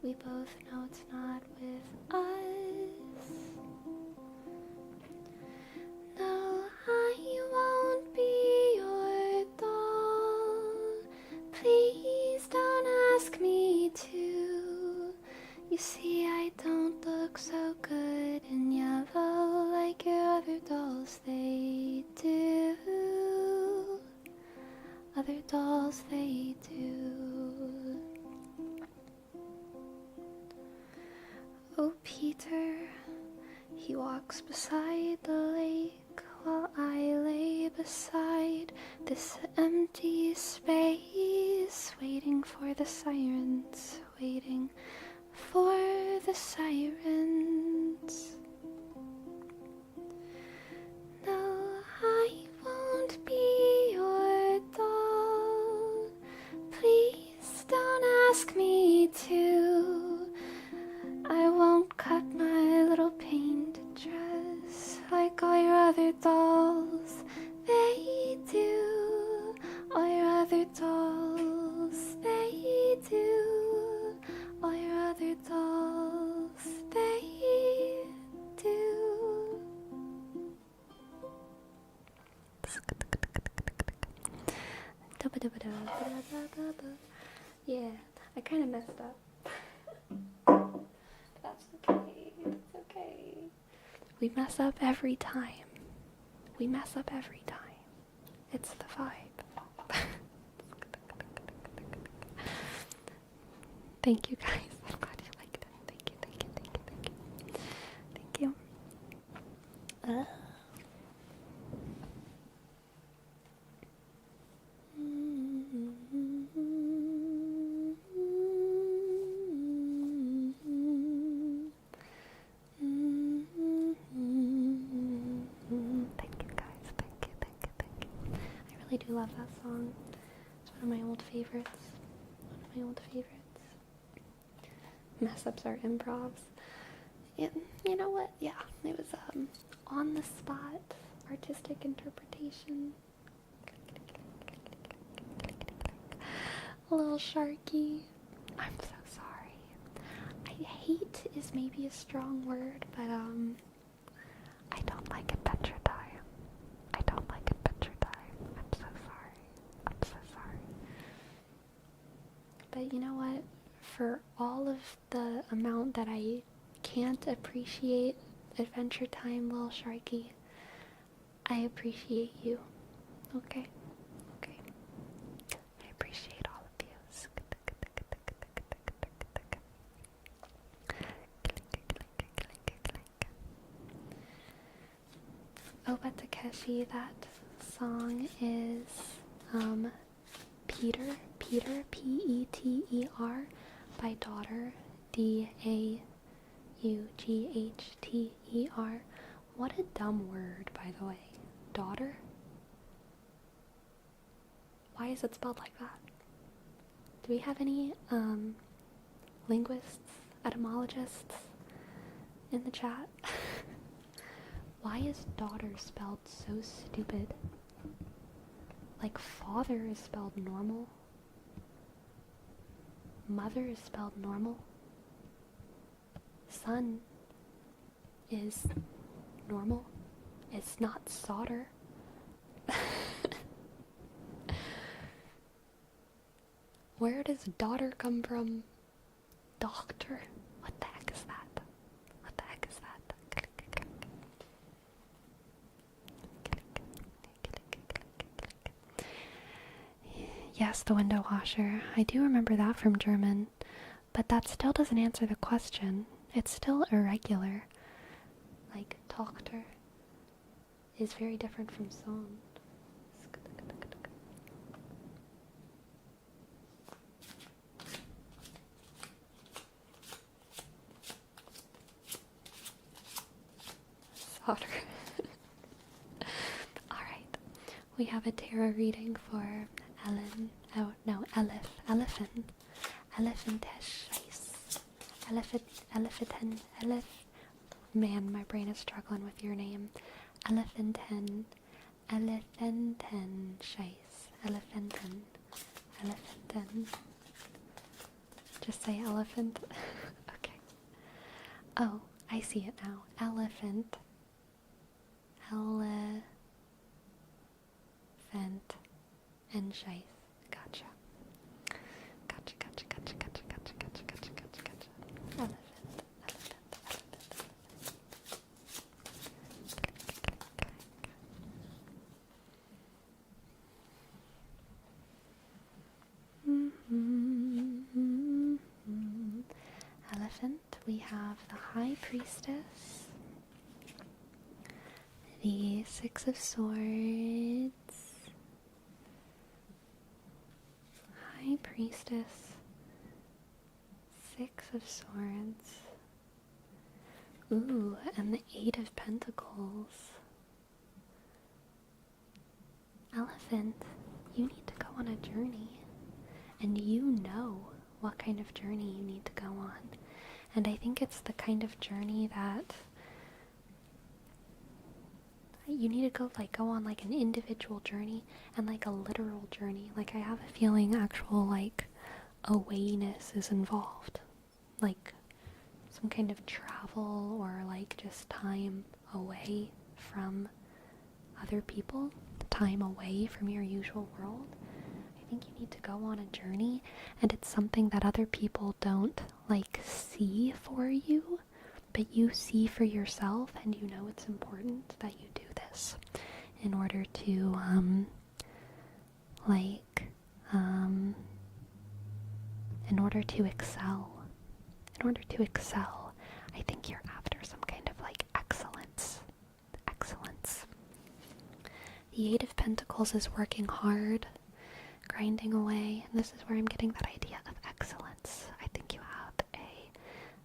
We both know it's not with us. No, I won't be your doll. Please don't ask me to. You see, I don't look so good in yellow like your other dolls, they do. Other dolls, they do. Oh, Peter, he walks beside the lake while I lay beside this empty space, waiting for the sirens, waiting for the sirens. No, I won't be your doll. Please don't ask me to. I won't cut my little painted dress like all your other dolls. They do. All your other dolls. They do. All your other dolls. They do. Yeah, I kind of messed up. That's okay. That's okay. We mess up every time. We mess up every time. It's the vibe. Thank you guys. I'm glad you liked it. Thank you, thank you, thank you, thank you. Thank you. Thank you guys. Thank you, thank you, thank you. I really do love that song. It's one of my old favorites. One of my old favorites. Mess ups are improvs. You know what? Yeah, it was on the spot artistic interpretation. A little sharky. I'm so sorry. I hate is maybe a strong word, but I don't like Adventure Time. I don't like Adventure Time. I'm so sorry. I'm so sorry. But you know what? For all of the amount that I can't appreciate Adventure Time, little sharky, I appreciate you. Okay? Okay. I appreciate all of you. Oh, but Takeshi, that song is Peter, Peter, by Daughter, Daughter. What a dumb word, by the way. Daughter? Why is it spelled like that? Do we have any linguists, etymologists in the chat? Why is daughter spelled so stupid? Like father is spelled normal. Mother is spelled normal. Son is normal. It's not solder. Where does daughter come from? Doctor? What the heck is that? What the heck is that? Yes, the window washer. I do remember that from German, but that still doesn't answer the question. It's still irregular. Like, Tochter is very different from Sohn. Solder. Alright, we have a tarot reading for Ellen. Oh, no, Elephant. Elephant. Man, my brain is struggling with your name. Elephanten Scheiß. Elephanten. Just say elephant. Okay. Oh, I see it now. Elephant. And Scheiß. Gotcha. Elephant. Elephant, we have the High Priestess, the Six of Swords, High Priestess, Six of Swords. Ooh, and the Eight of Pentacles. Elephant, you need to go on a journey. And you know what kind of journey you need to go on. And I think it's the kind of journey that you need to go on like an individual journey and like a literal journey. Like I have a feeling actual like awayness is involved. Like some kind of travel or like just time away from other people, time away from your usual world. I think you need to go on a journey, and it's something that other people don't like see for you, but you see for yourself, and you know it's important that you do this in order to in order to excel. In order to excel, I think you're after some kind of like excellence. Excellence. The Eight of Pentacles is working hard, grinding away, and this is where I'm getting that idea of excellence. I think you have a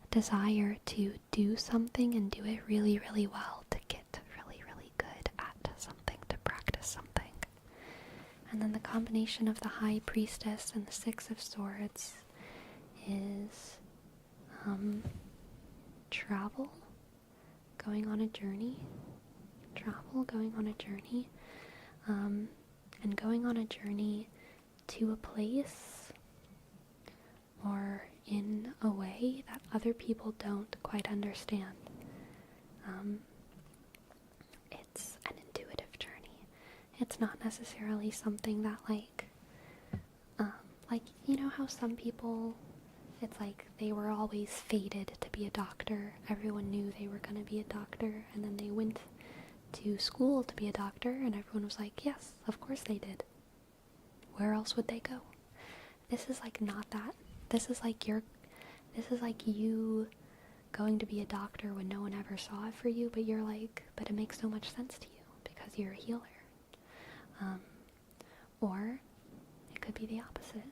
desire to do something and do it really, really well, to get really, really good at something, to practice something. And then the combination of the High Priestess and the Six of Swords is travel, going on a journey, and going on a journey to a place or in a way that other people don't quite understand. It's an intuitive journey. It's not necessarily something that like you know how some people, it's like they were always fated to be a doctor. Everyone knew they were going to be a doctor, and then they went to school to be a doctor, and everyone was like, yes, of course they did. Where else would they go? This is like not that. This is like you going to be a doctor when no one ever saw it for you, but you're like, but it makes so much sense to you because you're a healer. Or it could be the opposite.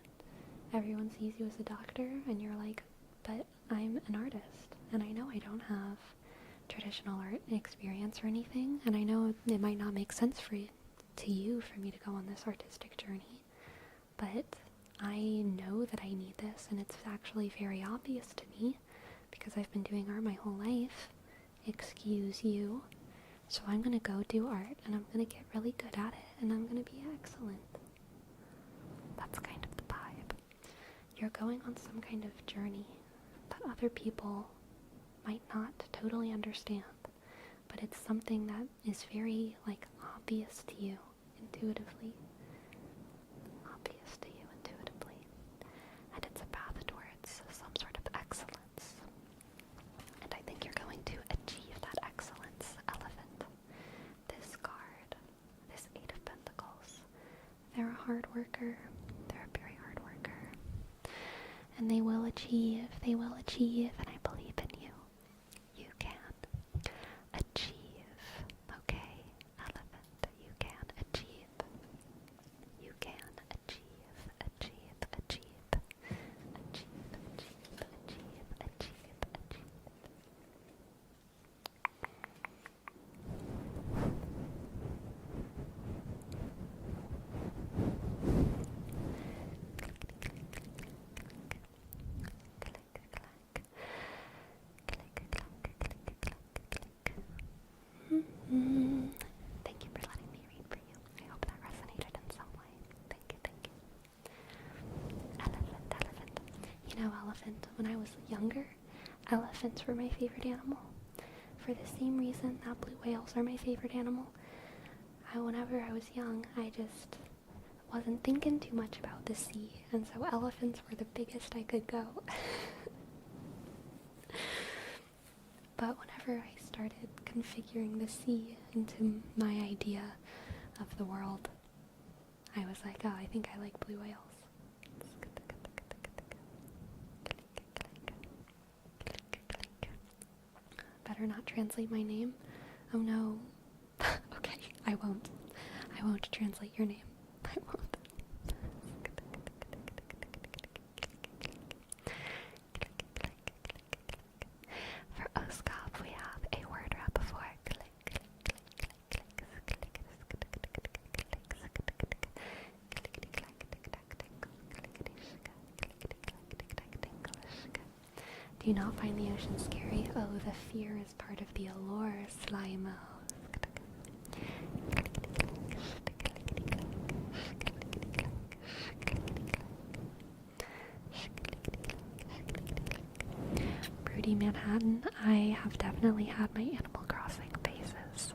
Everyone sees you as a doctor and you're like, but I'm an artist and I know I don't have traditional art experience or anything, and I know it might not make sense for me to go on this artistic journey, but I know that I need this, and it's actually very obvious to me because I've been doing art my whole life. Excuse you. So I'm gonna go do art, and I'm gonna get really good at it, and I'm gonna be excellent. That's kind of the vibe. You're going on some kind of journey that other people might not totally understand, but it's something that is very like obvious to you intuitively. And it's a path towards some sort of excellence. And I think you're going to achieve that excellence, Elephant. This card, this Eight of Pentacles, they're a hard worker. They're a very hard worker. And they will achieve, and I believe in you. You can achieve, okay, Elephant, you can achieve. You can achieve. Thank you for letting me read for you. I hope that resonated in some way. Thank you. Elephant. You know, elephant, when I was younger, elephants were my favorite animal. For the same reason that blue whales are my favorite animal. Whenever I was young, I just wasn't thinking too much about the sea, and so elephants were the biggest I could go. But whenever I started configuring the sea into my idea of the world, I was like, oh, I think I like blue whales. Better not translate my name. Oh no. Okay, I won't translate your name. I won't. Do you not find the ocean scary? Oh, the fear is part of the allure, Slimo. Broody Manhattan, I have definitely had my Animal Crossing phases.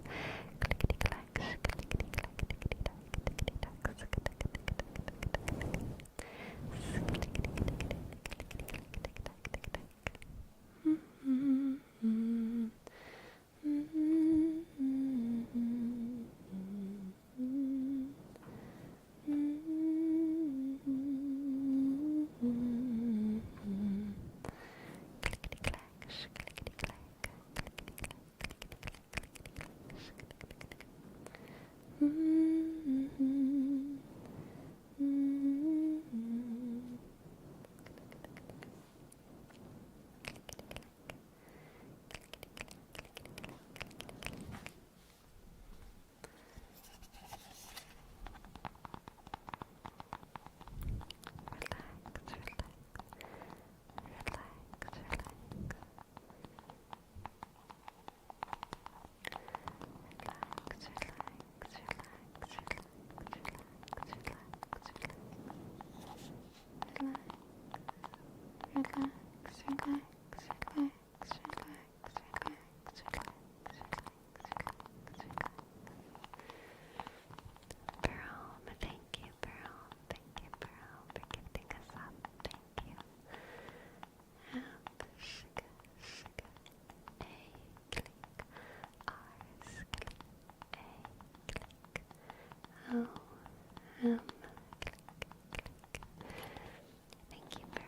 Thank you, Pearl.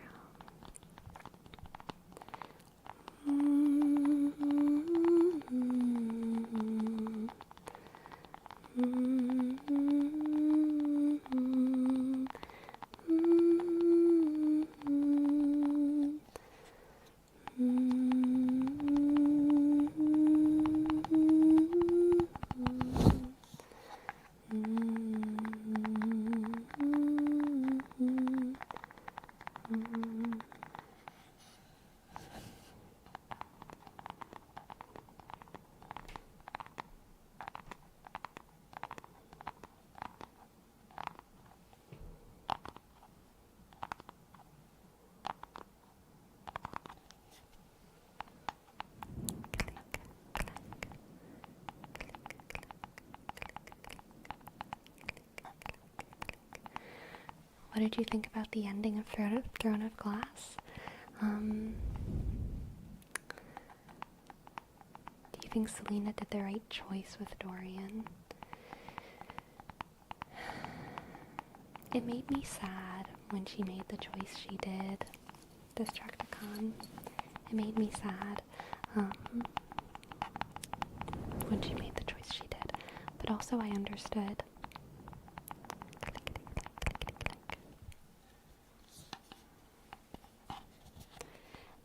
What did you think about the ending of Throne of Glass? Do you think Selena did the right choice with Dorian? It made me sad when she made the choice she did. Destructicon. It made me sad when she made the choice she did. But also I understood.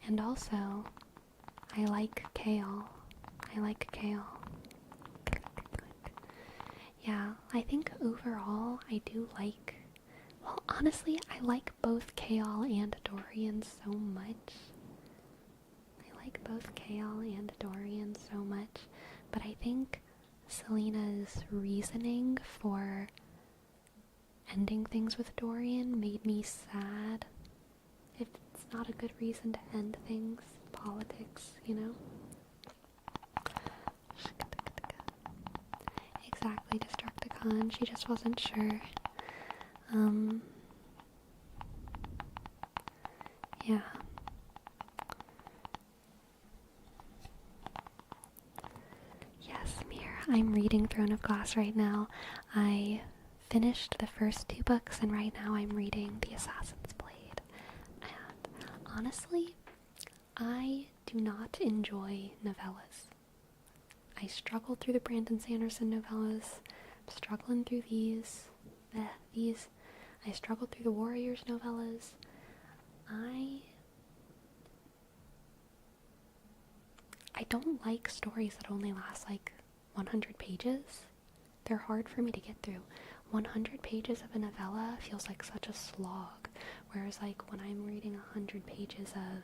And also, I like Kale. I like Kale. Yeah, I think overall I do like... Well, honestly, I like both Kale and Dorian so much. I like both Kale and Dorian so much. But I think Selena's reasoning for ending things with Dorian made me sad. If it's not a good reason to end things, politics, you know? Exactly, Destructicon. She just wasn't sure. Yeah. Yes, Mir, I'm reading Throne of Glass right now. I finished the first 2 books, and right now I'm reading The Assassin's Blade. And honestly, I do not enjoy novellas. I struggled through the Brandon Sanderson novellas. I'm struggling through these. I struggled through the Warriors novellas. I don't like stories that only last like 100 pages. They're hard for me to get through. 100 pages of a novella feels like such a slog. Whereas like when I'm reading 100 pages of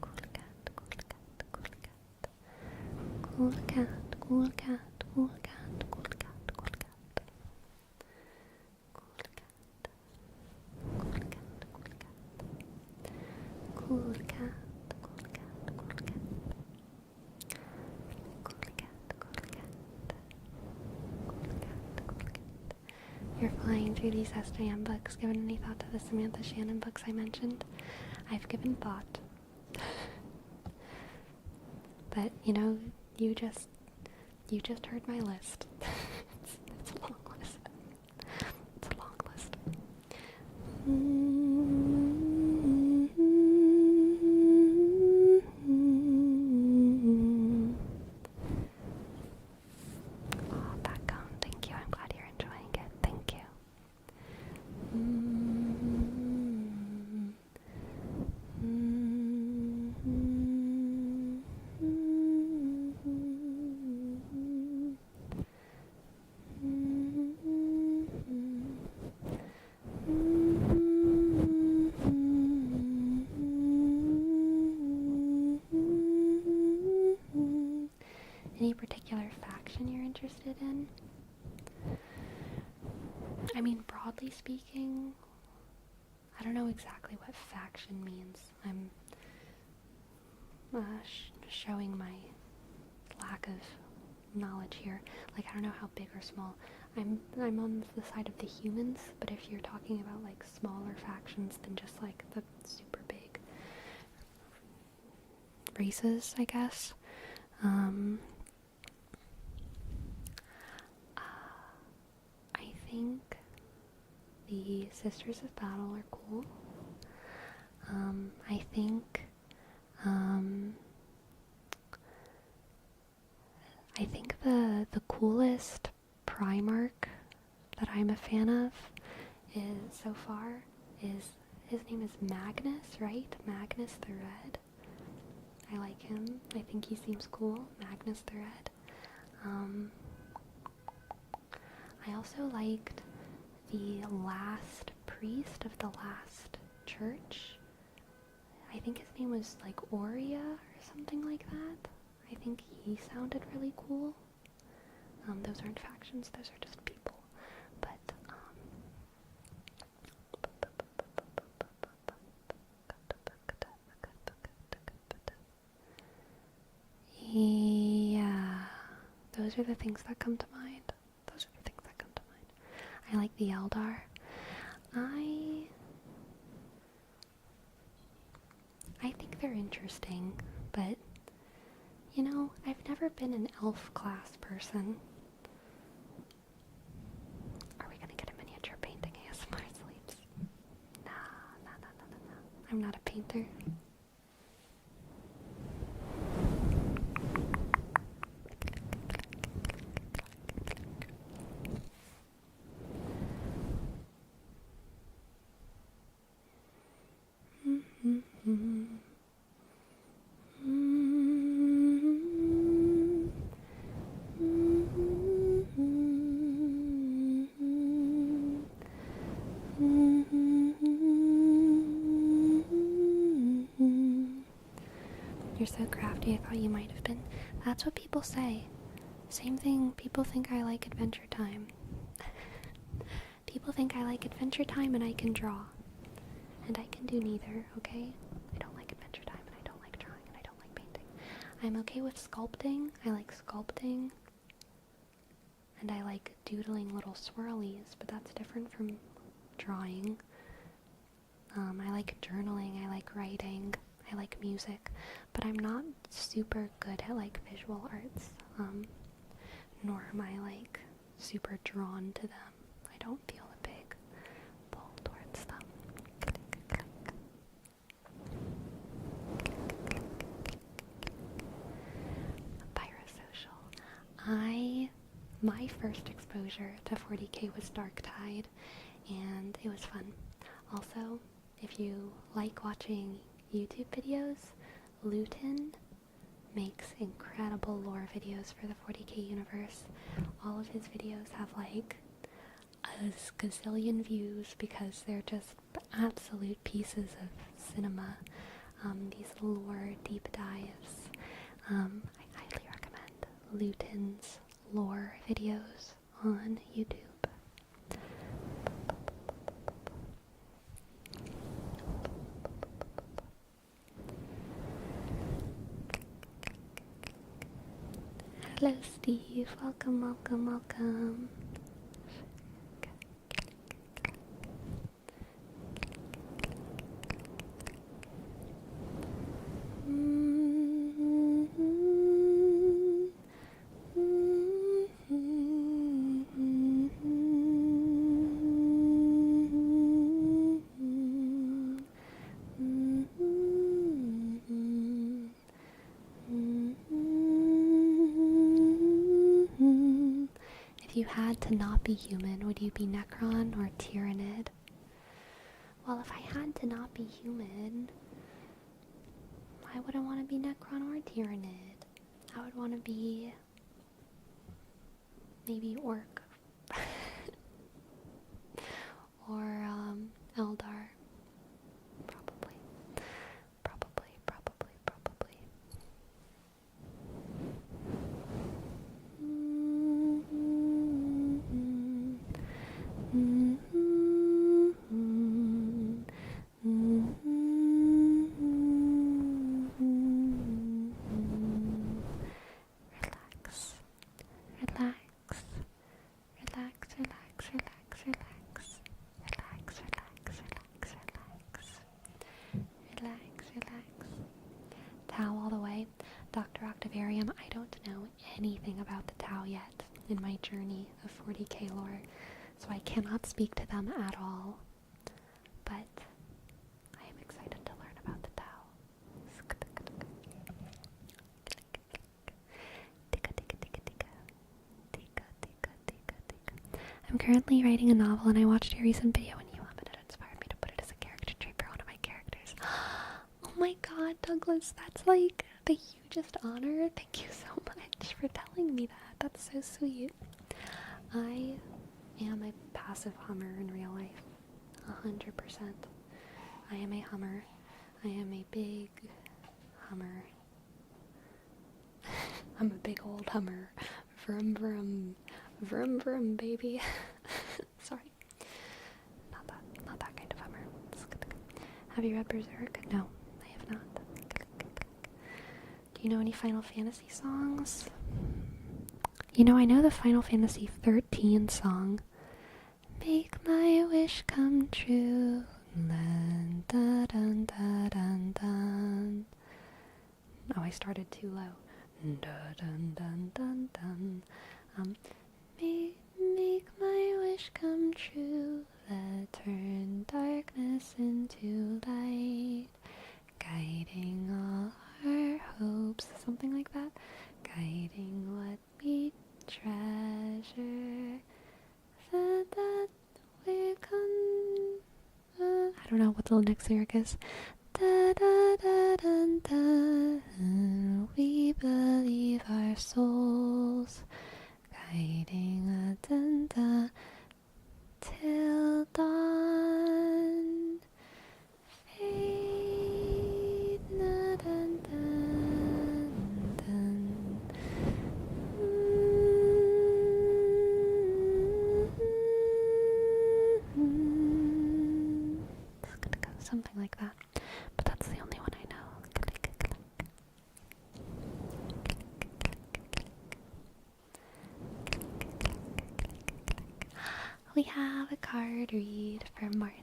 Cool cat, cool cat, cool cat. Cool cat, cool cat, cool cat, cool cat, cool cat. Cool cat. Cool cat, cool cat. Cool cat, cool cat, cool cat. Cool cat, cool cat. Cool cat, cool cat. You're flying through these SJM books. Given any thought to the Samantha Shannon books I mentioned? I've given thought. But, you know, you just heard my list. It's a long list. It's a long list. Oh, background. Thank you. I'm glad you're enjoying it. Thank you. Any particular faction you're interested in? I mean, broadly speaking, I don't know exactly what faction means. I'm showing my lack of knowledge here. Like, I don't know how big or small. I'm on the side of the humans, but if you're talking about like smaller factions than just like the super big races, I guess. I think the Sisters of Battle are cool. I think the coolest Primarch that I'm a fan of is so far is his name is Magnus, right? Magnus the Red. I like him. I think he seems cool. Magnus the Red. I also liked the last priest of the last church. I think his name was like Oria or something like that. I think he sounded really cool. Those aren't factions, those are just people. But, yeah, those are the things that come to mind. I like the Eldar. I think they're interesting, but, you know, I've never been an elf class person. Are we gonna get a miniature painting ASMR sleeps? Nah. I'm not a painter. You're so crafty, I thought you might have been. That's what people say. Same thing, people think I like Adventure Time. People think I like Adventure Time and I can draw. And I can do neither, okay? I don't like Adventure Time and I don't like drawing and I don't like painting. I'm okay with sculpting. I like sculpting. And I like doodling little swirlies, but that's different from drawing. I like journaling, I like writing, I like music, but I'm not super good at like visual arts, nor am I like super drawn to them. I don't feel a big pull towards them. Pyrosocial. My first exposure to 40k was Dark Tide, and it was fun. Also, if you like watching YouTube videos, Luton makes incredible lore videos for the 40k universe. All of his videos have like a gazillion views because they're just absolute pieces of cinema. These lore deep dives. I highly recommend Luton's lore videos on YouTube. Hello Steve, welcome. you had to not be human, would you be Necron or Tyrannid? Well, if I had to not be human, I wouldn't want to be Necron or Tyrannid. I would want to be maybe Orc or Eldar. Probably. Relax. Tau all the way. Dr. Octavarium, I don't know anything about the Tau yet in my journey of 40k lore, so I cannot speak to them at all. But I am excited to learn about the Tau. I'm currently writing a novel, and I watched your recent video on you, and it inspired me to put it as a character trait for one of my characters. Oh my god, Douglas, that's like the hugest honor. Thank you so much for telling me that. That's so sweet. I am a passive hummer in real life. 100%. I am a hummer. I am a big hummer. I'm a big old hummer. Vroom vroom. Vroom vroom, baby. Sorry. Not that kind of hummer. Have you read Berserk? No, I have not. Do you know any Final Fantasy songs? You know, I know the Final Fantasy 13 song. Make my wish come true. Dun, dun, dun, dun, dun, dun. Oh, I started too low. Dun, dun, dun, dun, dun. Make my wish come true. Let turn darkness into light. Guiding all our hopes. Something like that. Guiding what we treasure. That we can. I don't know what the next lyric is. Da da da da da. We believe our souls. Guiding a dun till dawn. Fade na dun dun dun. It's gonna go something like that, but that's the only one I know. We have a card read for Martin.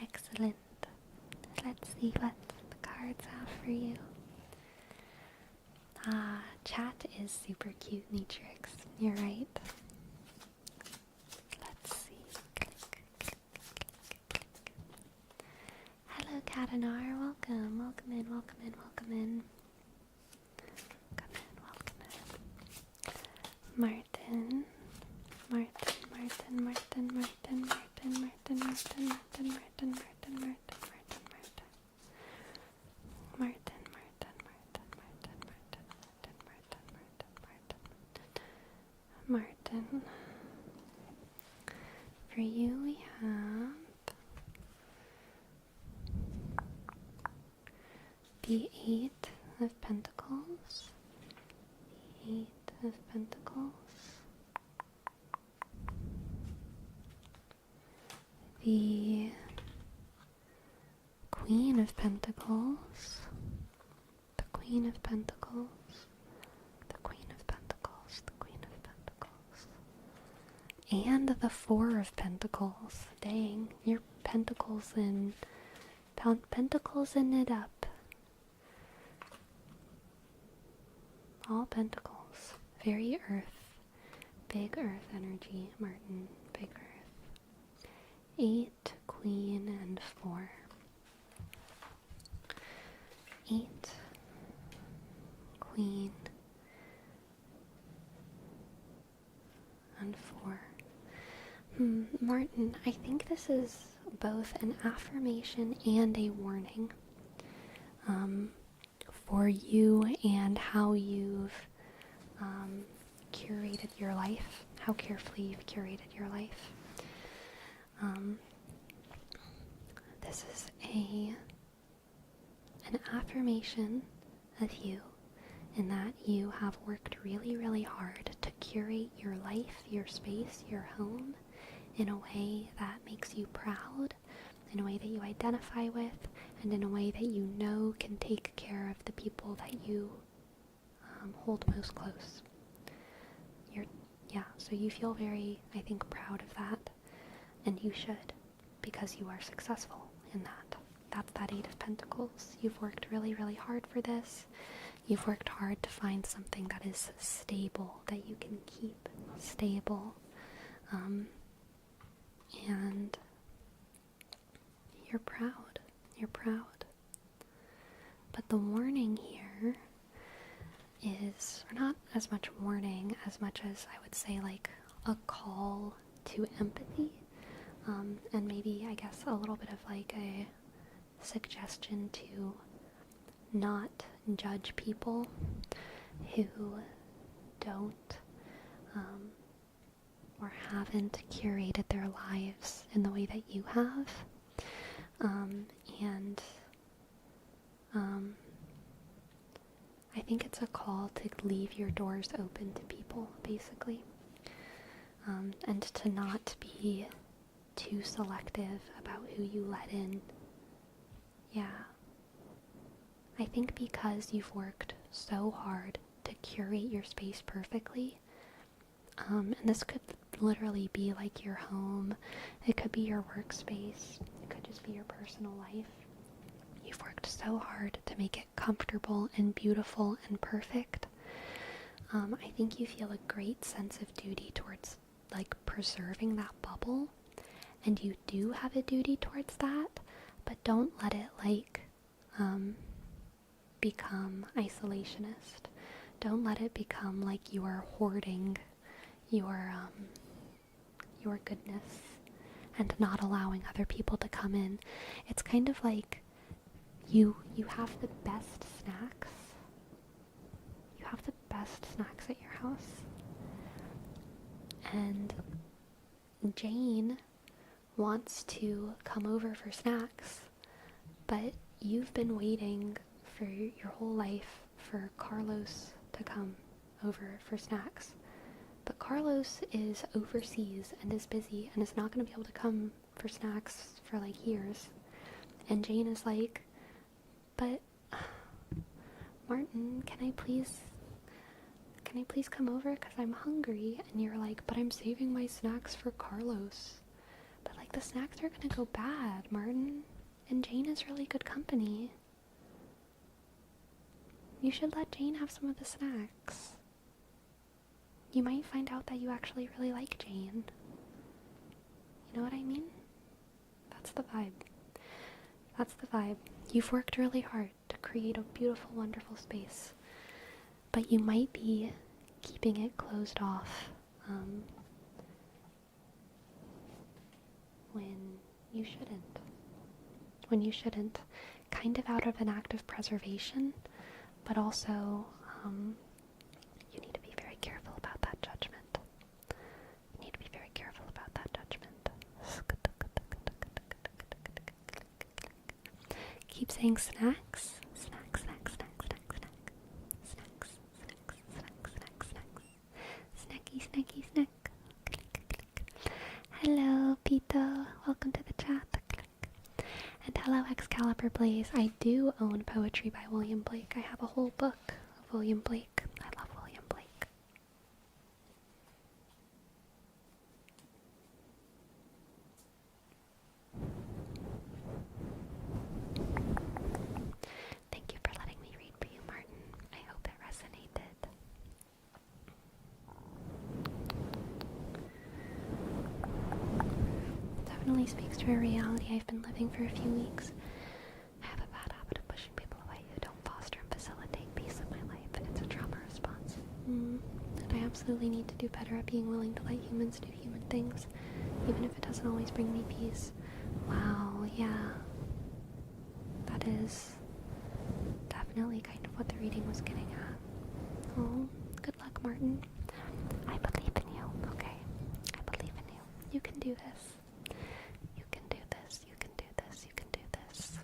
Excellent. Let's see what the cards have for you. Chat is super cute, Neatrix. You're right. Let's see. Hello, Katanar. Welcome in. Martin. For you, we have the Eight of Pentacles. The Queen of Pentacles. And the Four of Pentacles. Dang, your pentacles in it up. All pentacles. Very earth. Big earth energy, Martin. Big earth. 8, Queen, and 4. 8, Queen, Martin, I think this is both an affirmation and a warning for you and how you've curated your life, how carefully you've curated your life. This is an affirmation of you in that you have worked really, really hard to curate your life, your space, your home in a way that makes you proud, in a way that you identify with, and in a way that you know can take care of the people that you hold most close. So you feel very, I think, proud of that, and you should, because you are successful in that. That's that Eight of Pentacles. You've worked really, really hard for this. You've worked hard to find something that is stable, that you can keep stable, and you're proud. You're proud. But the warning here is, or not as much warning as much as I would say like a call to empathy, and maybe I guess a little bit of like a suggestion to not judge people who don't or haven't curated their lives in the way that you have, and I think it's a call to leave your doors open to people, basically, and to not be too selective about who you let in. Yeah. I think because you've worked so hard to curate your space perfectly, and this could literally be like your home, it could be your workspace, it could just be your personal life. You've worked so hard to make it comfortable and beautiful and perfect. I think you feel a great sense of duty towards like preserving that bubble, and you do have a duty towards that, but don't let it like become isolationist. Don't let it become like you are hoarding your goodness and not allowing other people to come in. It's kind of like you have the best snacks. You have the best snacks at your house. And Jane wants to come over for snacks, but you've been waiting for your whole life for Carlos to come over for snacks. But Carlos is overseas and is busy and is not going to be able to come for snacks for like years. And Jane is like, but Martin, can I please come over because I'm hungry? And you're like, but I'm saving my snacks for Carlos. But like the snacks are going to go bad, Martin. And Jane is really good company. You should let Jane have some of the snacks. You might find out that you actually really like Jane. You know what I mean? That's the vibe. That's the vibe. You've worked really hard to create a beautiful, wonderful space. But you might be keeping it closed off when you shouldn't. When you shouldn't. Kind of out of an act of preservation, but also you need to be very careful about that judgment. You need to be very careful about that judgment. Keep saying snacks. Snacks, snacks, snacks, snacks, snacks. Snacks, snacks, snacks, snacks, snacks. Snacky, snacky, snack. Hello, Pito. Welcome to the chat. And hello, Excalibur Blaze. I do own poetry by William Blake. I have a whole book of William Blake. I love William Blake. Thank you for letting me read for you, Martin. I hope it resonated. Definitely speaks to a reality I've been living for a few weeks. I have a bad habit of pushing people away who don't foster and facilitate peace in my life, and it's a trauma response. And I absolutely need to do better at being willing to let humans do human things, even if it doesn't always bring me peace. Wow, yeah. That is definitely kind of what the reading was getting at. Oh, good luck, Martin. I believe in you, okay? I believe in you. You can do this. You can do this. You can do this. You can do this.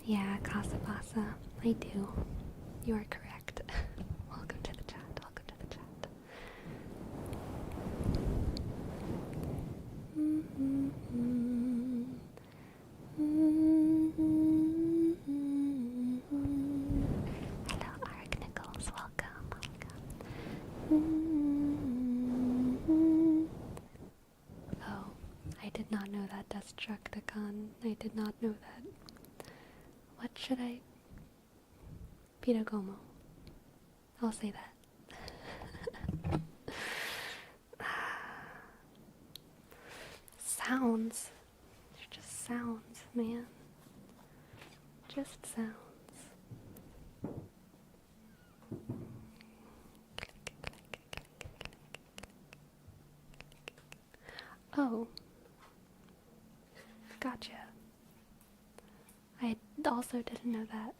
Yeah, Kasabasa, I do. You are correct. Welcome to the chat. Welcome to the chat. Hello, Ark Nichols. Welcome. Oh, I did not know that, Destructicon. I did not know that. What should I... Pitagomo. I'll say that. Sounds. They're just sounds, man. Just sounds. Oh. Gotcha. I also didn't know that.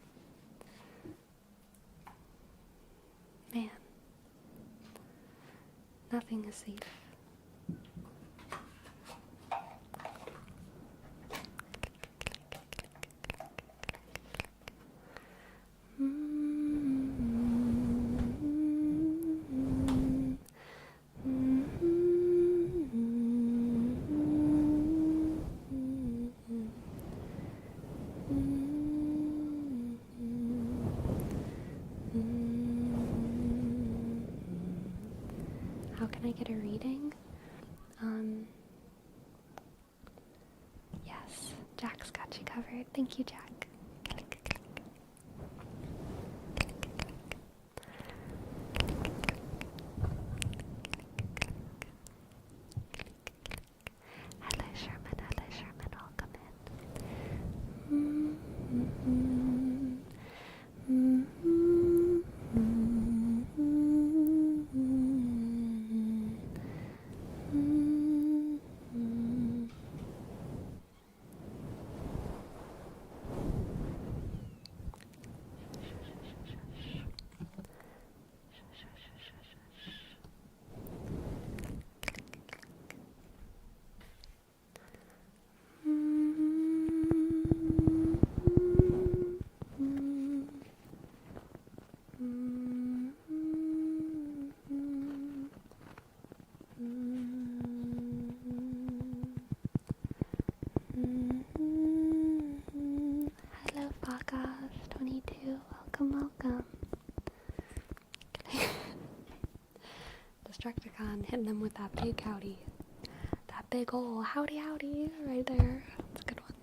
Man. Nothing is safe. How can I get a reading? Yes, Jack's got you covered. Thank you, Jack. Hello, Sherman. Hello, Sherman. Welcome in. Hello, Fakash22. Welcome. Destructicon hitting them with that big howdy. That big ol' howdy right there. That's a good one.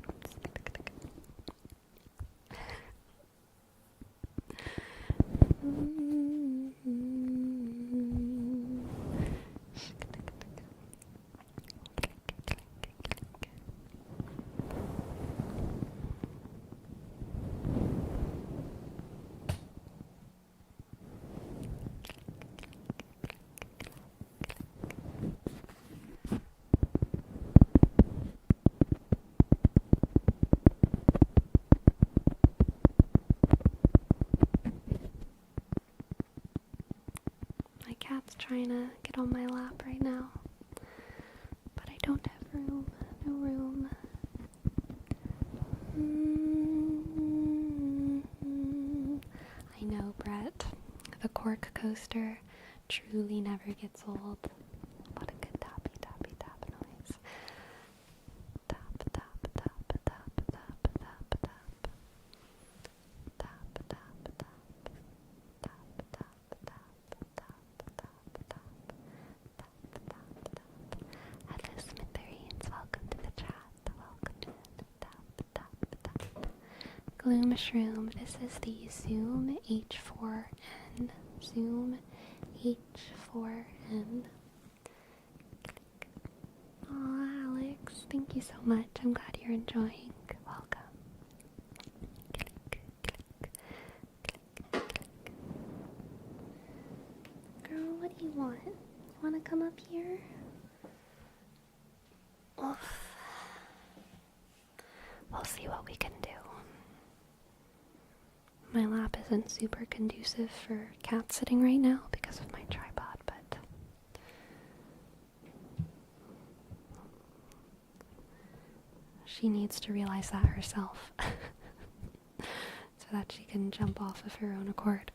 My cat's trying to get on my lap right now, but I don't have room. No room. I know, Brett. The cork coaster truly never gets old. What a good tappy noise. Tap, tap, tap, tap, tap, tap, tap. Tap, tap, tap. Tap, tap, tap, tap, tap, tap. Hello, Smithereens. Welcome to the chat. Welcome to the tap, tap, tap. Gloom Shroom. This is the Zoom H4n. Zoom H4n. Aw, Alex. Thank you so much. I'm glad you're enjoying. Welcome. want? You want to come up here? Oof. We'll see what we can do. My lap isn't super conducive for cat sitting right now because of my tripod, but she needs to realize that herself so that she can jump off of her own accord.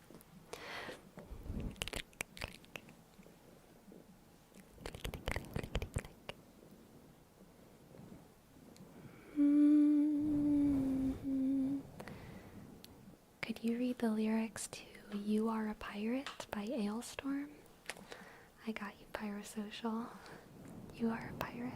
Could you read the lyrics to You Are a Pirate by Ailstorm? I got you, Pyrosocial. You are a pirate.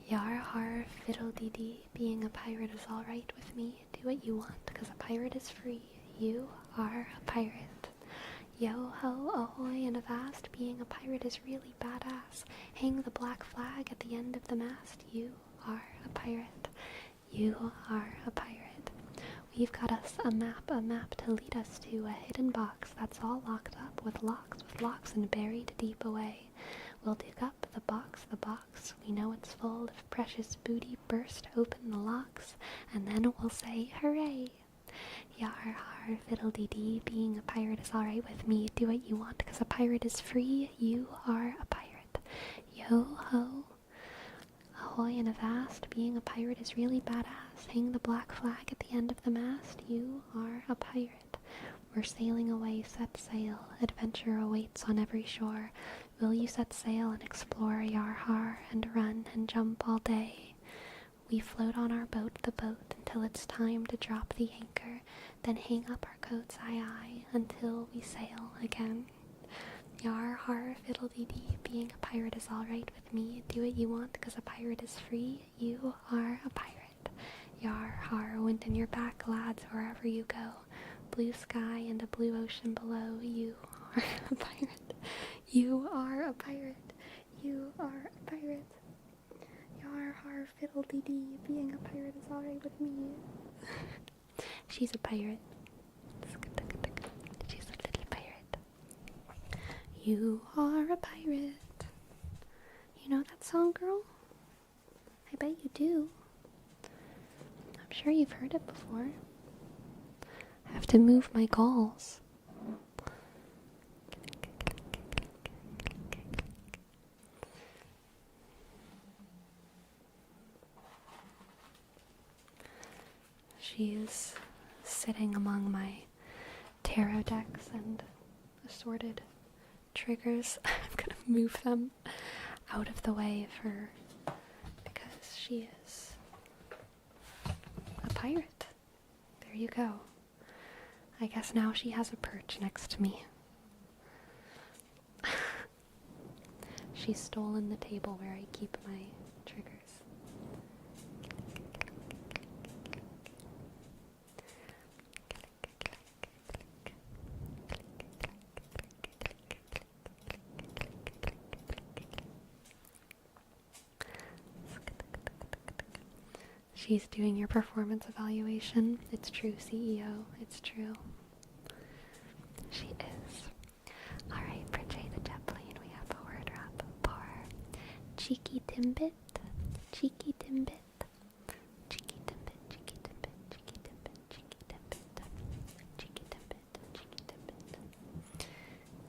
Yar har fiddle dee dee, being a pirate is alright with me. Do what you want, cause a pirate is free. You are a pirate. Yo ho ahoy and avast, being a pirate is really badass. Hang the black flag at the end of the mast. You are a pirate. You are a pirate. We've got us a map to lead us to a hidden box that's all locked up with locks and buried deep away. We'll dig up the box, we know it's full of precious booty, burst open the locks, and then we'll say hooray! Yar har fiddle dee dee, being a pirate is alright with me. Do what you want, cause a pirate is free. You are a pirate. Yo ho, ahoy and avast, being a pirate is really badass. Hang the black flag at the end of the mast. You are a pirate. We're sailing away, set sail. Adventure awaits on every shore. Will you set sail and explore Yar har and run and jump all day? We float on our boat, the boat, until it's time to drop the anchor, then hang up our coats, aye, until we sail again. Yar har fiddle dee dee, being a pirate is alright with me. Do what you want, cause a pirate is free. You are a pirate. Yar har, wind in your back, lads, wherever you go. Blue sky and a blue ocean below. You are a pirate. You are a pirate. You are a pirate. Yar har fiddle dee dee, being a pirate is alright with me. She's a pirate. She's a little pirate. You are a pirate. You know that song, girl? I bet you do. I'm sure you've heard it before. I have to move my galls. She's sitting among my tarot decks and assorted triggers. I'm gonna move them out of the way of her because she is a pirate. There you go. I guess now she has a perch next to me. She's stolen the table where I keep my triggers. She's doing your performance evaluation. It's true, CEO. It's true. She is. Alright, for Jay the jet plane, we have a word wrap for cheeky timbit. Cheeky timbit. Cheeky timbit. Cheeky timbit. Cheeky timbit. Cheeky timbit. Cheeky timbit.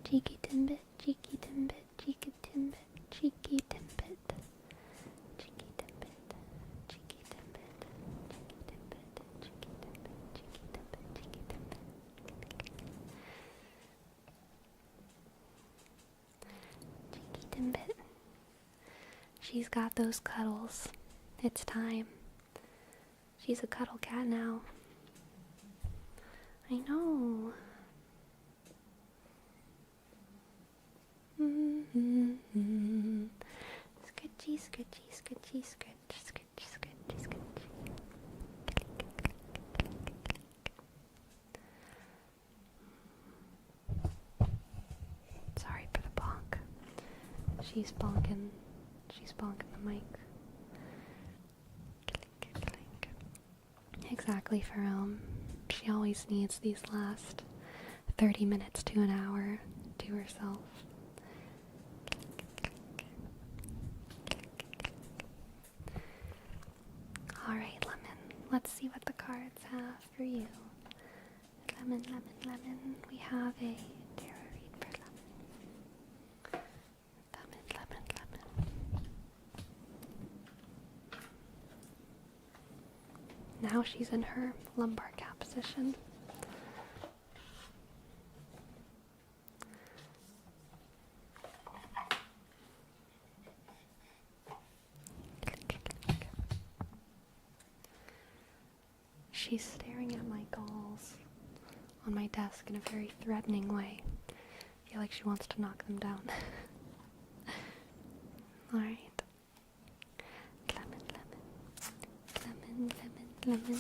Cheeky timbit. Cheeky timbit. Cheeky timbit. Cheeky timbit. Cheeky timbit. Timbit. She's got those cuddles. It's time. She's a cuddle cat now. I know. Scritchy, scritchy, scritchy, scritch, scritchy, scritchy, scritch. she's bonking the mic. Clink, clink. Exactly, Ferome. She always needs these last 30 minutes to an hour to herself. Alright, Lemon. Let's see what the cards have for you. Lemon, lemon, lemon. We have a tarot read for Lemon. Lemon, lemon, lemon. Now she's in her lumbar cap position. She's staring at my dolls on my desk in a very threatening way. I feel like she wants to knock them down. Alright. Lemon, lemon. Lemon, lemon, lemon,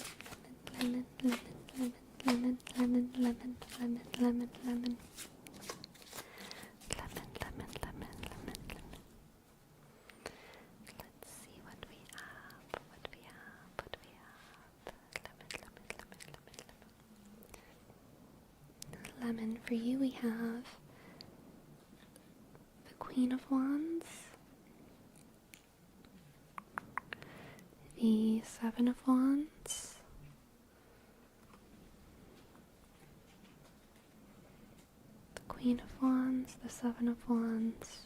lemon, lemon, lemon, lemon, lemon, lemon, lemon, lemon. Lemon, lemon, lemon, lemon, lemon. Let's see what we have. Lemon, for you we have the Queen of Wands, the Seven of Wands, the Queen of Wands, the Seven of Wands,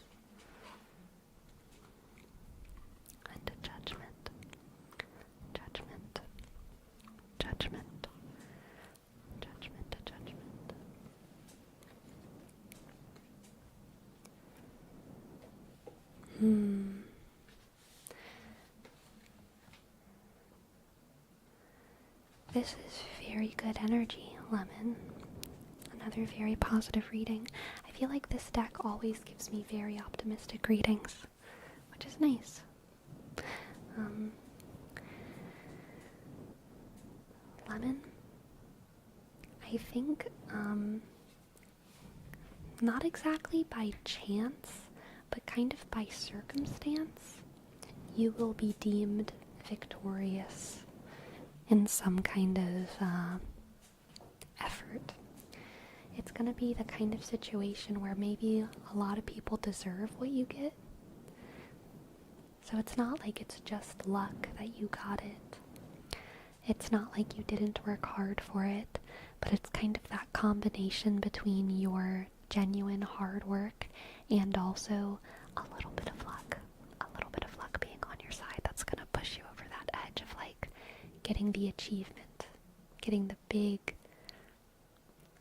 and a Judgment. Judgment. Judgment. Judgment. Judgment. This is very good energy, Lemon. Another very positive reading. I feel like this deck always gives me very optimistic readings, which is nice. Lemon, I think, not exactly by chance, but kind of by circumstance, you will be deemed victorious in some kind of effort. It's gonna be the kind of situation where maybe a lot of people deserve what you get. So it's not like it's just luck that you got it. It's not like you didn't work hard for it, but it's kind of that combination between your genuine hard work and also a little bit of luck. A little bit of luck being on your side that's gonna push you over that edge of like getting the achievement, getting the big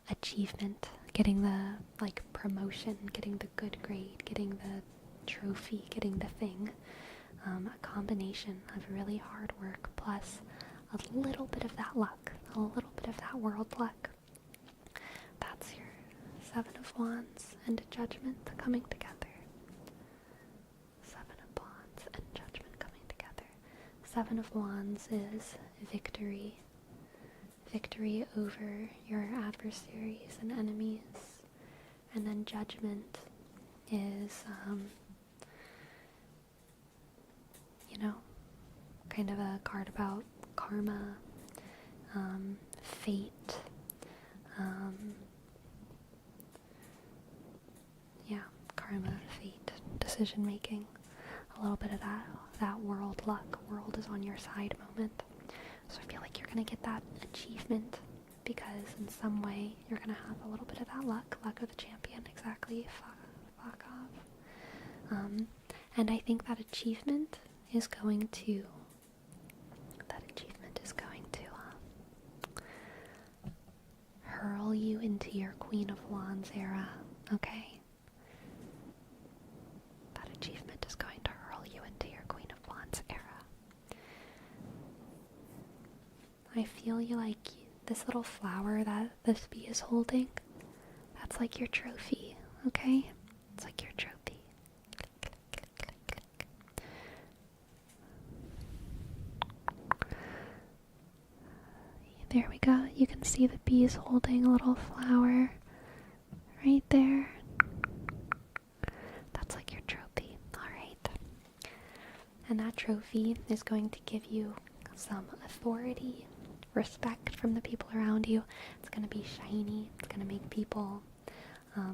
achievement, getting the like promotion, getting the good grade, getting the trophy, getting the thing. A combination of really hard work plus a little bit of that luck, a little bit of that world luck. That's your Seven of Wands and a Judgment coming together. Seven of Wands and Judgment coming together. Seven of Wands is victory. Victory over your adversaries and enemies. And then Judgment is, kind of a card about karma, fate, karma, fate, decision making, a little bit of that world luck, world is on your side moment. So I feel like you're gonna get that achievement because in some way you're gonna have a little bit of that luck of the champion, exactly, fuck off. And I think that achievement is going to hurl you into your Queen of Wands era, okay? That achievement is going to hurl you into your Queen of Wands era. I feel you like this little flower that this bee is holding, that's like your trophy, okay? It's like your trophy. There we go. You can see the bees holding a little flower right there. That's like your trophy. And that trophy is going to give you some authority, respect from the people around you. It's going to be shiny. It's going to make people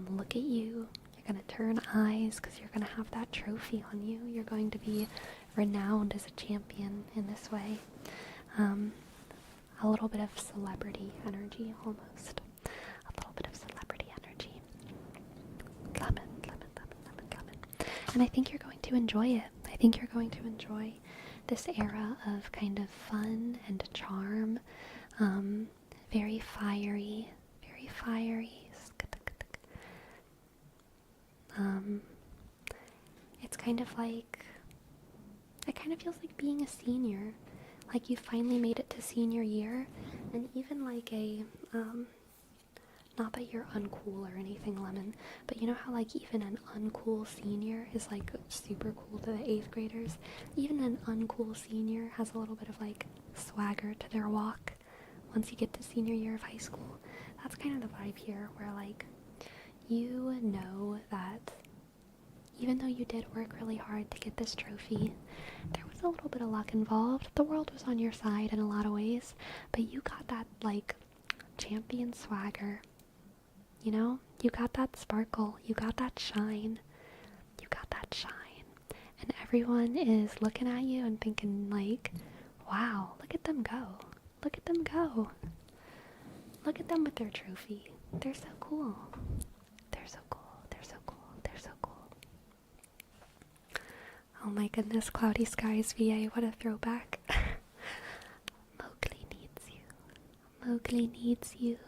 look at you. You're going to turn eyes because you're going to have that trophy on you. You're going to be renowned as a champion in this way. A little bit of celebrity energy almost. A little bit of celebrity energy. Lemon. And I think you're going to enjoy it. I think you're going to enjoy this era of kind of fun and charm. Very fiery. It's kind of like, it kind of feels like being a senior. Like you finally made it to senior year, and even like a, not that you're uncool or anything, Lemon, but you know how like even an uncool senior is like super cool to the 8th graders? Even an uncool senior has a little bit of like swagger to their walk once you get to senior year of high school. That's kind of the vibe here, where like, you know that even though you did work really hard to get this trophy, there was a little bit of luck involved. The world was on your side in a lot of ways, but you got that like champion swagger. You know, you got that sparkle, you got that shine, and everyone is looking at you and thinking like, wow, look at them go, look at them with their trophy. They're so cool. Oh my goodness, Cloudy Skies VA, what a throwback. Mowgli needs you. Mowgli needs you.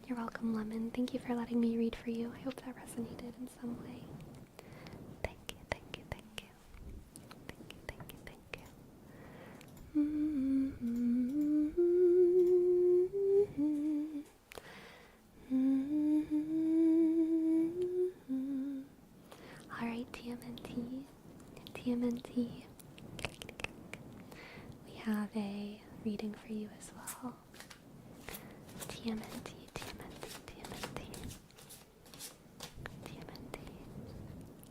You're welcome, Lemon. Thank you for letting me read for you. I hope that resonated in some way. Thank you. Alright, TMNT. We have a reading for you as well. TMNT.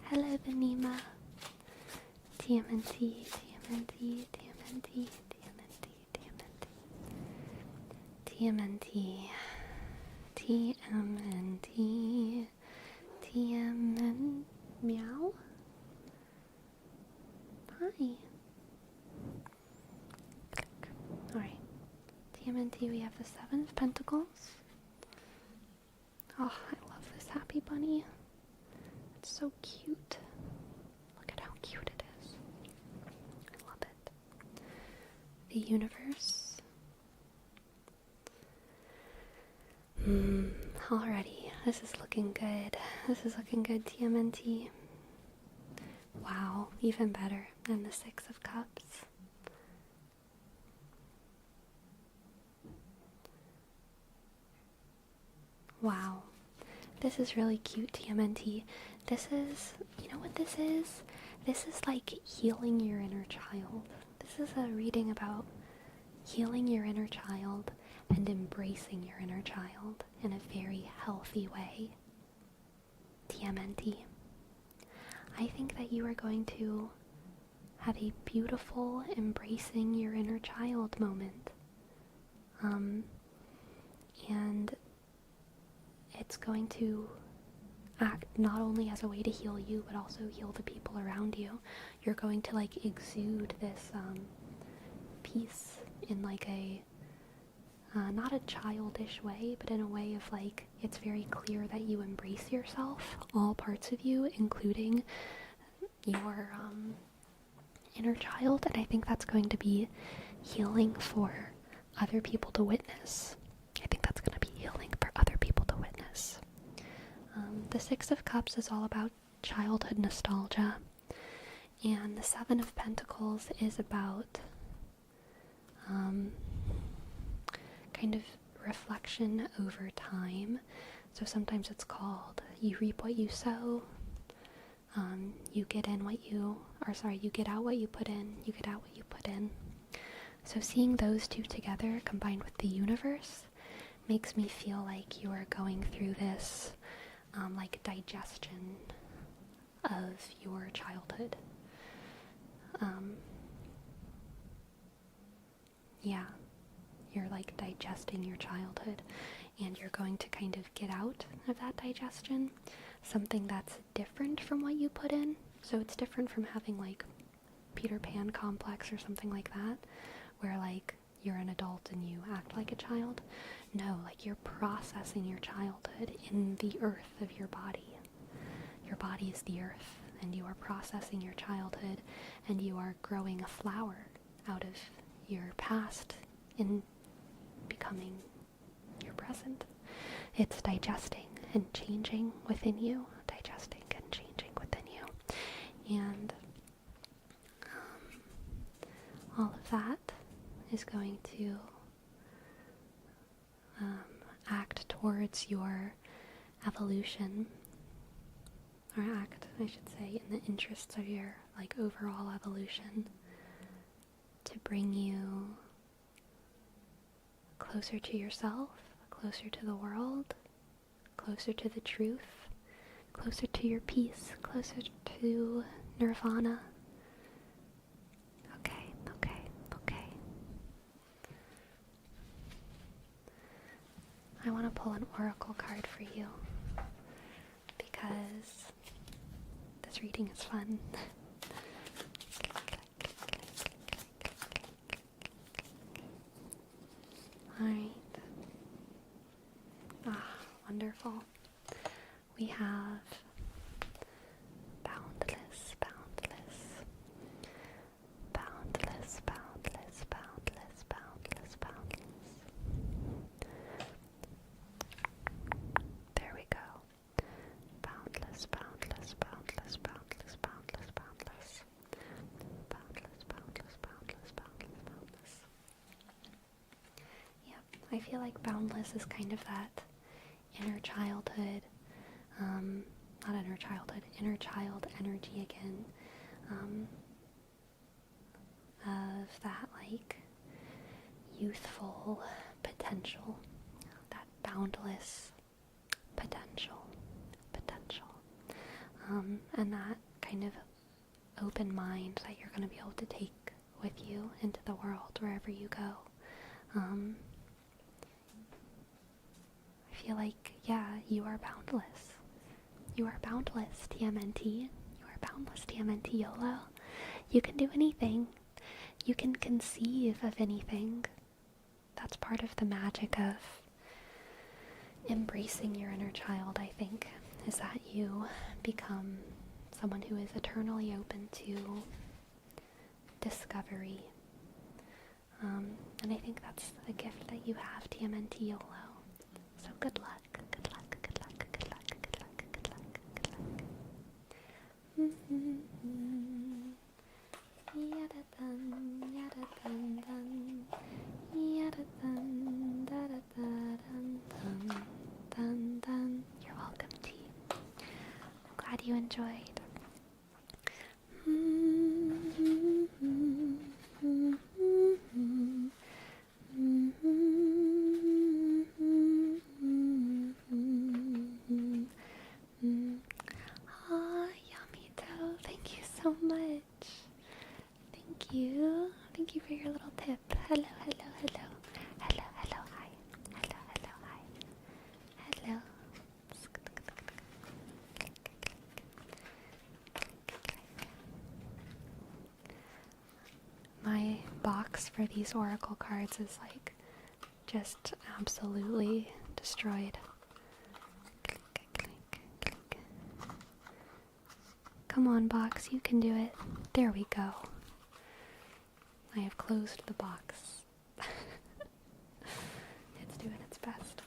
Hello, Benima. TMNT. Meow. Hi. Alright. TMNT, we have the 7 of Pentacles. Oh, I love this happy bunny. It's so cute. Look at how cute it is. I love it. The universe. Alrighty. This is looking good. TMNT. Wow, even better than the 6 of Cups. Wow. This is really cute, TMNT. This is, you know what this is? This is like healing your inner child. This is a reading about healing your inner child and embracing your inner child in a very healthy way. TMNT. I think that you are going to have a beautiful embracing your inner child moment. And it's going to act not only as a way to heal you, but also heal the people around you. You're going to like exude this peace in like a not a childish way, but in a way of like, it's very clear that you embrace yourself, all parts of you, including your inner child. And I think that's going to be healing for other people to witness. The 6 of Cups is all about childhood nostalgia, and the 7 of Pentacles is about kind of reflection over time. So sometimes it's called you reap what you sow, you get out what you put in, So seeing those two together combined with the universe makes me feel like you are going through this like digestion of your childhood. Yeah, you're like digesting your childhood, and you're going to kind of get out of that digestion something that's different from what you put in. So it's different from having like Peter Pan complex or something like that, where like you're an adult and you act like a child. No, like you're processing your childhood in the earth of your body. Your body is the earth, and you are processing your childhood, and you are growing a flower out of your past in becoming your present. It's digesting and changing within you, digesting and changing within you. And all of that is going to act towards your evolution, or act, I should say, in the interests of your like overall evolution, to bring you closer to yourself, closer to the world, closer to the truth, closer to your peace, closer to nirvana. Okay. I want to pull an oracle card for you because this reading is fun. Alright. Wonderful. We have boundless, boundless, boundless, boundless, boundless, boundless, boundless. There we go. Boundless, boundless, boundless, boundless, boundless, boundless. Boundless, boundless, boundless, boundless, boundless. Yep, I feel like boundless is kind of that inner childhood, not inner childhood, inner child energy again, of that like youthful potential, that boundless potential, and that kind of open mind that you're going to be able to take with you into the world wherever you go. I feel like, yeah, you are boundless. You are boundless, TMNT. You are boundless, TMNT YOLO. You can do anything. You can conceive of anything. That's part of the magic of embracing your inner child, I think, is that you become someone who is eternally open to discovery. And I think that's a gift that you have, TMNT YOLO. So good luck, good luck, good luck, good luck, good luck, good luck, good luck. Yada-dun, yada-dun-dun, yada-dun, da-da-da-dun-dun, dun-dun. You're welcome, T. I'm glad you enjoyed. Thank you so much. Thank you for your little tip. Hello, hi. Hello. My box for these oracle cards is like just absolutely destroyed. Come on, box, you can do it. There we go. I have closed the box. It's doing its best.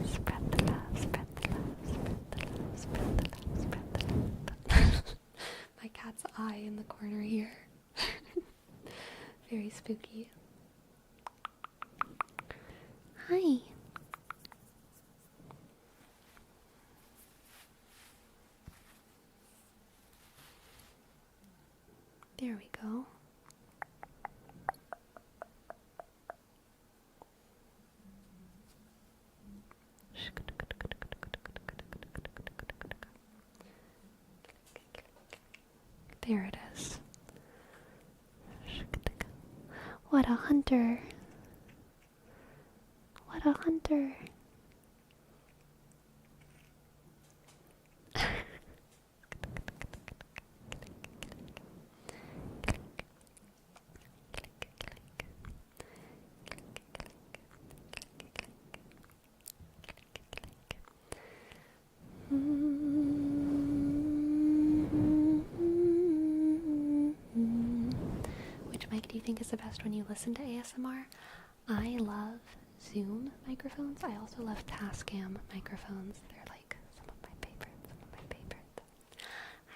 Spread the love, spread the love, spread the love, spread the love, spread the love. My cat's eye in the corner here. Very spooky. Hi. There we go. What a hunter. What a hunter. Which mic do you think is the best when you listen to ASMR? I love Zoom microphones. I also love Tascam microphones. They're like some of my favorites.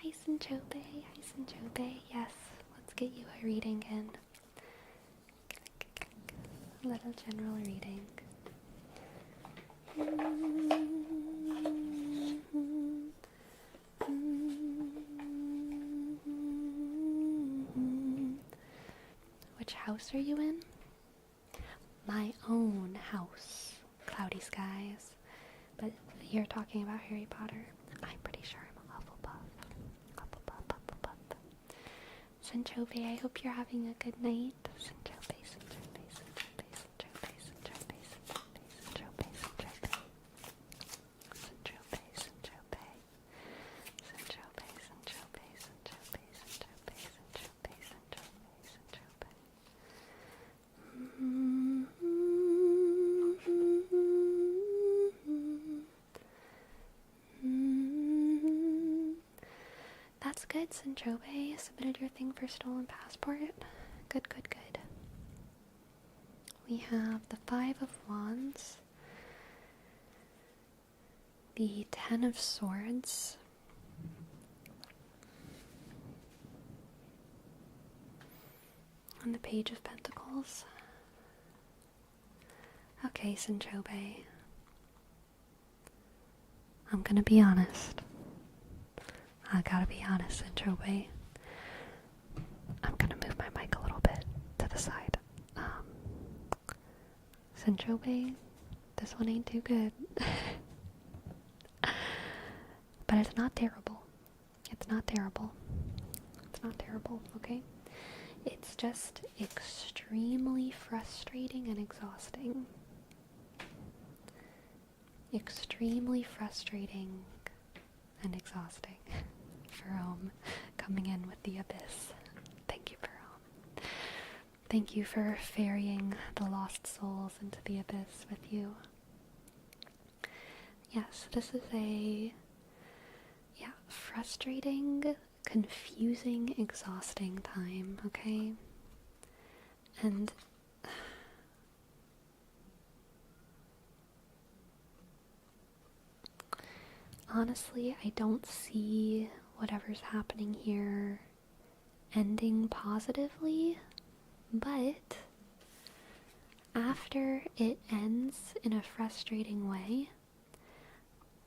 Hi Sinchobe, hi Sinchobe. Yes, let's get you a reading in. A little general reading. Which house are you in? My own house. Cloudy skies. But you're talking about Harry Potter. I'm pretty sure I'm a Hufflepuff. Hufflepuff. Sinchobe, I hope you're having a good night. Sinchobe. That's good, Sinchobe. Submitted your thing for stolen passport. Good. We have the Five of Wands, the Ten of Swords, and the Page of Pentacles. Okay, Sinchobe. I'm gonna be honest. I gotta be honest, Sinchobe. I'm gonna move my mic a little bit to the side. Sinchobe, this one ain't too good. But it's not terrible. It's not terrible, okay? It's just extremely frustrating and exhausting. Extremely frustrating and exhausting. Jerome coming in with the abyss. Thank you, Jerome. Thank you for ferrying the lost souls into the abyss with you. Yes, this is a frustrating, confusing, exhausting time, okay? And honestly, I don't see whatever's happening here ending positively, but after it ends in a frustrating way,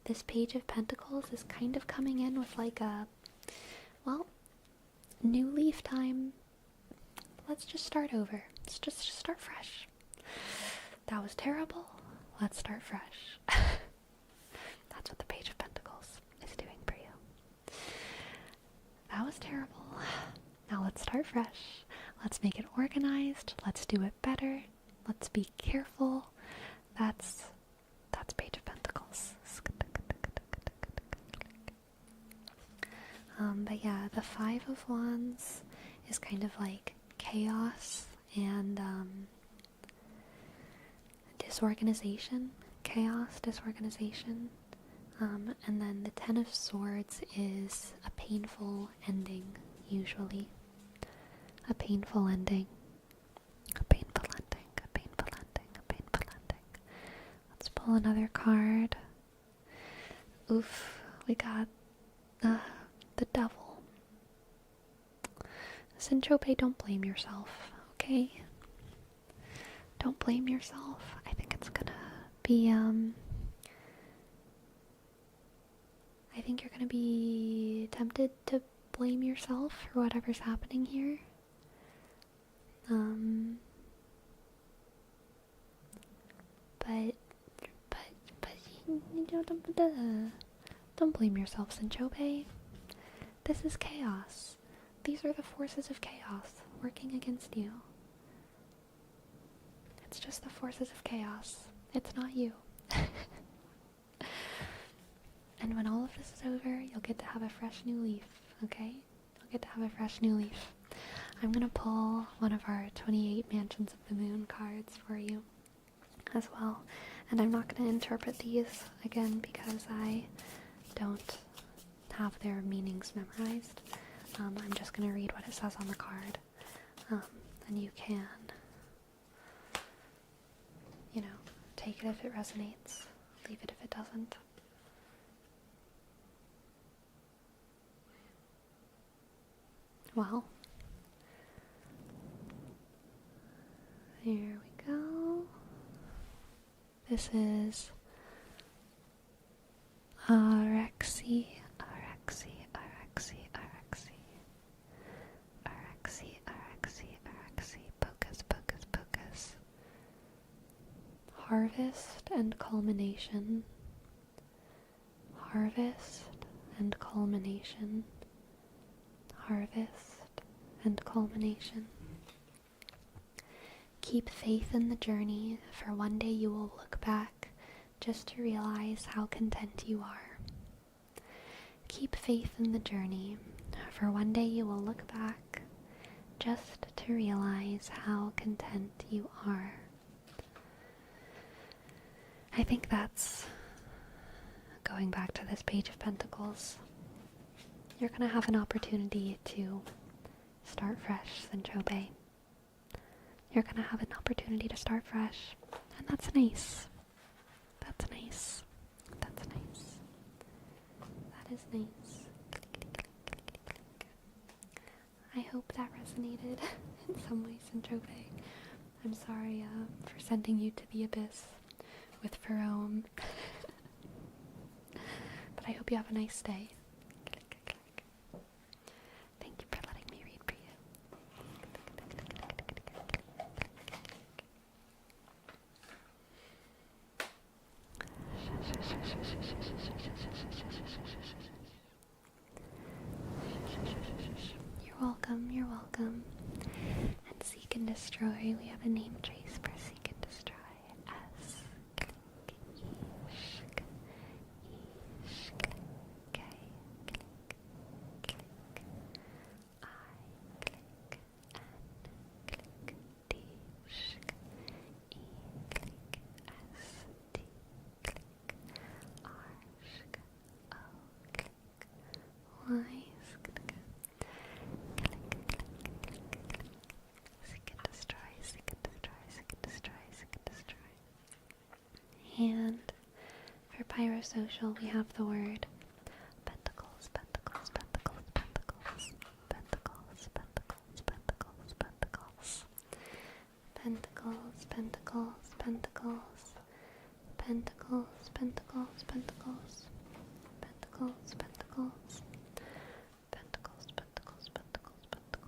this Page of Pentacles is kind of coming in with like a, new leaf time. Let's just start over. Let's just start fresh. That was terrible. Let's start fresh. That's what the Page of Pentacles is doing for you. That was terrible. Now let's start fresh. Let's make it organized. Let's do it better. Let's be careful. That's Page of Pentacles. But yeah, the Five of Wands is kind of like chaos and disorganization. Chaos, disorganization. And then the Ten of Swords is a painful ending, usually. A painful ending. Let's pull another card. Oof, we got the Devil. Sinchobe, don't blame yourself, okay? Don't blame yourself. I think it's gonna be, I think you're gonna be tempted to blame yourself for whatever's happening here. But don't blame yourself, Sinchobe. This is chaos. These are the forces of chaos working against you. It's just the forces of chaos. It's not you. And when all of this is over, you'll get to have a fresh new leaf, okay? You'll get to have a fresh new leaf. I'm gonna pull one of our 28 Mansions of the Moon cards for you as well. And I'm not gonna interpret these again because I don't have their meanings memorized. I'm just gonna read what it says on the card. And you can, take it if it resonates, leave it if it doesn't. Well, here we go. This is Arexi, Pocus. Harvest and culmination. Harvest and culmination. Harvest and culmination. Keep faith in the journey, for one day you will look back just to realize how content you are. Keep faith in the journey, for one day you will look back just to realize how content you are. I think that's going back to this Page of Pentacles. You're going to have an opportunity to start fresh, Sanchobe. You're going to have an opportunity to start fresh, and that's nice. That's nice. That's nice. That is nice. I hope that resonated in some way, Sanchobe. I'm sorry for sending you to the abyss with Ferome. But I hope you have a nice day. Thank you for letting me read for you. You're welcome. And Seek and Destroy, we have a name trace for Seek and Destroy. S, click, Ishk, K, click, I, click, N, click, D, shk, E, click, S, T, click, R, shk, O, click, Y, and for Pyrosocial, we have the word pentacles, pentacles, pentacles, pentacles, pentacles, pentacles, pentacles, pentacles, pentacles, pentacles, pentacles, pentacles, pentacles, pentacles, pentacles, pentacles, pentacles, pentacles, pentacles, pentacles.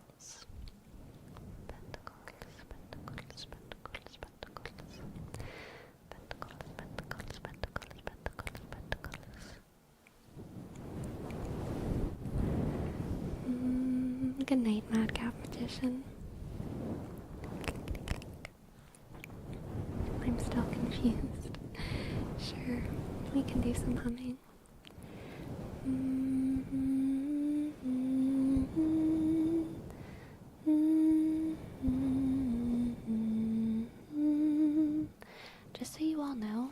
Good night, Madcap Magician. I'm still confused. Sure, we can do some humming. Just so you all know,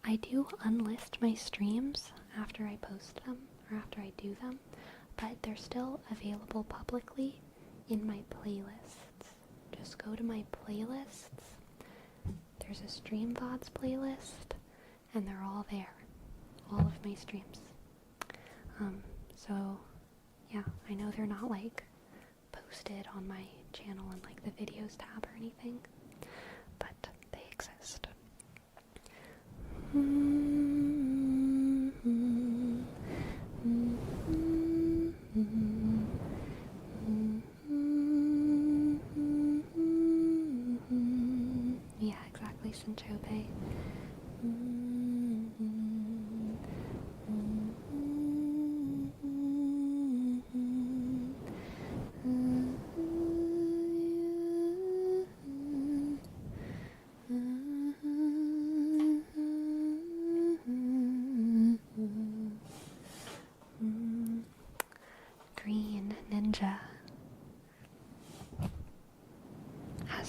I do unlist my streams after I post them, or after I do them, but they're still available publicly in my playlists. Just go to my playlists. There's a Stream VODs playlist, and they're all there. All of my streams. So, yeah, I know they're not, posted on my channel in, the videos tab or anything, but they exist. Yeah, exactly, Sanchobe.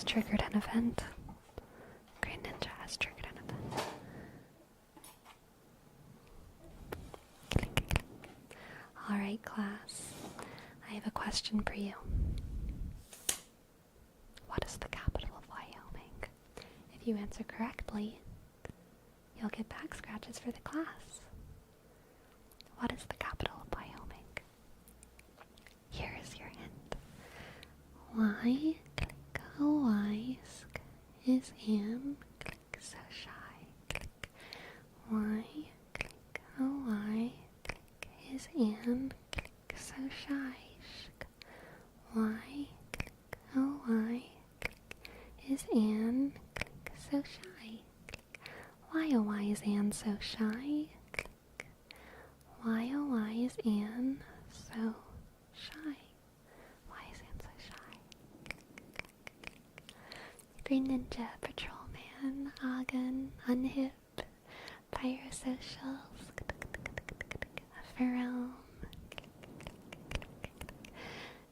has triggered an event. Green Ninja has triggered an event. Alright, class. I have a question for you. What is the capital of Wyoming? If you answer correctly, you'll get back scratches for the class. What is the capital of Wyoming? Here is your hint. Why, click, oh, why, is am, click, so shy, click. Why, click, oh, why, click, is am, click, so shy, shk. Why, click, oh, why, click, is Anne, click, so shy, click. Why, oh, why is Anne so shy, click. Why, oh, why is Anne so shy? Why is Anne so shy? Green Ninja, Patrolman, Ogden, Unhip, Pyrosocial, Pharrell,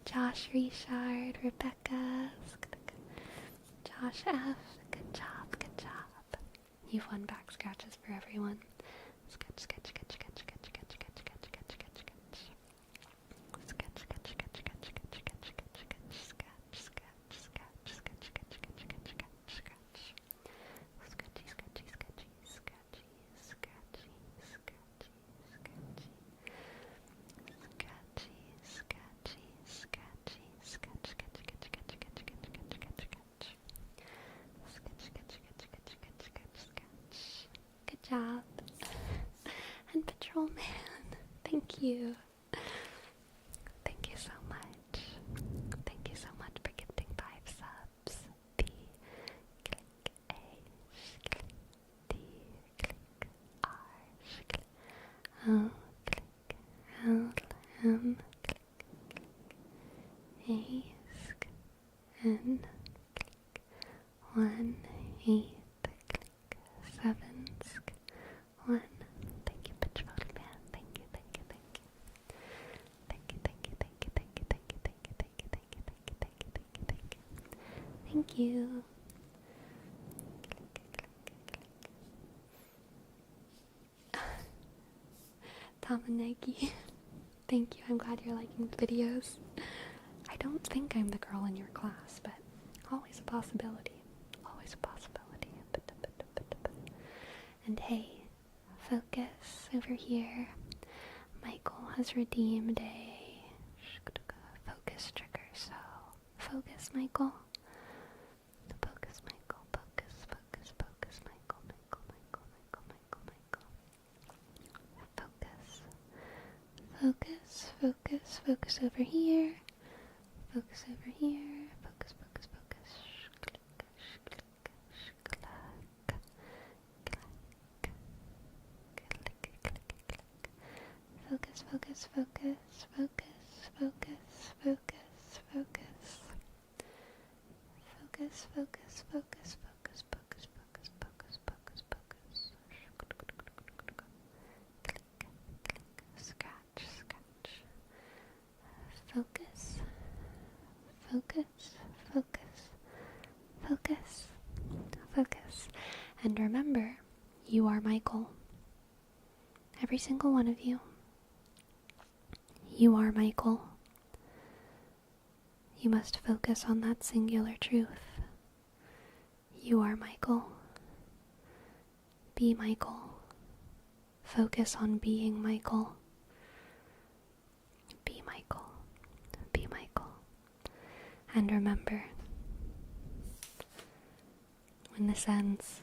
Josh Richard, Rebecca, Josh F. Good job, good job. You've won back scratches for everyone. Sketch, sketch, sketch, sketch, sketch, sketch, sketch, sketch, sketch, sketch, sketch. Sketch, sketch, sketch, sketch, sketch, sketch, sketch, sketch, sketch, sketch, sketch, sketch, sketch, sketch, sketch, sketch, sketch. Sketchy, sketchy, sketchy, sketchy, sketchy, sketchy, sketchy. Sketchy, sketchy, sketchy, sketch, sketch, sketch, sketch, sketch, sketch, sketch, sketch, sketch. Sketch, sketch, sketch, sketch, sketch, sketch, sketch. Good job. And Patrolman, thank you. Thank you so much. Thank you so much for gifting 5 subs. The click A, click D, click R, click O, click L, M, click A, sk, N, click 1, 8, click 7, sk, 1. Thank you, Patrolman. Thank you, thank you, thank you. Thank you, thank you, thank you, thank you, thank you, thank you, thank you, thank you, thank you, thank you, thank you, thank you. Thank you. Tamanegi. Thank you. I'm glad you're liking the videos. I don't think I'm the girl in your class, but always a possibility. Always a possibility. And hey, focus over here. Michael has redeemed a focus trigger, so focus, Michael. Focus, Michael. Focus, focus, focus, Michael, Michael, Michael, Michael, Michael, Michael. Focus. Focus, focus, focus over here. Focus over here. Focus, focus, focus. Click, click, click. Focus, focus, focus, focus, focus, focus, focus. Focus, focus, focus, focus, focus, focus, focus, focus, focus. Click, click, scratch, scratch. Focus, focus, focus, focus, focus. And remember, you are Michael. Every single one of you. You are Michael. You must focus on that singular truth. You are Michael. Be Michael. Focus on being Michael. Be Michael. Be Michael. And remember, when this ends,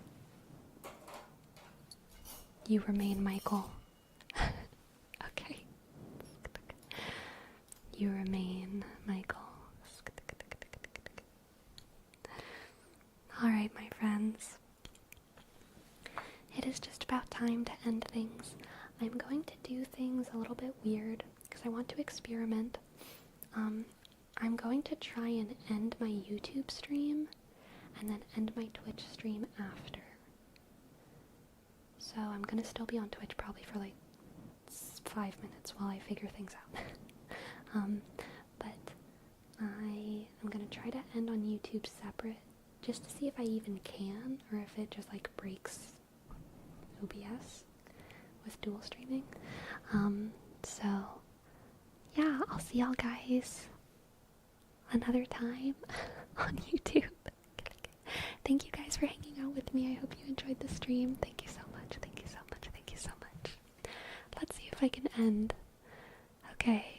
you remain Michael. Okay. You remain Michael. Alright, my friends. It is just about time to end things. I'm going to do things a little bit weird because I want to experiment. I'm going to try and end my YouTube stream and then end my Twitch stream after. So I'm going to still be on Twitch probably for like 5 minutes while I figure things out. But I am going to try to end on YouTube separate just to see if I even can, or if it just like breaks OBS with dual streaming. So yeah, I'll see y'all guys another time on YouTube. Thank you guys for hanging out with me. I hope you enjoyed the stream. Thank you so much. Thank you so much. Thank you so much. Let's see if I can end. Okay.